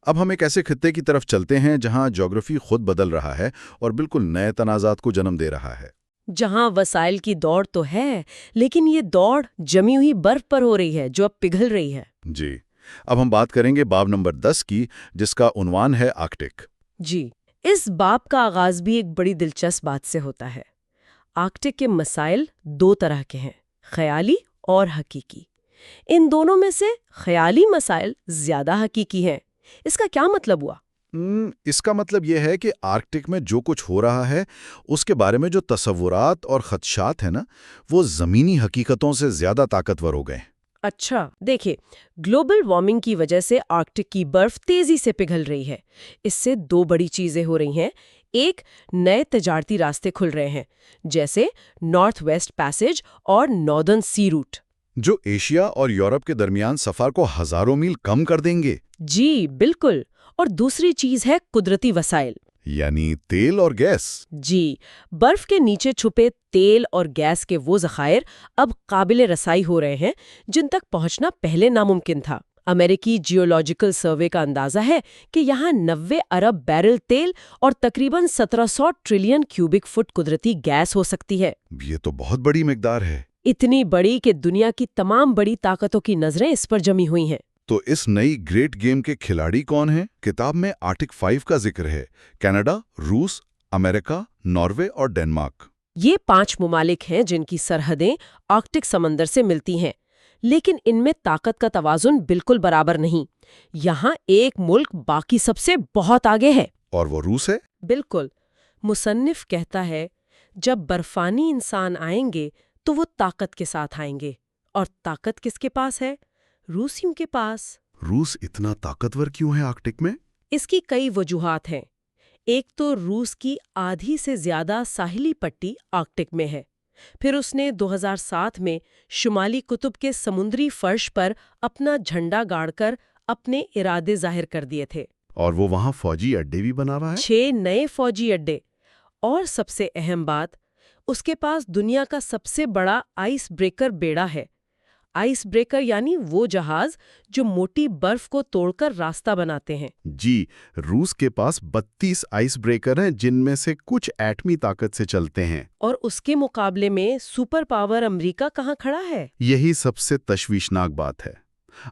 اب ہم ایک ایسے خطے کی طرف چلتے ہیں جہاں جغرافی خود بدل رہا ہے اور بالکل نئے تنازعات کو جنم دے رہا ہے۔ جہاں وسائل کی دوڑ تو ہے لیکن یہ دوڑ جمی ہوئی برف پر ہو رہی ہے جو اب پگھل رہی ہے۔ جی، اب ہم بات کریں گے باب نمبر 10 کی، جس کا عنوان ہے آرکٹک۔ جی، اس باب کا آغاز بھی ایک بڑی دلچسپ بات سے ہوتا ہے۔ آرکٹک کے مسائل دو طرح کے ہیں، خیالی اور حقیقی۔ ان دونوں میں سے خیالی مسائل زیادہ حقیقی ہیں۔ اس کا کیا مطلب ہوا؟ اس کا مطلب یہ ہے کہ آرکٹک میں جو کچھ ہو رہا ہے اس کے بارے میں جو تصورات اور خدشات ہیں نا، وہ زمینی حقیقتوں سے زیادہ طاقتور ہو گئے ہیں۔ اچھا، دیکھیں، گلوبل وارمنگ کی وجہ سے آرکٹک کی برف تیزی سے پگھل رہی ہے۔ اس سے دو بڑی چیزیں ہو رہی ہیں۔ ایک، نئے تجارتی راستے کھل رہے ہیں جیسے نارتھ ویسٹ پیسیج اور ناردرن سی روٹ، جو ایشیا اور یورپ کے درمیان سفر کو ہزاروں میل کم کر دیں گے۔ جی بالکل۔ اور دوسری چیز ہے قدرتی وسائل، یعنی تیل اور گیس۔ جی، برف کے نیچے چھپے تیل اور گیس کے وہ ذخائر اب قابل رسائی ہو رہے ہیں جن تک پہنچنا پہلے ناممکن تھا۔ امریکی جیولوجیکل سروے کا اندازہ ہے کہ یہاں 90 ارب بیرل تیل اور تقریباً 1700 ٹریلین کیوبک فٹ قدرتی گیس ہو سکتی ہے۔ یہ تو بہت بڑی مقدار ہے۔ اتنی بڑی کہ دنیا کی تمام بڑی طاقتوں کی نظریں اس پر جمی ہوئی ہیں۔ تو اس نئی گریٹ گیم کے کھلاڑی کون ہیں؟ کتاب میں آرکٹک 5 کا ذکر ہے، کینیڈا، روس، امریکہ، ناروے اور ڈنمارک۔ یہ 5 ممالک ہیں جن کی سرحدیں آرکٹک سمندر سے ملتی ہیں، لیکن ان میں طاقت کا توازن بالکل برابر نہیں۔ یہاں ایک ملک باقی سب سے بہت آگے ہے، اور وہ روس ہے۔ بالکل۔ مصنف کہتا ہے جب برفانی انسان آئیں گے تو وہ طاقت کے ساتھ آئیں گے، اور طاقت کس کے پاس ہے؟ روسیوں کے پاس۔ روس اتنا طاقتور کیوں ہے آرکٹک میں؟ اس کی کئی وجوہات ہیں۔ ایک تو روس کی آدھی سے زیادہ ساحلی پٹی آرکٹک میں ہے، پھر اس نے 2007 میں شمالی قطب کے سمندری فرش پر اپنا جھنڈا گاڑ کر اپنے ارادے ظاہر کر دیے تھے، اور وہ وہاں فوجی اڈے بھی بنا رہا ہے۔ 6 نئے فوجی اڈے، اور سب سے اہم بات، اس کے پاس دنیا کا سب سے بڑا آئس بریکر بیڑا ہے۔ آئس بریکر یعنی وہ جہاز جو موٹی برف کو توڑ کر راستہ بناتے ہیں۔ جی، روس کے پاس 32 آئس بریکر ہیں جن میں سے کچھ ایٹمی طاقت سے چلتے ہیں۔ اور اس کے مقابلے میں سپر پاور امریکہ کہاں کھڑا ہے؟ یہی سب سے تشویشناک بات ہے۔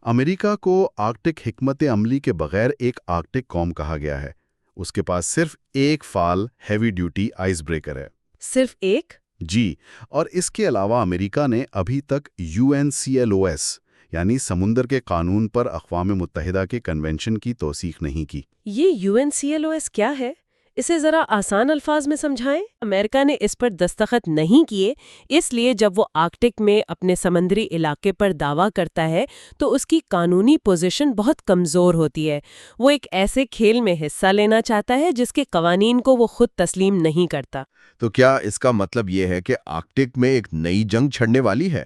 امریکہ کو آرکٹک حکمت عملی کے بغیر ایک آرکٹک قوم کہا گیا ہے۔ اس کے پاس صرف ایک فعال ہیوی ڈیوٹی آئس بریکر ہے۔ صرف ایک؟ جی، اور اس کے علاوہ امریکہ نے ابھی تک UNCLOS یعنی سمندر کے قانون پر اقوام متحدہ کے کنونشن کی توثیق نہیں کی۔ یہ UNCLOS کیا ہے؟ اسے ذرا آسان الفاظ میں سمجھائیں۔ امریکہ نے اس پر دستخط نہیں کیے، اس لیے جب وہ آرکٹک میں اپنے سمندری علاقے پر دعویٰ کرتا ہے تو اس کی قانونی پوزیشن بہت کمزور ہوتی ہے۔ وہ ایک ایسے کھیل میں حصہ لینا چاہتا ہے جس کے قوانین کو وہ خود تسلیم نہیں کرتا۔ تو کیا اس کا مطلب یہ ہے کہ آرکٹک میں ایک نئی جنگ چھڑنے والی ہے؟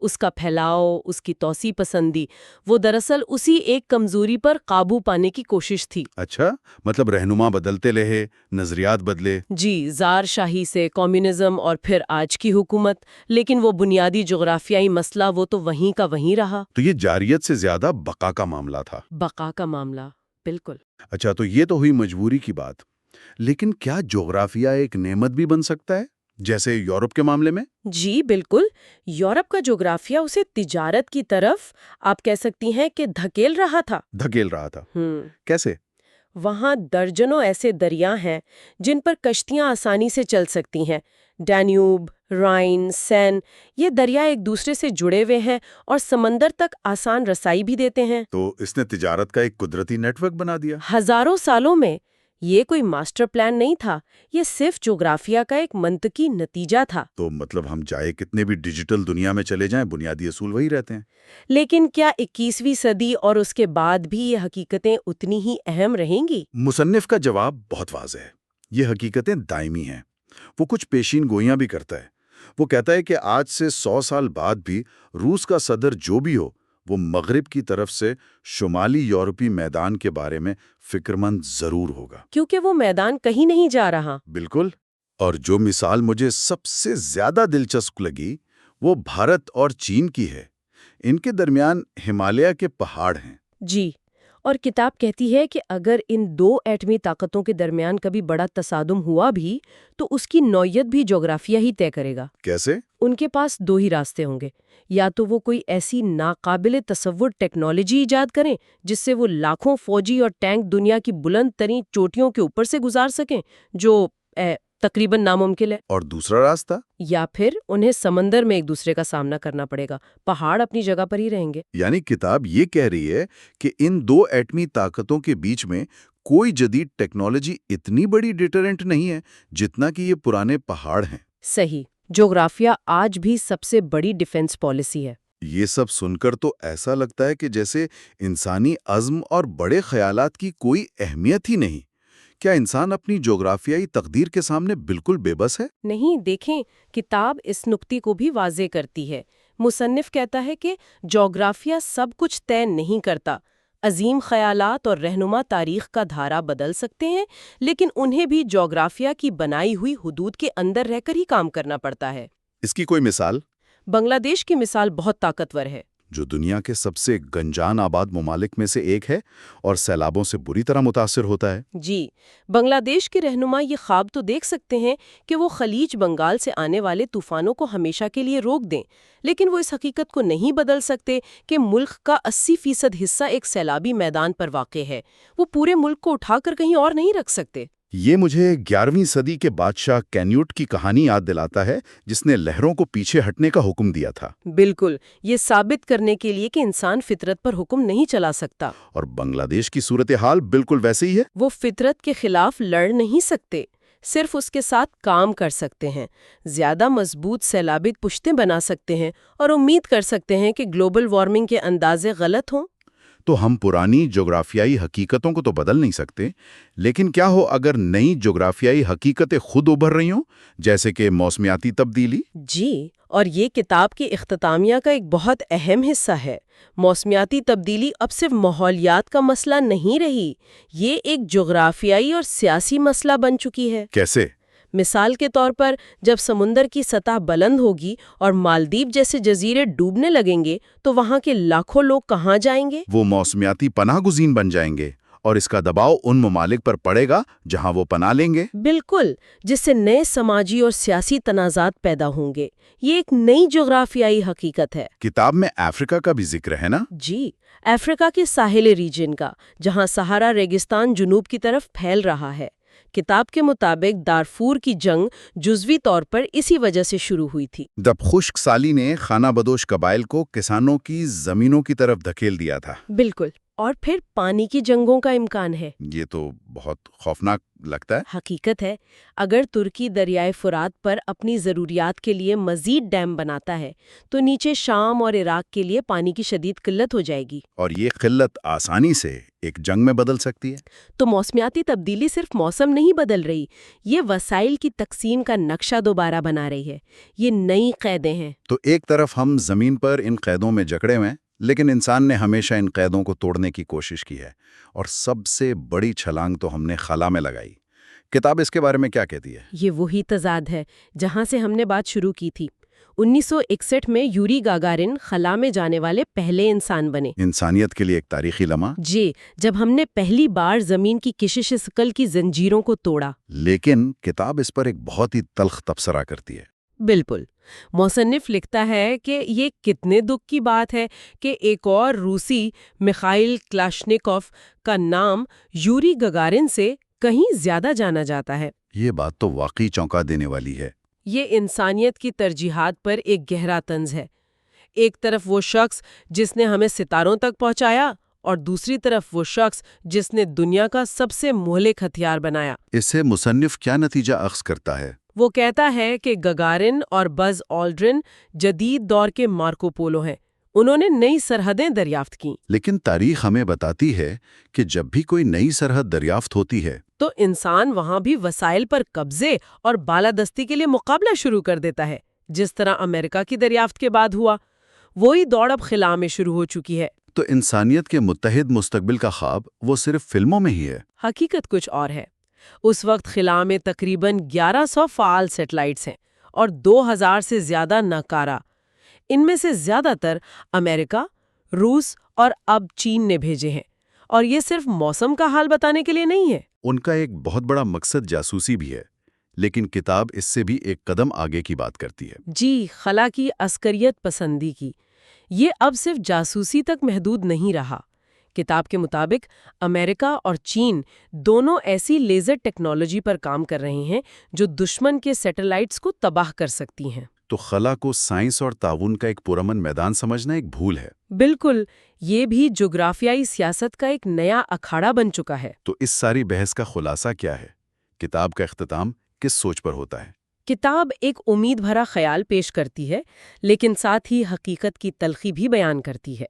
اس کا پھیلاؤ، اس کی توسیع پسندی، وہ دراصل اسی ایک کمزوری پر قابو پانے کی کوشش تھی۔ اچھا، مطلب رہنما بدلتے رہے، نظریات بدلے۔ جی، زار شاہی سے کمیونزم اور پھر آج کی حکومت، لیکن وہ بنیادی جغرافیائی مسئلہ وہ تو وہیں کا وہیں رہا۔ تو یہ جاریت سے زیادہ بقا کا معاملہ تھا۔ بقا کا معاملہ، بالکل۔ اچھا، تو یہ تو ہوئی مجبوری کی بات، لیکن کیا جغرافیہ ایک نعمت بھی بن سکتا ہے، جیسے یورپ کے معاملے میں؟ جی بالکل، یورپ کا جغرافیہ اسے تجارت کی طرف آپ کہہ سکتی ہیں کہ دھکیل رہا تھا۔ دھکیل رہا تھا؟ کیسے؟ وہاں درجنوں ایسے دریا ہیں جن پر کشتیاں آسانی سے چل سکتی ہیں۔ ڈینیوب، رائن، سین، یہ دریا ایک دوسرے سے جڑے ہوئے ہیں اور سمندر تک آسان رسائی بھی دیتے ہیں۔ تو اس نے تجارت کا ایک قدرتی نیٹ ورک بنا دیا۔ ہزاروں سالوں میں یہ کوئی ماسٹر پلان نہیں تھا، یہ صرف جغرافیہ کا ایک منطقی نتیجہ تھا۔ تو مطلب ہم چاہے کتنے بھی ڈیجیٹل دنیا میں چلے جائیں، بنیادی اصول وہی رہتے ہیں۔ لیکن کیا 21ویں صدی اور اس کے بعد بھی یہ حقیقتیں اتنی ہی اہم رہیں گی؟ مصنف کا جواب بہت واضح ہے، یہ حقیقتیں دائمی ہیں۔ وہ کچھ پیشین گوئیاں بھی کرتا ہے۔ وہ کہتا ہے کہ آج سے 100 سال بعد بھی روس کا صدر جو بھی ہو، وہ مغرب کی طرف سے شمالی یورپی میدان کے بارے میں فکر مند ضرور ہوگا، کیونکہ وہ میدان کہیں نہیں جا رہا۔ بالکل۔ اور جو مثال مجھے سب سے زیادہ دلچسپ لگی وہ بھارت اور چین کی ہے۔ ان کے درمیان ہمالیہ کے پہاڑ ہیں۔ جی، اور کتاب کہتی ہے کہ اگر ان دو ایٹمی طاقتوں کے درمیان کبھی بڑا تصادم ہوا بھی تو اس کی نوعیت بھی جغرافیہ ہی طے کرے گا۔ کیسے؟ ان کے پاس دو ہی راستے ہوں گے، یا تو وہ کوئی ایسی ناقابل تصور ٹیکنالوجی ایجاد کریں جس سے وہ لاکھوں فوجی اور ٹینک دنیا کی بلند ترین چوٹیوں کے اوپر سے گزار سکیں، جو تقریباً ناممکن ہے، اور دوسرا راستہ؟ یا پھر انہیں سمندر میں ایک دوسرے کا سامنا کرنا پڑے گا، پہاڑ اپنی جگہ پر ہی رہیں گے۔ یعنی کتاب یہ کہہ رہی ہے کہ ان دو ایٹمی طاقتوں کے بیچ میں کوئی جدید ٹیکنالوجی اتنی بڑی ڈیٹرنٹ نہیں ہے جتنا کہ یہ پرانے پہاڑ ہیں۔ صحیح، جغرافیہ آج بھی سب سے بڑی ڈیفنس پالیسی ہے۔ یہ سب سن کر تو ایسا لگتا ہے کہ جیسے انسانی عزم اور بڑے خیالات کی کوئی اہمیت ہی نہیں۔ کیا انسان اپنی جغرافیائی تقدیر کے سامنے بالکل بے بس ہے؟ نہیں، دیکھیں، کتاب اس نکتے کو بھی واضح کرتی ہے۔ مصنف کہتا ہے کہ جغرافیہ سب کچھ طے نہیں کرتا۔ عظیم خیالات اور رہنما تاریخ کا دھارا بدل سکتے ہیں، لیکن انہیں بھی جغرافیہ کی بنائی ہوئی حدود کے اندر رہ کر ہی کام کرنا پڑتا ہے۔ اس کی کوئی مثال؟ بنگلہ دیش کی مثال بہت طاقتور ہے۔ جو دنیا کے سب سے گنجان آباد ممالک میں سے ایک ہے اور سیلابوں سے بری طرح متاثر ہوتا ہے۔ جی، بنگلہ دیش کے رہنما یہ خواب تو دیکھ سکتے ہیں کہ وہ خلیج بنگال سے آنے والے طوفانوں کو ہمیشہ کے لیے روک دیں، لیکن وہ اس حقیقت کو نہیں بدل سکتے کہ ملک کا 80% حصہ ایک سیلابی میدان پر واقع ہے۔ وہ پورے ملک کو اٹھا کر کہیں اور نہیں رکھ سکتے۔ یہ مجھے 11ویں صدی کے بادشاہ کینیوٹ کی کہانی یاد دلاتا ہے، جس نے لہروں کو پیچھے ہٹنے کا حکم دیا تھا۔ بالکل، یہ ثابت کرنے کے لیے کہ انسان فطرت پر حکم نہیں چلا سکتا۔ اور بنگلہ دیش کی صورتحال بالکل ویسے ہی ہے۔ وہ فطرت کے خلاف لڑ نہیں سکتے، صرف اس کے ساتھ کام کر سکتے ہیں، زیادہ مضبوط سیلابی پشتیں بنا سکتے ہیں اور امید کر سکتے ہیں کہ گلوبل وارمنگ کے اندازے غلط ہوں۔ تو ہم پرانی جغرافیائی حقیقتوں کو تو بدل نہیں سکتے، لیکن کیا ہو اگر نئی جغرافیائی حقیقتیں خود ابھر رہی ہوں، جیسے کہ موسمیاتی تبدیلی؟ جی، اور یہ کتاب کی اختتامیہ کا ایک بہت اہم حصہ ہے۔ موسمیاتی تبدیلی اب صرف ماحولیات کا مسئلہ نہیں رہی، یہ ایک جغرافیائی اور سیاسی مسئلہ بن چکی ہے۔ کیسے؟ مثال کے طور پر جب سمندر کی سطح بلند ہوگی اور مالدیپ جیسے جزیرے ڈوبنے لگیں گے تو وہاں کے لاکھوں لوگ کہاں جائیں گے؟ وہ موسمیاتی پناہ گزین بن جائیں گے، اور اس کا دباؤ ان ممالک پر پڑے گا جہاں وہ پناہ لیں گے۔ بالکل، جس سے نئے سماجی اور سیاسی تنازعات پیدا ہوں گے۔ یہ ایک نئی جغرافیائی حقیقت ہے۔ کتاب میں افریقہ کا بھی ذکر ہے نا؟ جی، افریقہ کے ساحلی ریجن کا، جہاں صحارا ریگستان جنوب کی طرف پھیل رہا ہے۔ کتاب کے مطابق دارفور کی جنگ جزوی طور پر اسی وجہ سے شروع ہوئی تھی۔ جب خشک سالی نے خانہ بدوش قبائل کو کسانوں کی زمینوں کی طرف دھکیل دیا تھا۔ بالکل، اور پھر پانی کی جنگوں کا امکان ہے۔ یہ تو بہت خوفناک لگتا ہے۔ حقیقت ہے، اگر ترکی دریائے فرات پر اپنی ضروریات کے لیے مزید ڈیم بناتا ہے تو نیچے شام اور عراق کے لیے پانی کی شدید قلت ہو جائے گی۔ اور یہ قلت آسانی سے ایک جنگ میں بدل سکتی ہے۔ تو موسمیاتی تبدیلی صرف موسم نہیں بدل رہی، یہ وسائل کی تقسیم کا نقشہ دوبارہ بنا رہی ہے۔ یہ نئی قیدیں ہیں۔ تو ایک طرف ہم زمین پر ان قیدوں میں جکڑے ہوئے ہیں، لیکن انسان نے ہمیشہ ان قیدوں کو توڑنے کی کوشش کی ہے، اور سب سے بڑی چھلانگ تو ہم نے خلا میں لگائی۔ کتاب اس کے بارے میں کیا کہتی ہے؟ یہ وہی تضاد ہے جہاں سے ہم نے بات شروع کی تھی۔ 1961 میں یوری گاگارن خلا میں جانے والے پہلے انسان بنے۔ انسانیت کے لیے ایک تاریخی لمحہ۔ جی، جب ہم نے پہلی بار زمین کی کشش ثقل کی زنجیروں کو توڑا۔ لیکن کتاب اس پر ایک بہت ہی تلخ تبصرہ کرتی ہے۔ بالکل، مصنف لکھتا ہے کہ یہ کتنے دکھ کی بات ہے کہ ایک اور روسی میخائیل کلاشنکوف کا نام یوری گگارن سے کہیں زیادہ جانا جاتا ہے۔ یہ بات تو واقعی چونکا دینے والی ہے۔ یہ انسانیت کی ترجیحات پر ایک گہرا طنز ہے۔ ایک طرف وہ شخص جس نے ہمیں ستاروں تک پہنچایا، اور دوسری طرف وہ شخص جس نے دنیا کا سب سے مہلک ہتھیار بنایا۔ اس سے مصنف کیا نتیجہ اخذ کرتا ہے؟ وہ کہتا ہے کہ گگارن اور بز آلڈرن جدید دور کے مارکو پولو ہیں۔ انہوں نے نئی سرحدیں دریافت کیں۔ لیکن تاریخ ہمیں بتاتی ہے کہ جب بھی کوئی نئی سرحد دریافت ہوتی ہے تو انسان وہاں بھی وسائل پر قبضے اور بالادستی کے لیے مقابلہ شروع کر دیتا ہے، جس طرح امریکہ کی دریافت کے بعد ہوا۔ وہی دوڑ اب خلا میں شروع ہو چکی ہے۔ تو انسانیت کے متحد مستقبل کا خواب وہ صرف فلموں میں ہی ہے؟ حقیقت کچھ اور ہے۔ اس وقت خلا میں تقریباً 1100 فعال سیٹلائٹس ہیں اور 2000 سے زیادہ ناکارہ۔ ان میں سے زیادہ تر امریکہ، روس اور اب چین نے بھیجے ہیں، اور یہ صرف موسم کا حال بتانے کے لیے نہیں ہے۔ ان کا ایک بہت بڑا مقصد جاسوسی بھی ہے، لیکن کتاب اس سے بھی ایک قدم آگے کی بات کرتی ہے۔ جی، خلا کی عسکریت پسندی کی۔ یہ اب صرف جاسوسی تک محدود نہیں رہا۔ کتاب کے مطابق امریکہ اور چین دونوں ایسی لیزر ٹیکنالوجی پر کام کر رہے ہیں جو دشمن کے سیٹلائٹس کو تباہ کر سکتی ہیں۔ تو خلا کو سائنس اور تعاون کا ایک پرامن میدان سمجھنا ایک بھول ہے۔ بالکل، یہ بھی جغرافیائی سیاست کا ایک نیا اکھاڑا بن چکا ہے۔ تو اس ساری بحث کا خلاصہ کیا ہے؟ کتاب کا اختتام کس سوچ پر ہوتا ہے؟ کتاب ایک امید بھرا خیال پیش کرتی ہے، لیکن ساتھ ہی حقیقت کی تلخی بھی بیان کرتی ہے۔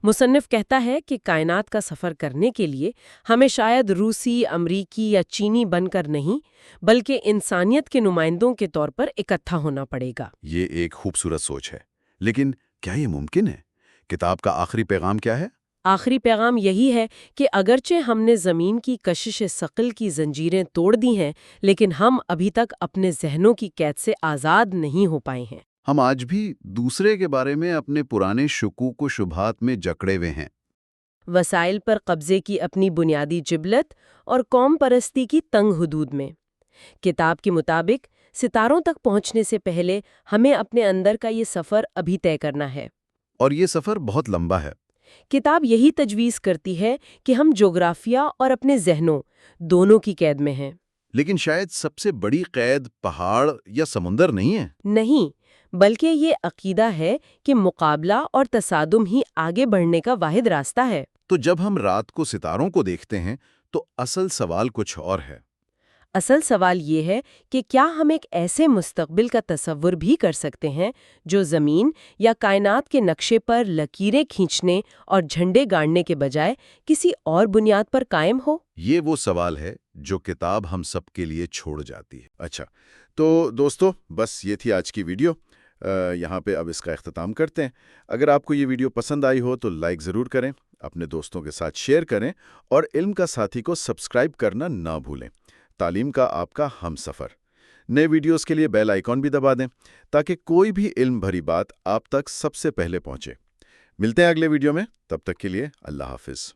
مصنف کہتا ہے کہ کائنات کا سفر کرنے کے لیے ہمیں شاید روسی، امریکی یا چینی بن کر نہیں، بلکہ انسانیت کے نمائندوں کے طور پر اکٹھا ہونا پڑے گا۔ یہ ایک خوبصورت سوچ ہے، لیکن کیا یہ ممکن ہے؟ کتاب کا آخری پیغام کیا ہے؟ آخری پیغام یہی ہے کہ اگرچہ ہم نے زمین کی کشش ثقل کی زنجیریں توڑ دی ہیں، لیکن ہم ابھی تک اپنے ذہنوں کی قید سے آزاد نہیں ہو پائے ہیں۔ ہم آج بھی دوسرے کے بارے میں اپنے پرانے شکوک و شبہات میں جکڑے ہوئے ہیں۔ وسائل پر قبضے کی اپنی بنیادی جبلت اور قوم پرستی کی تنگ حدود میں۔ کتاب کے مطابق ستاروں تک پہنچنے سے پہلے ہمیں اپنے اندر کا یہ سفر ابھی طے کرنا ہے۔ اور یہ سفر بہت لمبا ہے۔ کتاب یہی تجویز کرتی ہے کہ ہم جغرافیہ اور اپنے ذہنوں دونوں کی قید میں ہیں۔ لیکن شاید سب سے بڑی قید پہاڑ یا سمندر نہیں ہے۔ نہیں، بلکہ یہ عقیدہ ہے کہ مقابلہ اور تصادم ہی آگے بڑھنے کا واحد راستہ ہے۔ تو جب ہم رات کو ستاروں کو دیکھتے ہیں تو اصل سوال کچھ اور ہے۔ اصل سوال یہ ہے کہ کیا ہم ایک ایسے مستقبل کا تصور بھی کر سکتے ہیں جو زمین یا کائنات کے نقشے پر لکیریں کھینچنے اور جھنڈے گاڑنے کے بجائے کسی اور بنیاد پر قائم ہو؟ یہ وہ سوال ہے جو کتاب ہم سب کے لیے چھوڑ جاتی ہے۔ اچھا، تو دوستو، بس یہ تھی آج کی ویڈیو۔ یہاں پہ اب اس کا اختتام کرتے ہیں۔ اگر آپ کو یہ ویڈیو پسند آئی ہو تو لائک ضرور کریں، اپنے دوستوں کے ساتھ شیئر کریں، اور علم کا ساتھی کو سبسکرائب کرنا نہ بھولیں۔ تعلیم کا آپ کا ہم سفر۔ نئے ویڈیوز کے لیے بیل آئیکن بھی دبا دیں تاکہ کوئی بھی علم بھری بات آپ تک سب سے پہلے پہنچے۔ ملتے ہیں اگلے ویڈیو میں، تب تک کے لیے اللہ حافظ۔